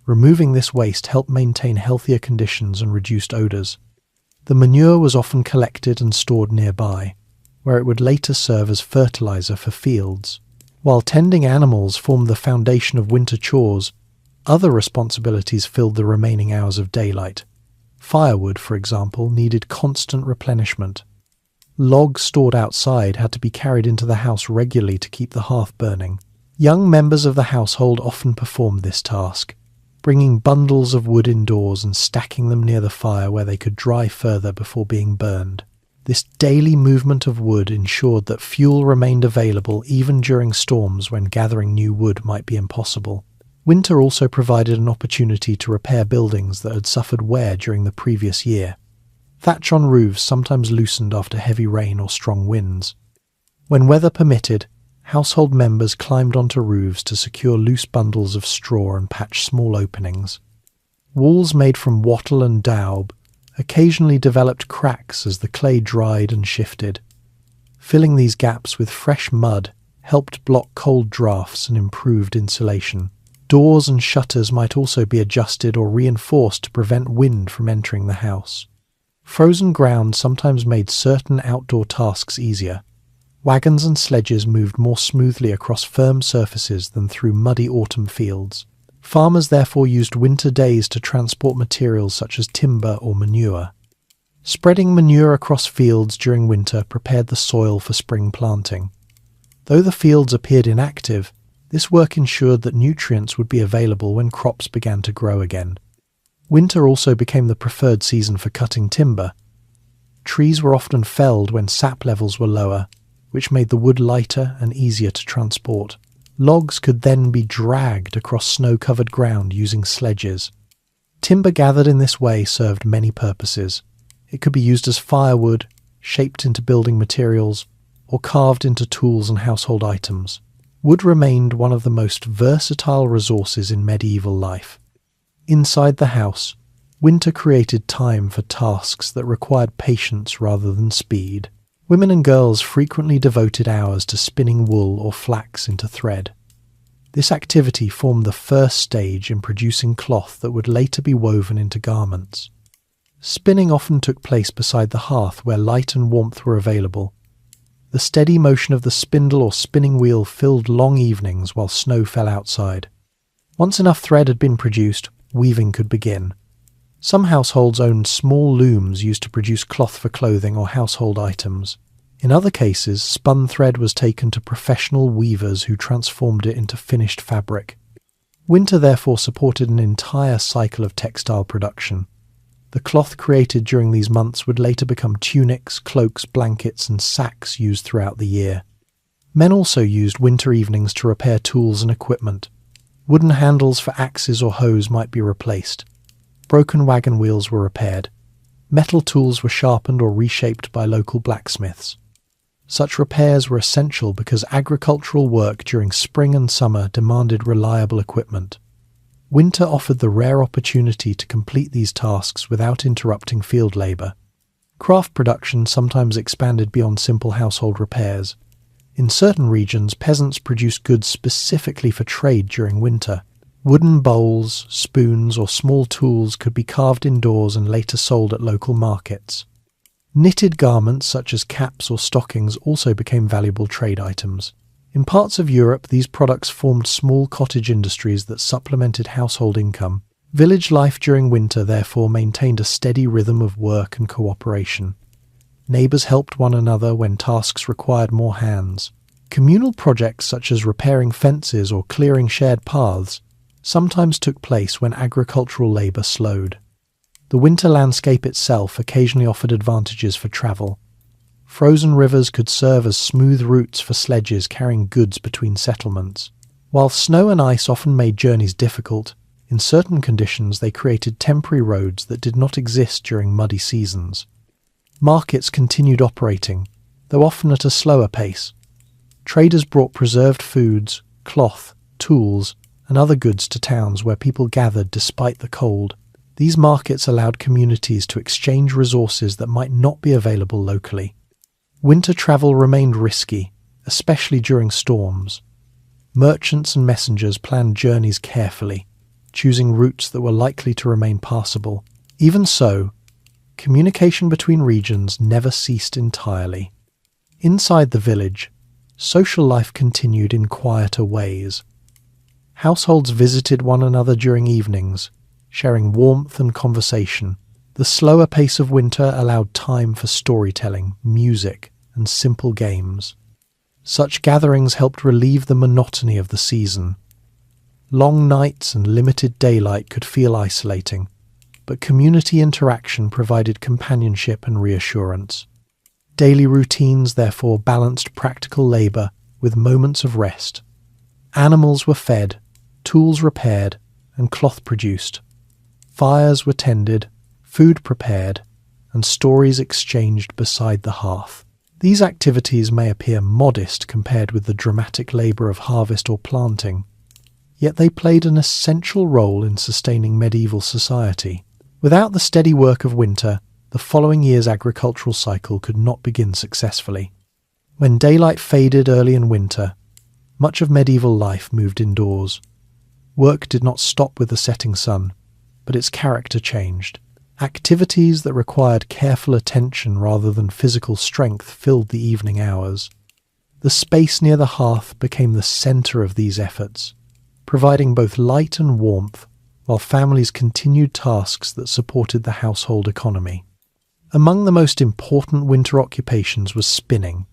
Removing this waste helped maintain healthier conditions and reduced odours. The manure was often collected and stored nearby, where it would later serve as fertilizer for fields. While tending animals formed the foundation of winter chores, other responsibilities filled the remaining hours of daylight. Firewood, for example, needed constant replenishment. Logs stored outside had to be carried into the house regularly to keep the hearth burning. Young members of the household often performed this task, bringing bundles of wood indoors and stacking them near the fire where they could dry further before being burned. This daily movement of wood ensured that fuel remained available even during storms when gathering new wood might be impossible. Winter also provided an opportunity to repair buildings that had suffered wear during the previous year. Thatch on roofs sometimes loosened after heavy rain or strong winds. When weather permitted, household members climbed onto roofs to secure loose bundles of straw and patch small openings. Walls made from wattle and daub occasionally developed cracks as the clay dried and shifted. Filling these gaps with fresh mud helped block cold drafts and improved insulation. Doors and shutters might also be adjusted or reinforced to prevent wind from entering the house. Frozen ground sometimes made certain outdoor tasks easier. Wagons and sledges moved more smoothly across firm surfaces than through muddy autumn fields. Farmers therefore used winter days to transport materials such as timber or manure. Spreading manure across fields during winter prepared the soil for spring planting. Though the fields appeared inactive, this work ensured that nutrients would be available when crops began to grow again. Winter also became the preferred season for cutting timber. Trees were often felled when sap levels were lower, which made the wood lighter and easier to transport. Logs could then be dragged across snow-covered ground using sledges. Timber gathered in this way served many purposes. It could be used as firewood, shaped into building materials, or carved into tools and household items. Wood remained one of the most versatile resources in medieval life. Inside the house, winter created time for tasks that required patience rather than speed. Women and girls frequently devoted hours to spinning wool or flax into thread. This activity formed the first stage in producing cloth that would later be woven into garments. Spinning often took place beside the hearth where light and warmth were available. The steady motion of the spindle or spinning wheel filled long evenings while snow fell outside. Once enough thread had been produced, weaving could begin. Some households owned small looms used to produce cloth for clothing or household items. In other cases, spun thread was taken to professional weavers who transformed it into finished fabric. Winter therefore supported an entire cycle of textile production. The cloth created during these months would later become tunics, cloaks, blankets, and sacks used throughout the year. Men also used winter evenings to repair tools and equipment. Wooden handles for axes or hoes might be replaced. Broken wagon wheels were repaired. Metal tools were sharpened or reshaped by local blacksmiths. Such repairs were essential because agricultural work during spring and summer demanded reliable equipment. Winter offered the rare opportunity to complete these tasks without interrupting field labour. Craft production sometimes expanded beyond simple household repairs. In certain regions, peasants produced goods specifically for trade during winter. Wooden bowls, spoons, or small tools could be carved indoors and later sold at local markets. Knitted garments such as caps or stockings also became valuable trade items. In parts of Europe, these products formed small cottage industries that supplemented household income. Village life during winter therefore maintained a steady rhythm of work and cooperation. Neighbours helped one another when tasks required more hands. Communal projects such as repairing fences or clearing shared paths sometimes took place when agricultural labour slowed. The winter landscape itself occasionally offered advantages for travel. Frozen rivers could serve as smooth routes for sledges carrying goods between settlements. While snow and ice often made journeys difficult, in certain conditions they created temporary roads that did not exist during muddy seasons. Markets continued operating, though often at a slower pace. Traders brought preserved foods, cloth, tools, and other goods to towns where people gathered despite the cold. These markets allowed communities to exchange resources that might not be available locally. Winter travel remained risky, especially during storms. Merchants and messengers planned journeys carefully, choosing routes that were likely to remain passable. Even so, communication between regions never ceased entirely. Inside the village, social life continued in quieter ways. Households visited one another during evenings, sharing warmth and conversation. The slower pace of winter allowed time for storytelling, music, and simple games. Such gatherings helped relieve the monotony of the season. Long nights and limited daylight could feel isolating, but community interaction provided companionship and reassurance. Daily routines therefore balanced practical labour with moments of rest. Animals were fed, tools repaired, and cloth produced. Fires were tended, food prepared, and stories exchanged beside the hearth. These activities may appear modest compared with the dramatic labour of harvest or planting, yet they played an essential role in sustaining medieval society. Without the steady work of winter, the following year's agricultural cycle could not begin successfully. When daylight faded early in winter, much of medieval life moved indoors. Work did not stop with the setting sun, but its character changed. Activities that required careful attention rather than physical strength filled the evening hours. The space near the hearth became the centre of these efforts, providing both light and warmth, while families continued tasks that supported the household economy. Among the most important winter occupations was spinning.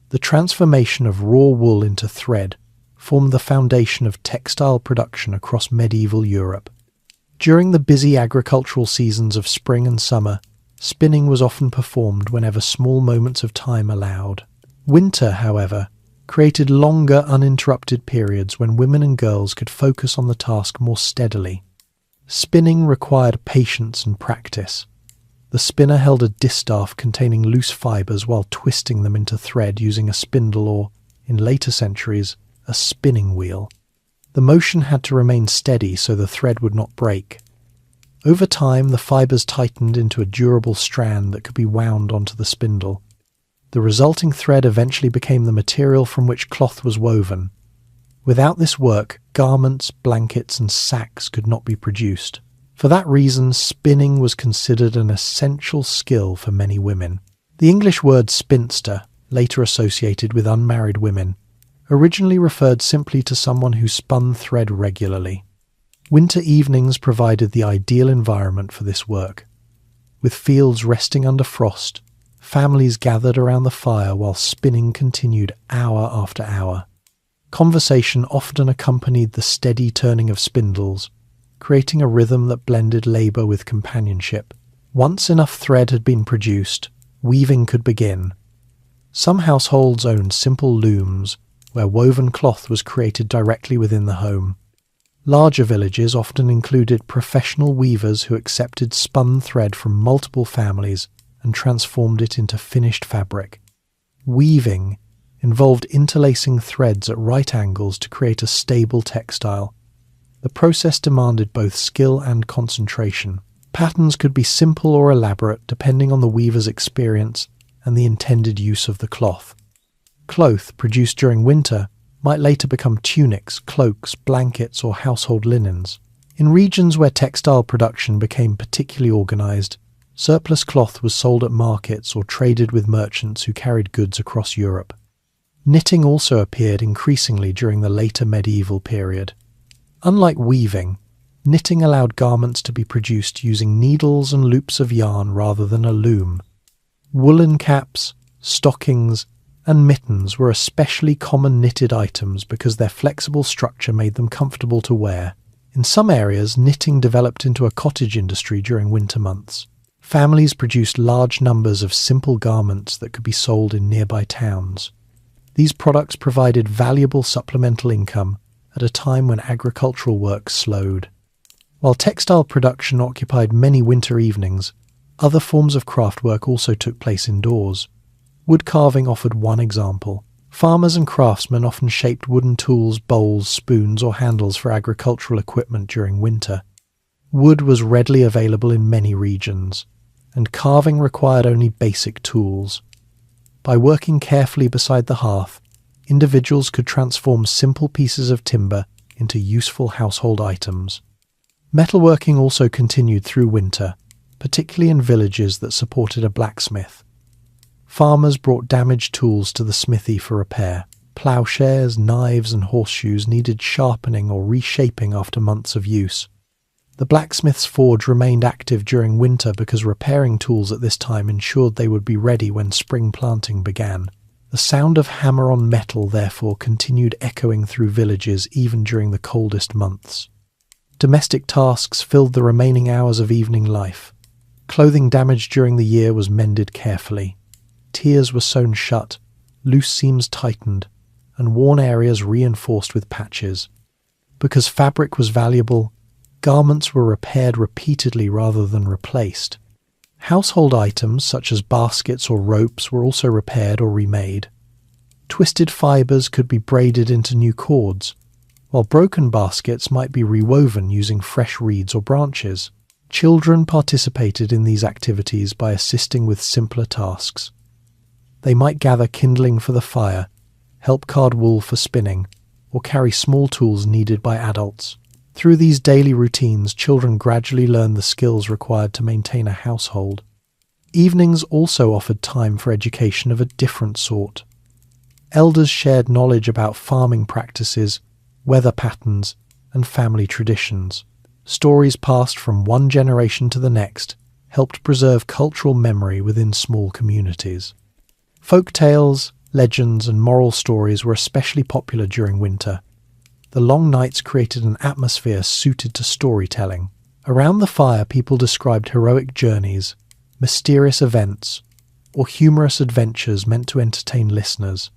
The transformation of raw wool into thread formed the foundation of textile production across medieval Europe. During the busy agricultural seasons of spring and summer, spinning was often performed whenever small moments of time allowed. Winter, however, created longer uninterrupted periods when women and girls could focus on the task more steadily. Spinning required patience and practice. The spinner held a distaff containing loose fibres while twisting them into thread using a spindle or, in later centuries, a spinning wheel. The motion had to remain steady so the thread would not break. Over time, the fibres tightened into a durable strand that could be wound onto the spindle. The resulting thread eventually became the material from which cloth was woven. Without this work, garments, blankets, and sacks could not be produced. For that reason, spinning was considered an essential skill for many women. The English word spinster, later associated with unmarried women, originally referred simply to someone who spun thread regularly. Winter evenings provided the ideal environment for this work. With fields resting under frost, families gathered around the fire while spinning continued hour after hour. Conversation often accompanied the steady turning of spindles, creating a rhythm that blended labour with companionship. Once enough thread had been produced, weaving could begin. Some households owned simple looms, where woven cloth was created directly within the home. Larger villages often included professional weavers who accepted spun thread from multiple families and transformed it into finished fabric. Weaving involved interlacing threads at right angles to create a stable textile. The process demanded both skill and concentration. Patterns could be simple or elaborate depending on the weaver's experience and the intended use of the cloth. Cloth produced during winter might later become tunics, cloaks, blankets, or household linens. In regions where textile production became particularly organized, surplus cloth was sold at markets or traded with merchants who carried goods across Europe. Knitting also appeared increasingly during the later medieval period. Unlike weaving, knitting allowed garments to be produced using needles and loops of yarn rather than a loom. Woolen caps, stockings, and mittens were especially common knitted items because their flexible structure made them comfortable to wear. In some areas, knitting developed into a cottage industry during winter months. Families produced large numbers of simple garments that could be sold in nearby towns. These products provided valuable supplemental income at a time when agricultural work slowed. While textile production occupied many winter evenings, other forms of craft work also took place indoors. Wood carving offered one example. Farmers and craftsmen often shaped wooden tools, bowls, spoons, or handles for agricultural equipment during winter. Wood was readily available in many regions, and carving required only basic tools. By working carefully beside the hearth, individuals could transform simple pieces of timber into useful household items. Metalworking also continued through winter, particularly in villages that supported a blacksmith. Farmers brought damaged tools to the smithy for repair. Ploughshares, knives, and horseshoes needed sharpening or reshaping after months of use. The blacksmith's forge remained active during winter because repairing tools at this time ensured they would be ready when spring planting began. The sound of hammer on metal, therefore, continued echoing through villages even during the coldest months. Domestic tasks filled the remaining hours of evening life. Clothing damaged during the year was mended carefully. Tiers were sewn shut, loose seams tightened, and worn areas reinforced with patches. Because fabric was valuable, garments were repaired repeatedly rather than replaced. Household items such as baskets or ropes were also repaired or remade. Twisted fibers could be braided into new cords, while broken baskets might be rewoven using fresh reeds or branches. Children participated in these activities by assisting with simpler tasks. They might gather kindling for the fire, help card wool for spinning, or carry small tools needed by adults. Through these daily routines, children gradually learned the skills required to maintain a household. Evenings also offered time for education of a different sort. Elders shared knowledge about farming practices, weather patterns, and family traditions. Stories passed from one generation to the next helped preserve cultural memory within small communities. Folk tales, legends, and moral stories were especially popular during winter. The long nights created an atmosphere suited to storytelling. Around the fire, people described heroic journeys, mysterious events, or humorous adventures meant to entertain listeners.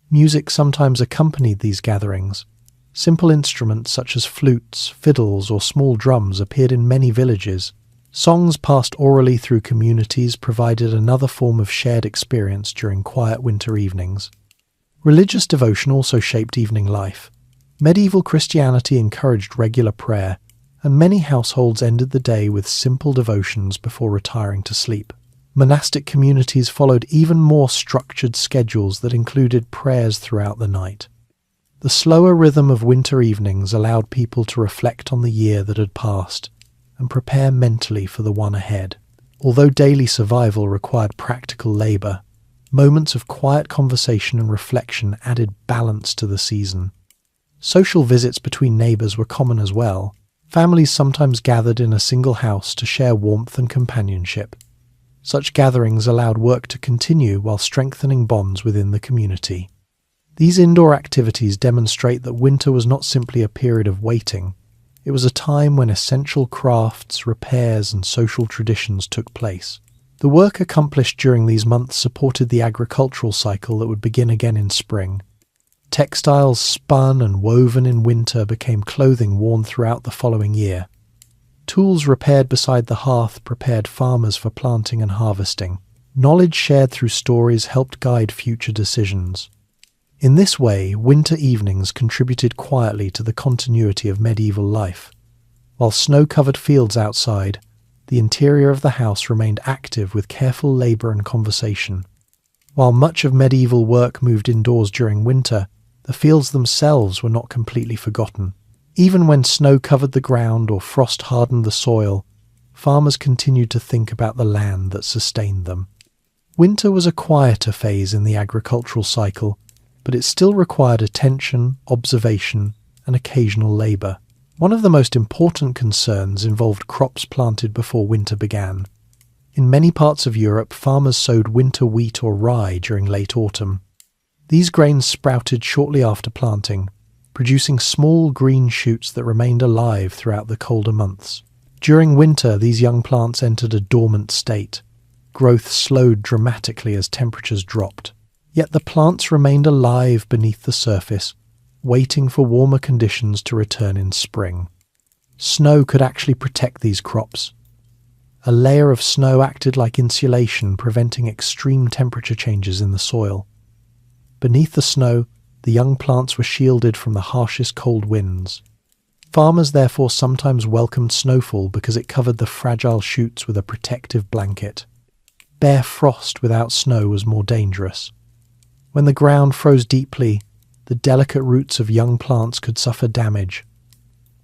Music sometimes accompanied these gatherings. Simple instruments such as flutes, fiddles, or small drums appeared in many villages. Songs passed orally through communities provided another form of shared experience during quiet winter evenings. Religious devotion also shaped evening life. Medieval Christianity encouraged regular prayer, and many households ended the day with simple devotions before retiring to sleep. Monastic communities followed even more structured schedules that included prayers throughout the night. The slower rhythm of winter evenings allowed people to reflect on the year that had passed and prepare mentally for the one ahead. Although daily survival required practical labour, moments of quiet conversation and reflection added balance to the season. Social visits between neighbours were common as well. Families sometimes gathered in a single house to share warmth and companionship. Such gatherings allowed work to continue while strengthening bonds within the community. These indoor activities demonstrate that winter was not simply a period of waiting. It was a time when essential crafts, repairs, and social traditions took place. The work accomplished during these months supported the agricultural cycle that would begin again in spring. Textiles spun and woven in winter became clothing worn throughout the following year. Tools repaired beside the hearth prepared farmers for planting and harvesting. Knowledge shared through stories helped guide future decisions. In this way, winter evenings contributed quietly to the continuity of medieval life. While snow-covered fields outside, the interior of the house remained active with careful labour and conversation. While much of medieval work moved indoors during winter, the fields themselves were not completely forgotten. Even when snow covered the ground or frost hardened the soil, farmers continued to think about the land that sustained them. Winter was a quieter phase in the agricultural cycle, but it still required attention, observation, and occasional labour. One of the most important concerns involved crops planted before winter began. In many parts of Europe, farmers sowed winter wheat or rye during late autumn. These grains sprouted shortly after planting, producing small green shoots that remained alive throughout the colder months. During winter, these young plants entered a dormant state. Growth slowed dramatically as temperatures dropped. Yet the plants remained alive beneath the surface, waiting for warmer conditions to return in spring. Snow could actually protect these crops. A layer of snow acted like insulation, preventing extreme temperature changes in the soil. Beneath the snow, the young plants were shielded from the harshest cold winds. Farmers therefore sometimes welcomed snowfall because it covered the fragile shoots with a protective blanket. Bare frost without snow was more dangerous. When the ground froze deeply, the delicate roots of young plants could suffer damage.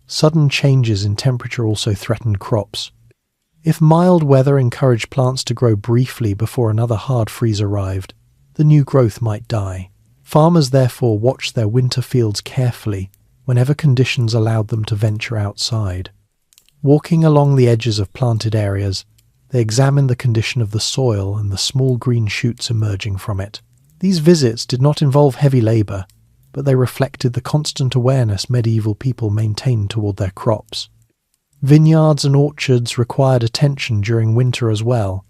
Sudden changes in temperature also threatened crops. If mild weather encouraged plants to grow briefly before another hard freeze arrived, the new growth might die. Farmers therefore watched their winter fields carefully whenever conditions allowed them to venture outside. Walking along the edges of planted areas, they examined the condition of the soil and the small green shoots emerging from it. These visits did not involve heavy labour, but they reflected the constant awareness medieval people maintained toward their crops. Vineyards and orchards required attention during winter as well.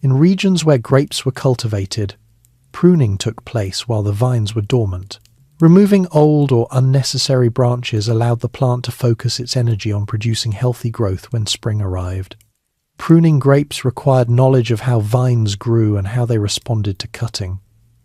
In regions where grapes were cultivated, pruning took place while the vines were dormant. Removing old or unnecessary branches allowed the plant to focus its energy on producing healthy growth when spring arrived. Pruning grapes required knowledge of how vines grew and how they responded to cutting.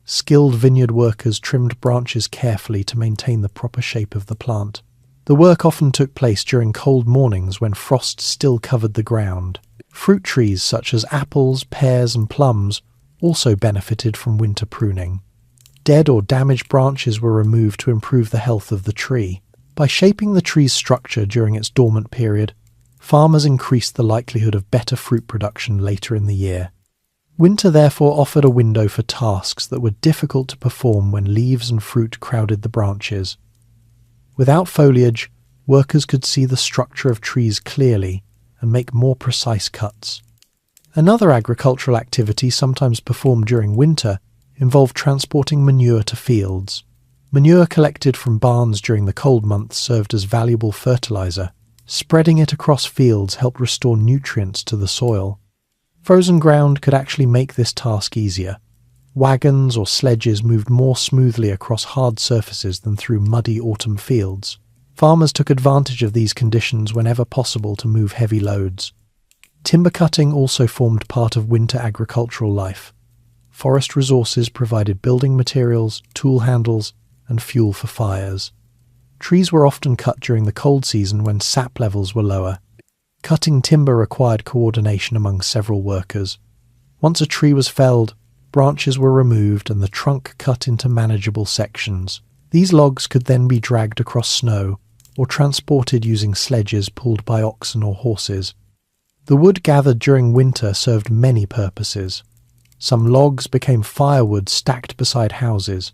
Skilled vineyard workers trimmed branches carefully to maintain the proper shape of the plant. The work often took place during cold mornings when frost still covered the ground. Fruit trees such as apples, pears, and plums also benefited from winter pruning. Dead or damaged branches were removed to improve the health of the tree. By shaping the tree's structure during its dormant period, farmers increased the likelihood of better fruit production later in the year. Winter therefore offered a window for tasks that were difficult to perform when leaves and fruit crowded the branches. Without foliage, workers could see the structure of trees clearly and make more precise cuts. Another agricultural activity sometimes performed during winter involved transporting manure to fields. Manure collected from barns during the cold months served as valuable fertilizer. Spreading it across fields helped restore nutrients to the soil. Frozen ground could actually make this task easier. Wagons or sledges moved more smoothly across hard surfaces than through muddy autumn fields. Farmers took advantage of these conditions whenever possible to move heavy loads. Timber cutting also formed part of winter agricultural life. Forest resources provided building materials, tool handles, and fuel for fires. Trees were often cut during the cold season when sap levels were lower. Cutting timber required coordination among several workers. Once a tree was felled, branches were removed and the trunk cut into manageable sections. These logs could then be dragged across snow or transported using sledges pulled by oxen or horses. The wood gathered during winter served many purposes. Some logs became firewood stacked beside houses.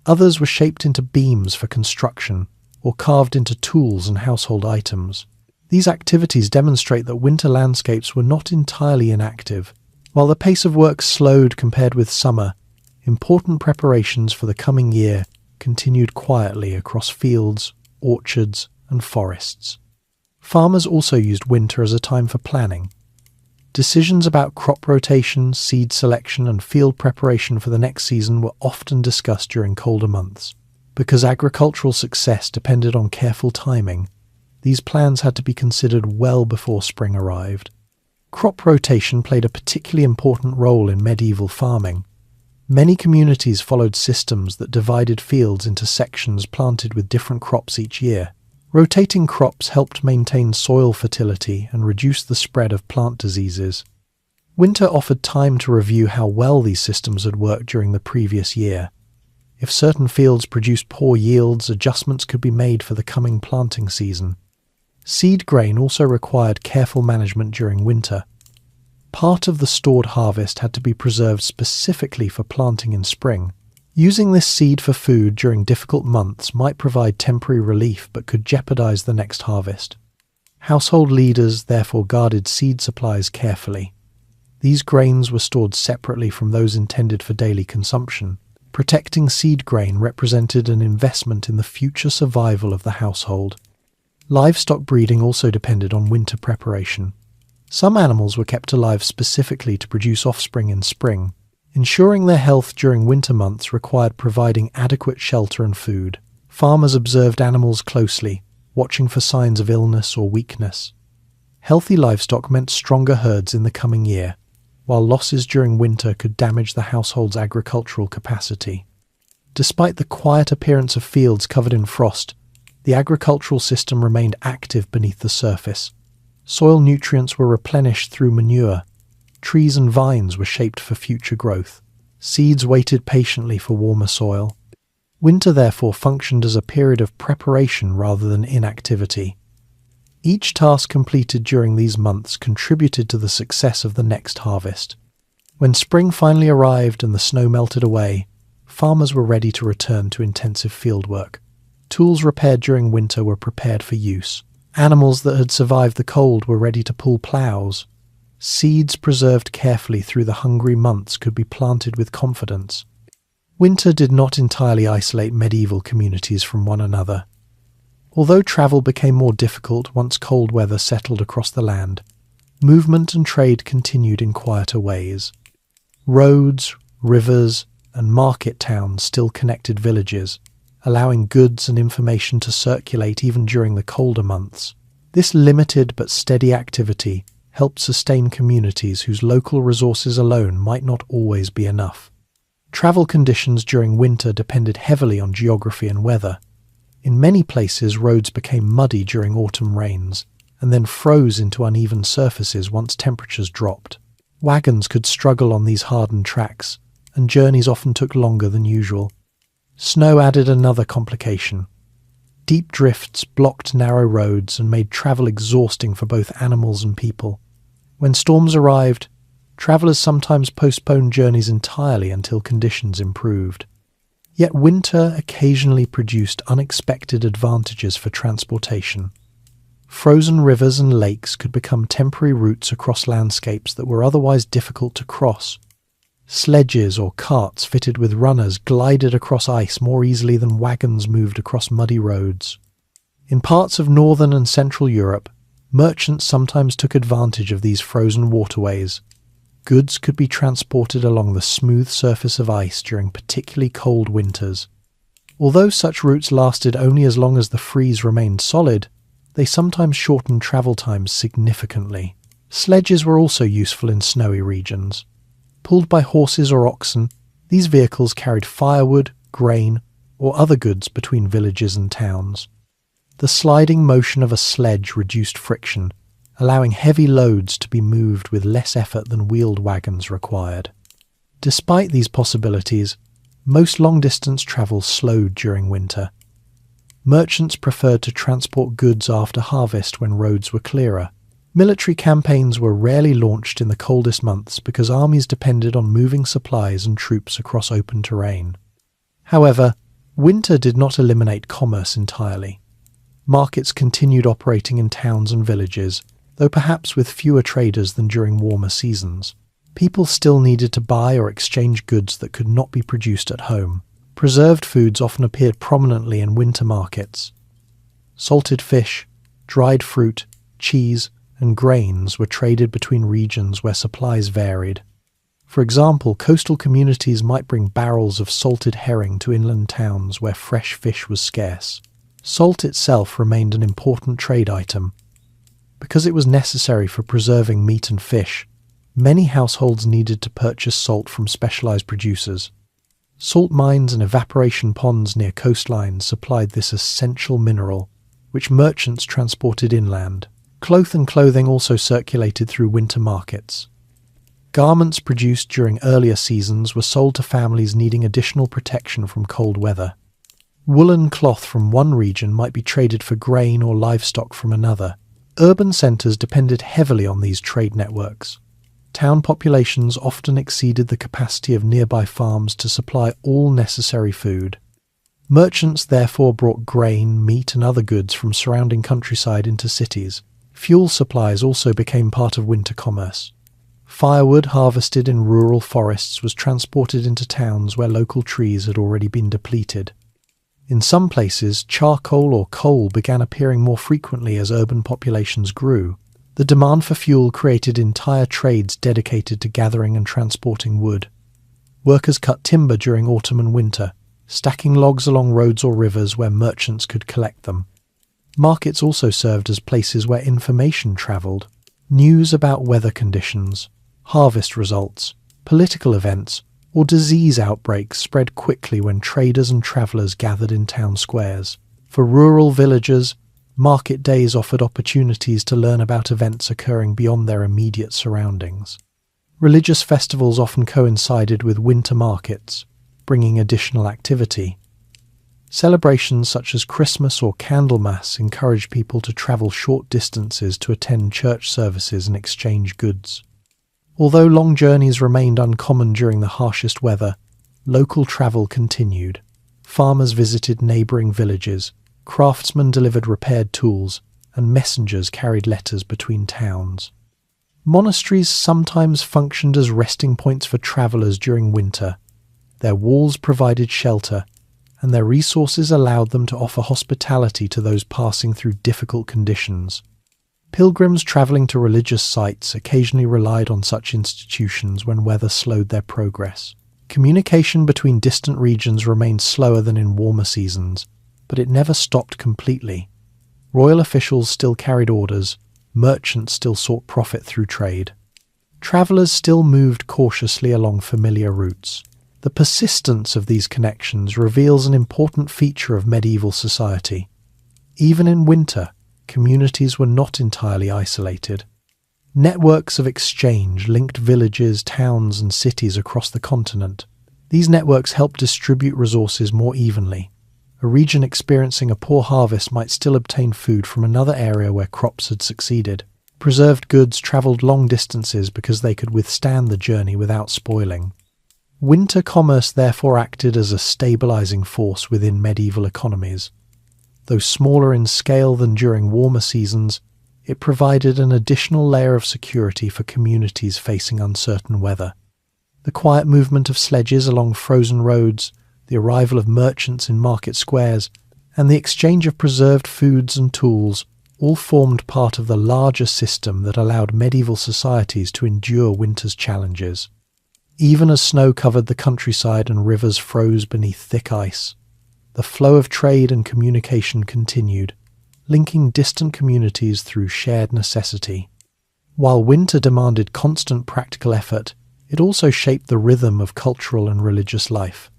Others were shaped into beams for construction or carved into tools and household items. These activities demonstrate that winter landscapes were not entirely inactive. While the pace of work slowed compared with summer, important preparations for the coming year continued quietly across fields, orchards, and forests. Farmers also used winter as a time for planning. Decisions about crop rotation, seed selection, and field preparation for the next season were often discussed during colder months. Because agricultural success depended on careful timing, these plans had to be considered well before spring arrived. Crop rotation played a particularly important role in medieval farming. Many communities followed systems that divided fields into sections planted with different crops each year. Rotating crops helped maintain soil fertility and reduce the spread of plant diseases. Winter offered time to review how well these systems had worked during the previous year. If certain fields produced poor yields, adjustments could be made for the coming planting season. Seed grain also required careful management during winter. Part of the stored harvest had to be preserved specifically for planting in spring. Using this seed for food during difficult months might provide temporary relief but could jeopardize the next harvest. Household leaders therefore guarded seed supplies carefully. These grains were stored separately from those intended for daily consumption. Protecting seed grain represented an investment in the future survival of the household. Livestock breeding also depended on winter preparation. Some animals were kept alive specifically to produce offspring in spring. Ensuring their health during winter months required providing adequate shelter and food. Farmers observed animals closely, watching for signs of illness or weakness. Healthy livestock meant stronger herds in the coming year, while losses during winter could damage the household's agricultural capacity. Despite the quiet appearance of fields covered in frost, the agricultural system remained active beneath the surface. Soil nutrients were replenished through manure. Trees and vines were shaped for future growth. Seeds waited patiently for warmer soil. Winter therefore functioned as a period of preparation rather than inactivity. Each task completed during these months contributed to the success of the next harvest. When spring finally arrived and the snow melted away, farmers were ready to return to intensive fieldwork. Tools repaired during winter were prepared for use. Animals that had survived the cold were ready to pull ploughs. Seeds preserved carefully through the hungry months could be planted with confidence. Winter did not entirely isolate medieval communities from one another. Although travel became more difficult once cold weather settled across the land, movement and trade continued in quieter ways. Roads, rivers, and market towns still connected villages, allowing goods and information to circulate even during the colder months. This limited but steady activity helped sustain communities whose local resources alone might not always be enough. Travel conditions during winter depended heavily on geography and weather. In many places, roads became muddy during autumn rains, and then froze into uneven surfaces once temperatures dropped. Wagons could struggle on these hardened tracks, and journeys often took longer than usual. Snow added another complication. Deep drifts blocked narrow roads and made travel exhausting for both animals and people. When storms arrived, travellers sometimes postponed journeys entirely until conditions improved. Yet winter occasionally produced unexpected advantages for transportation. Frozen rivers and lakes could become temporary routes across landscapes that were otherwise difficult to cross. Sledges or carts fitted with runners glided across ice more easily than wagons moved across muddy roads. In parts of northern and central Europe, merchants sometimes took advantage of these frozen waterways. Goods could be transported along the smooth surface of ice during particularly cold winters. Although such routes lasted only as long as the freeze remained solid, they sometimes shortened travel times significantly. Sledges were also useful in snowy regions. Pulled by horses or oxen, these vehicles carried firewood, grain, or other goods between villages and towns. The sliding motion of a sledge reduced friction, allowing heavy loads to be moved with less effort than wheeled wagons required. Despite these possibilities, most long-distance travel slowed during winter. Merchants preferred to transport goods after harvest when roads were clearer. Military campaigns were rarely launched in the coldest months because armies depended on moving supplies and troops across open terrain. However, winter did not eliminate commerce entirely. Markets continued operating in towns and villages, though perhaps with fewer traders than during warmer seasons. People still needed to buy or exchange goods that could not be produced at home. Preserved foods often appeared prominently in winter markets. Salted fish, dried fruit, cheese, and grains were traded between regions where supplies varied. For example, coastal communities might bring barrels of salted herring to inland towns where fresh fish was scarce. Salt itself remained an important trade item. Because it was necessary for preserving meat and fish, many households needed to purchase salt from specialized producers. Salt mines and evaporation ponds near coastlines supplied this essential mineral, which merchants transported inland. Cloth and clothing also circulated through winter markets. Garments produced during earlier seasons were sold to families needing additional protection from cold weather. Woolen cloth from one region might be traded for grain or livestock from another. Urban centres depended heavily on these trade networks. Town populations often exceeded the capacity of nearby farms to supply all necessary food. Merchants therefore brought grain, meat and other goods from surrounding countryside into cities. Fuel supplies also became part of winter commerce. Firewood harvested in rural forests was transported into towns where local trees had already been depleted. In some places, charcoal or coal began appearing more frequently as urban populations grew. The demand for fuel created entire trades dedicated to gathering and transporting wood. Workers cut timber during autumn and winter, stacking logs along roads or rivers where merchants could collect them. Markets also served as places where information travelled. News about weather conditions, harvest results, political events, or disease outbreaks spread quickly when traders and travellers gathered in town squares. For rural villagers, market days offered opportunities to learn about events occurring beyond their immediate surroundings. Religious festivals often coincided with winter markets, bringing additional activity. Celebrations such as Christmas or Candlemas encouraged people to travel short distances to attend church services and exchange goods. Although long journeys remained uncommon during the harshest weather, local travel continued. Farmers visited neighbouring villages, craftsmen delivered repaired tools, and messengers carried letters between towns. Monasteries sometimes functioned as resting points for travellers during winter. Their walls provided shelter, and their resources allowed them to offer hospitality to those passing through difficult conditions. Pilgrims travelling to religious sites occasionally relied on such institutions when weather slowed their progress. Communication between distant regions remained slower than in warmer seasons, but it never stopped completely. Royal officials still carried orders, merchants still sought profit through trade. Travellers still moved cautiously along familiar routes. The persistence of these connections reveals an important feature of medieval society. Even in winter, communities were not entirely isolated. Networks of exchange linked villages, towns, and cities across the continent. These networks helped distribute resources more evenly. A region experiencing a poor harvest might still obtain food from another area where crops had succeeded. Preserved goods travelled long distances because they could withstand the journey without spoiling. Winter commerce therefore acted as a stabilizing force within medieval economies. Though smaller in scale than during warmer seasons, it provided an additional layer of security for communities facing uncertain weather. The quiet movement of sledges along frozen roads, the arrival of merchants in market squares, and the exchange of preserved foods and tools all formed part of the larger system that allowed medieval societies to endure winter's challenges. Even as snow covered the countryside and rivers froze beneath thick ice, the flow of trade and communication continued, linking distant communities through shared necessity. While winter demanded constant practical effort, it also shaped the rhythm of cultural and religious life.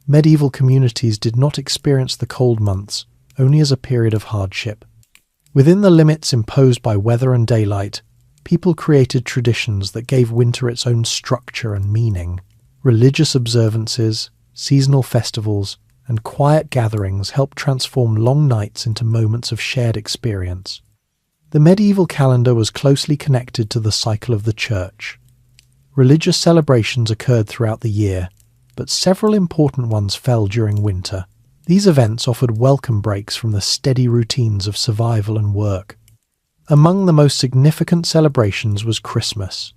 Medieval communities did not experience the cold months only as a period of hardship. Within the limits imposed by weather and daylight, people created traditions that gave winter its own structure and meaning. Religious observances, seasonal festivals, and quiet gatherings helped transform long nights into moments of shared experience. The medieval calendar was closely connected to the cycle of the church. Religious celebrations occurred throughout the year, but several important ones fell during winter. These events offered welcome breaks from the steady routines of survival and work. Among the most significant celebrations was Christmas.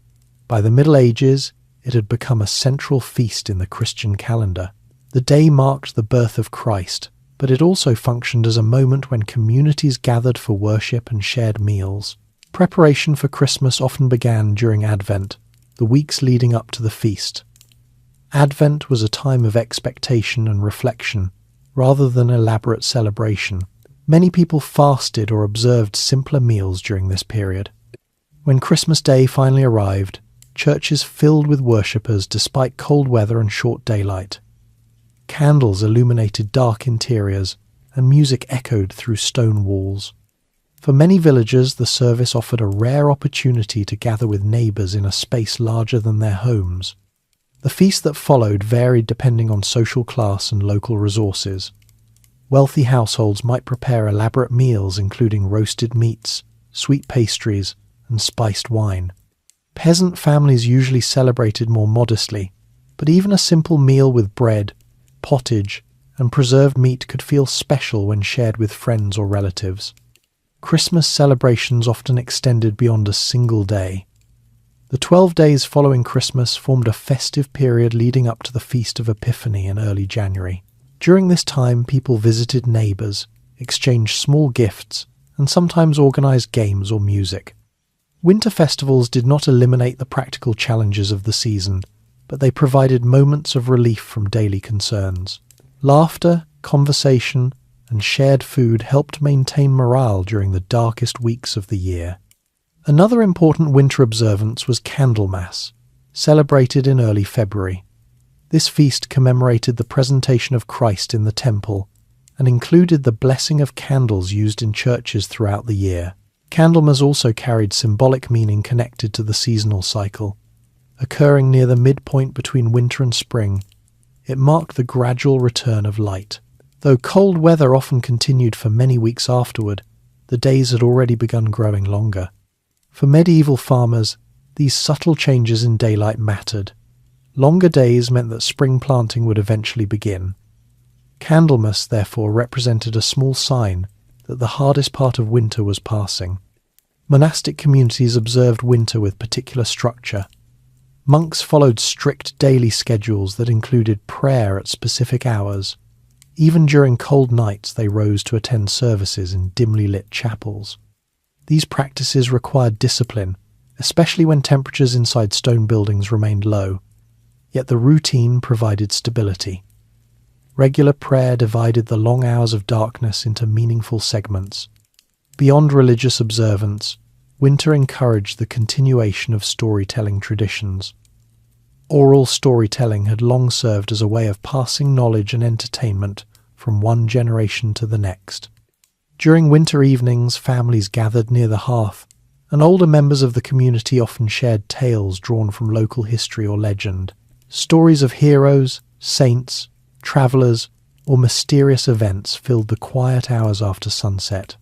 By the Middle Ages, it had become a central feast in the Christian calendar. The day marked the birth of Christ, but it also functioned as a moment when communities gathered for worship and shared meals. Preparation for Christmas often began during Advent, the weeks leading up to the feast. Advent was a time of expectation and reflection, rather than elaborate celebration. Many people fasted or observed simpler meals during this period. When Christmas Day finally arrived, churches filled with worshippers despite cold weather and short daylight. Candles illuminated dark interiors, and music echoed through stone walls. For many villagers, the service offered a rare opportunity to gather with neighbours in a space larger than their homes. The feast that followed varied depending on social class and local resources. Wealthy households might prepare elaborate meals including roasted meats, sweet pastries, and spiced wine. Peasant families usually celebrated more modestly, but even a simple meal with bread, pottage, and preserved meat could feel special when shared with friends or relatives. Christmas celebrations often extended beyond a single day. The 12 days following Christmas formed a festive period leading up to the Feast of Epiphany in early January. During this time, people visited neighbours, exchanged small gifts, and sometimes organised games or music. Winter festivals did not eliminate the practical challenges of the season, but they provided moments of relief from daily concerns. Laughter, conversation, and shared food helped maintain morale during the darkest weeks of the year. Another important winter observance was Candlemas, celebrated in early February. This feast commemorated the presentation of Christ in the temple and included the blessing of candles used in churches throughout the year. Candlemas also carried symbolic meaning connected to the seasonal cycle. Occurring near the midpoint between winter and spring, it marked the gradual return of light. Though cold weather often continued for many weeks afterward, the days had already begun growing longer. For medieval farmers, these subtle changes in daylight mattered. Longer days meant that spring planting would eventually begin. Candlemas, therefore, represented a small sign that the hardest part of winter was passing. Monastic communities observed winter with particular structure. Monks followed strict daily schedules that included prayer at specific hours. Even during cold nights, they rose to attend services in dimly lit chapels. These practices required discipline, especially when temperatures inside stone buildings remained low. Yet the routine provided stability. Regular prayer divided the long hours of darkness into meaningful segments. Beyond religious observance, winter encouraged the continuation of storytelling traditions. Oral storytelling had long served as a way of passing knowledge and entertainment from one generation to the next. During winter evenings, families gathered near the hearth, and older members of the community often shared tales drawn from local history or legend. Stories of heroes, saints, travellers, or mysterious events filled the quiet hours after sunset.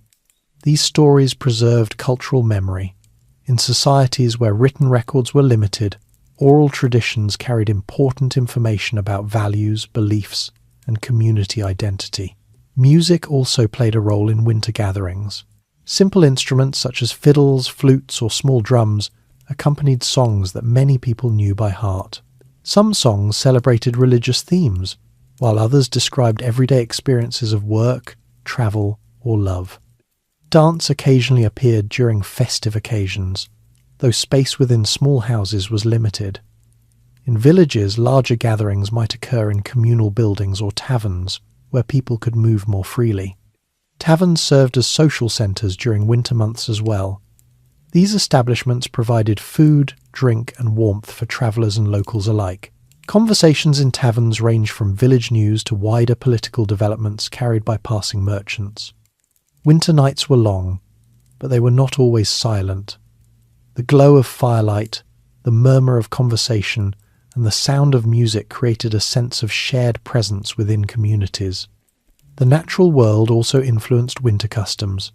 These stories preserved cultural memory. In societies where written records were limited, oral traditions carried important information about values, beliefs, and community identity. Music also played a role in winter gatherings. Simple instruments such as fiddles, flutes, or small drums accompanied songs that many people knew by heart. Some songs celebrated religious themes, while others described everyday experiences of work, travel, or love. Dance occasionally appeared during festive occasions, though space within small houses was limited. In villages, larger gatherings might occur in communal buildings or taverns, where people could move more freely. Taverns served as social centres during winter months as well. These establishments provided food, drink, and warmth for travellers and locals alike. Conversations in taverns ranged from village news to wider political developments carried by passing merchants. Winter nights were long, but they were not always silent. The glow of firelight, the murmur of conversation, and the sound of music created a sense of shared presence within communities. The natural world also influenced winter customs.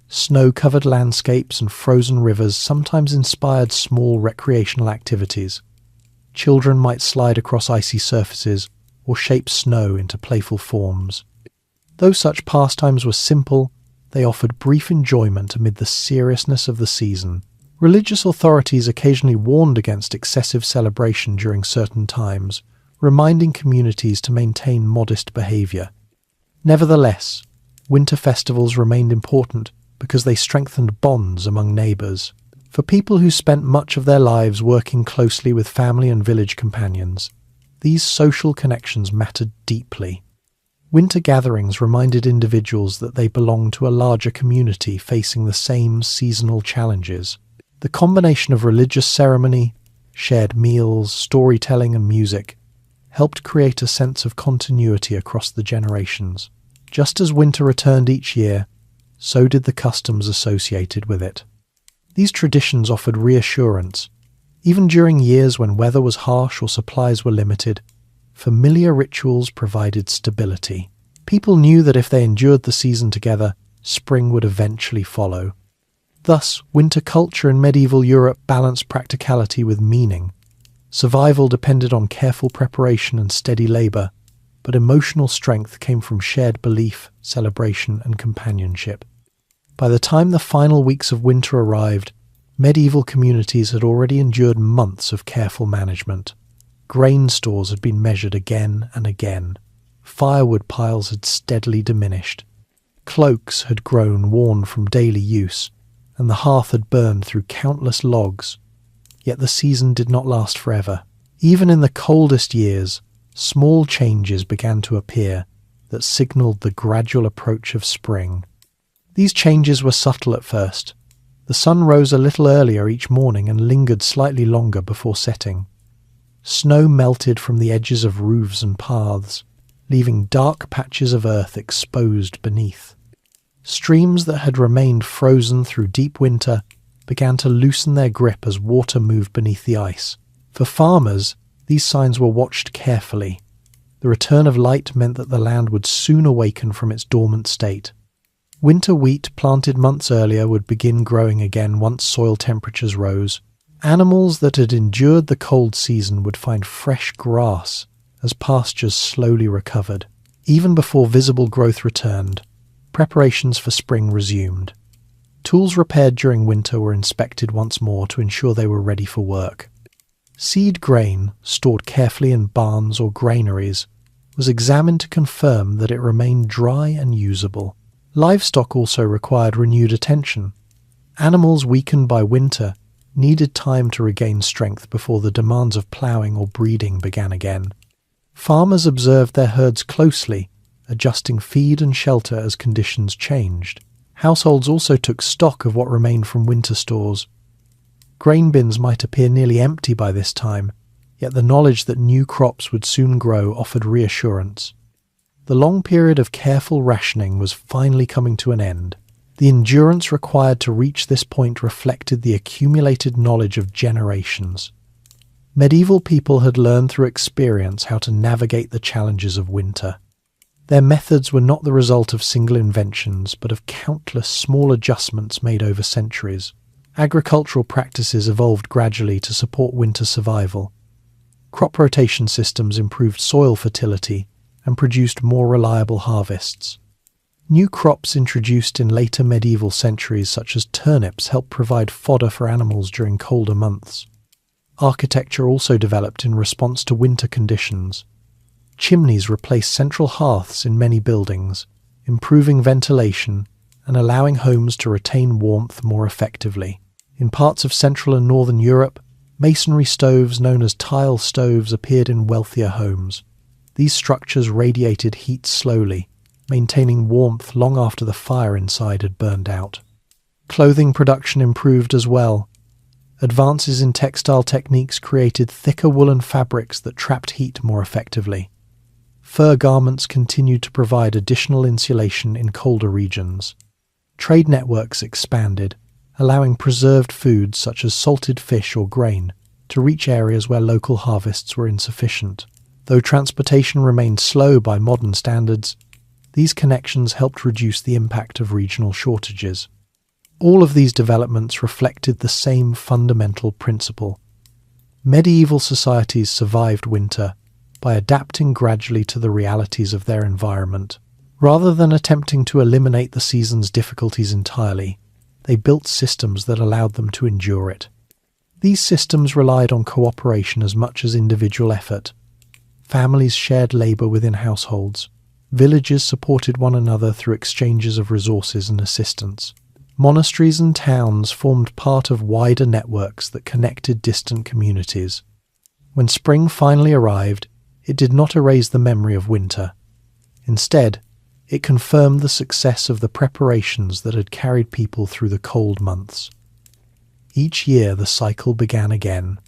Snow-covered landscapes and frozen rivers sometimes inspired small recreational activities. Children might slide across icy surfaces or shape snow into playful forms. Though such pastimes were simple, they offered brief enjoyment amid the seriousness of the season. Religious authorities occasionally warned against excessive celebration during certain times, reminding communities to maintain modest behavior. Nevertheless, winter festivals remained important because they strengthened bonds among neighbors. For people who spent much of their lives working closely with family and village companions, these social connections mattered deeply. Winter gatherings reminded individuals that they belonged to a larger community facing the same seasonal challenges. The combination of religious ceremony, shared meals, storytelling, and music helped create a sense of continuity across the generations. Just as winter returned each year, so did the customs associated with it. These traditions offered reassurance. Even during years when weather was harsh or supplies were limited, familiar rituals provided stability. People knew that if they endured the season together, spring would eventually follow. Thus, winter culture in medieval Europe balanced practicality with meaning. Survival depended on careful preparation and steady labour, but emotional strength came from shared belief, celebration, and companionship. By the time the final weeks of winter arrived, medieval communities had already endured months of careful management. Grain stores had been measured again and again. Firewood piles had steadily diminished. Cloaks had grown worn from daily use, and the hearth had burned through countless logs. Yet the season did not last forever. Even in the coldest years, small changes began to appear that signalled the gradual approach of spring. These changes were subtle at first. The sun rose a little earlier each morning and lingered slightly longer before setting. Snow melted from the edges of roofs and paths, leaving dark patches of earth exposed beneath. Streams that had remained frozen through deep winter began to loosen their grip as water moved beneath the ice. For farmers, these signs were watched carefully. The return of light meant that the land would soon awaken from its dormant state. Winter wheat planted months earlier would begin growing again once soil temperatures rose. Animals that had endured the cold season would find fresh grass as pastures slowly recovered. Even before visible growth returned, preparations for spring resumed. Tools repaired during winter were inspected once more to ensure they were ready for work. Seed grain, stored carefully in barns or granaries, was examined to confirm that it remained dry and usable. Livestock also required renewed attention. Animals weakened by winter needed time to regain strength before the demands of ploughing or breeding began again. Farmers observed their herds closely, adjusting feed and shelter as conditions changed. Households also took stock of what remained from winter stores. Grain bins might appear nearly empty by this time, yet the knowledge that new crops would soon grow offered reassurance. The long period of careful rationing was finally coming to an end. The endurance required to reach this point reflected the accumulated knowledge of generations. Medieval people had learned through experience how to navigate the challenges of winter. Their methods were not the result of single inventions, but of countless small adjustments made over centuries. Agricultural practices evolved gradually to support winter survival. Crop rotation systems improved soil fertility and produced more reliable harvests. New crops introduced in later medieval centuries, such as turnips, helped provide fodder for animals during colder months. Architecture also developed in response to winter conditions. Chimneys replaced central hearths in many buildings, improving ventilation and allowing homes to retain warmth more effectively. In parts of Central and Northern Europe, masonry stoves known as tile stoves appeared in wealthier homes. These structures radiated heat slowly, maintaining warmth long after the fire inside had burned out. Clothing production improved as well. Advances in textile techniques created thicker woolen fabrics that trapped heat more effectively. Fur garments continued to provide additional insulation in colder regions. Trade networks expanded, allowing preserved foods such as salted fish or grain to reach areas where local harvests were insufficient. Though transportation remained slow by modern standards, these connections helped reduce the impact of regional shortages. All of these developments reflected the same fundamental principle. Medieval societies survived winter by adapting gradually to the realities of their environment. Rather than attempting to eliminate the season's difficulties entirely, they built systems that allowed them to endure it. These systems relied on cooperation as much as individual effort. Families shared labour within households. Villages supported one another through exchanges of resources and assistance. Monasteries and towns formed part of wider networks that connected distant communities. When spring finally arrived, it did not erase the memory of winter. Instead, it confirmed the success of the preparations that had carried people through the cold months. Each year the cycle began again.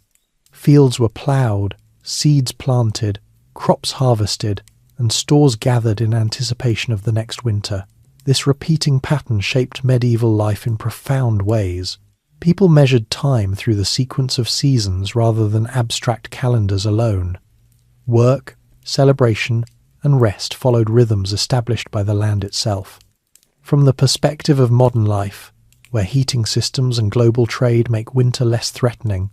Fields were ploughed, seeds planted, crops harvested, and stores gathered in anticipation of the next winter. This repeating pattern shaped medieval life in profound ways. People measured time through the sequence of seasons rather than abstract calendars alone. Work, celebration, and rest followed rhythms established by the land itself. From the perspective of modern life, where heating systems and global trade make winter less threatening,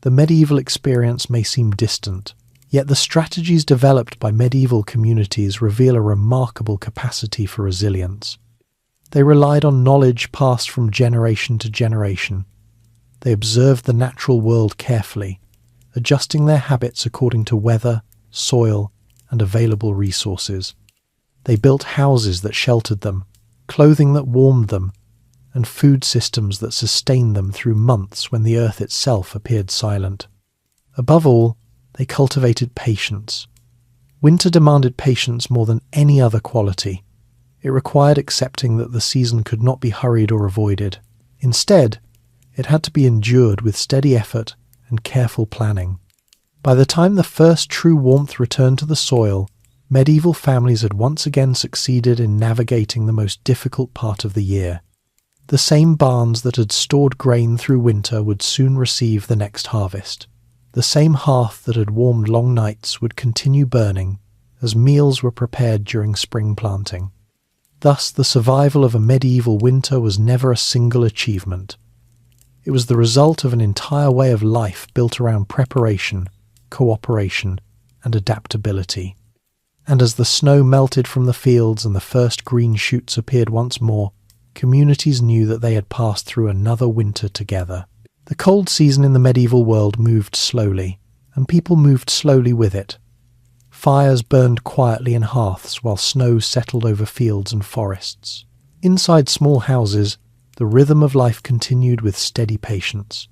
the medieval experience may seem distant. Yet the strategies developed by medieval communities reveal a remarkable capacity for resilience. They relied on knowledge passed from generation to generation. They observed the natural world carefully, adjusting their habits according to weather, soil, and available resources. They built houses that sheltered them, clothing that warmed them, and food systems that sustained them through months when the earth itself appeared silent. Above all, they cultivated patience. Winter demanded patience more than any other quality. It required accepting that the season could not be hurried or avoided. Instead, it had to be endured with steady effort and careful planning. By the time the first true warmth returned to the soil, medieval families had once again succeeded in navigating the most difficult part of the year. The same barns that had stored grain through winter would soon receive the next harvest. The same hearth that had warmed long nights would continue burning as meals were prepared during spring planting. Thus, the survival of a medieval winter was never a single achievement. It was the result of an entire way of life built around preparation, cooperation, and adaptability. And as the snow melted from the fields and the first green shoots appeared once more, communities knew that they had passed through another winter together. The cold season in the medieval world moved slowly, and people moved slowly with it. Fires burned quietly in hearths while snow settled over fields and forests. Inside small houses, the rhythm of life continued with steady patience.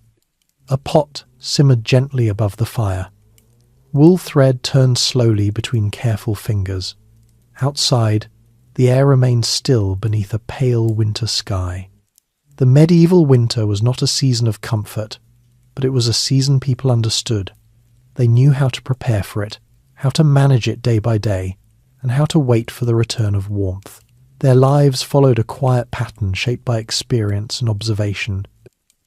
A pot simmered gently above the fire. Wool thread turned slowly between careful fingers. Outside, the air remained still beneath a pale winter sky. The medieval winter was not a season of comfort, but it was a season people understood. They knew how to prepare for it, how to manage it day by day, and how to wait for the return of warmth. Their lives followed a quiet pattern shaped by experience and observation.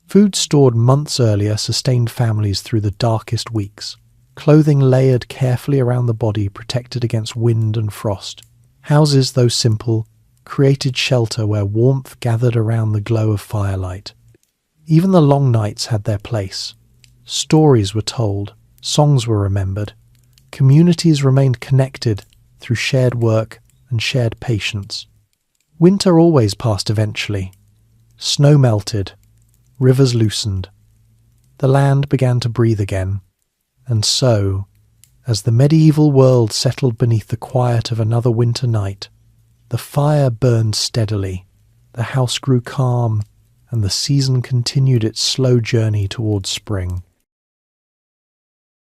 Food stored months earlier sustained families through the darkest weeks. Clothing layered carefully around the body protected against wind and frost. Houses, though simple, created shelter where warmth gathered around the glow of firelight. Even the long nights had their place. Stories were told, songs were remembered. Communities remained connected through shared work and shared patience. Winter always passed eventually. Snow melted, rivers loosened. The land began to breathe again. And so, as the medieval world settled beneath the quiet of another winter night, the fire burned steadily, the house grew calm, and the season continued its slow journey towards spring.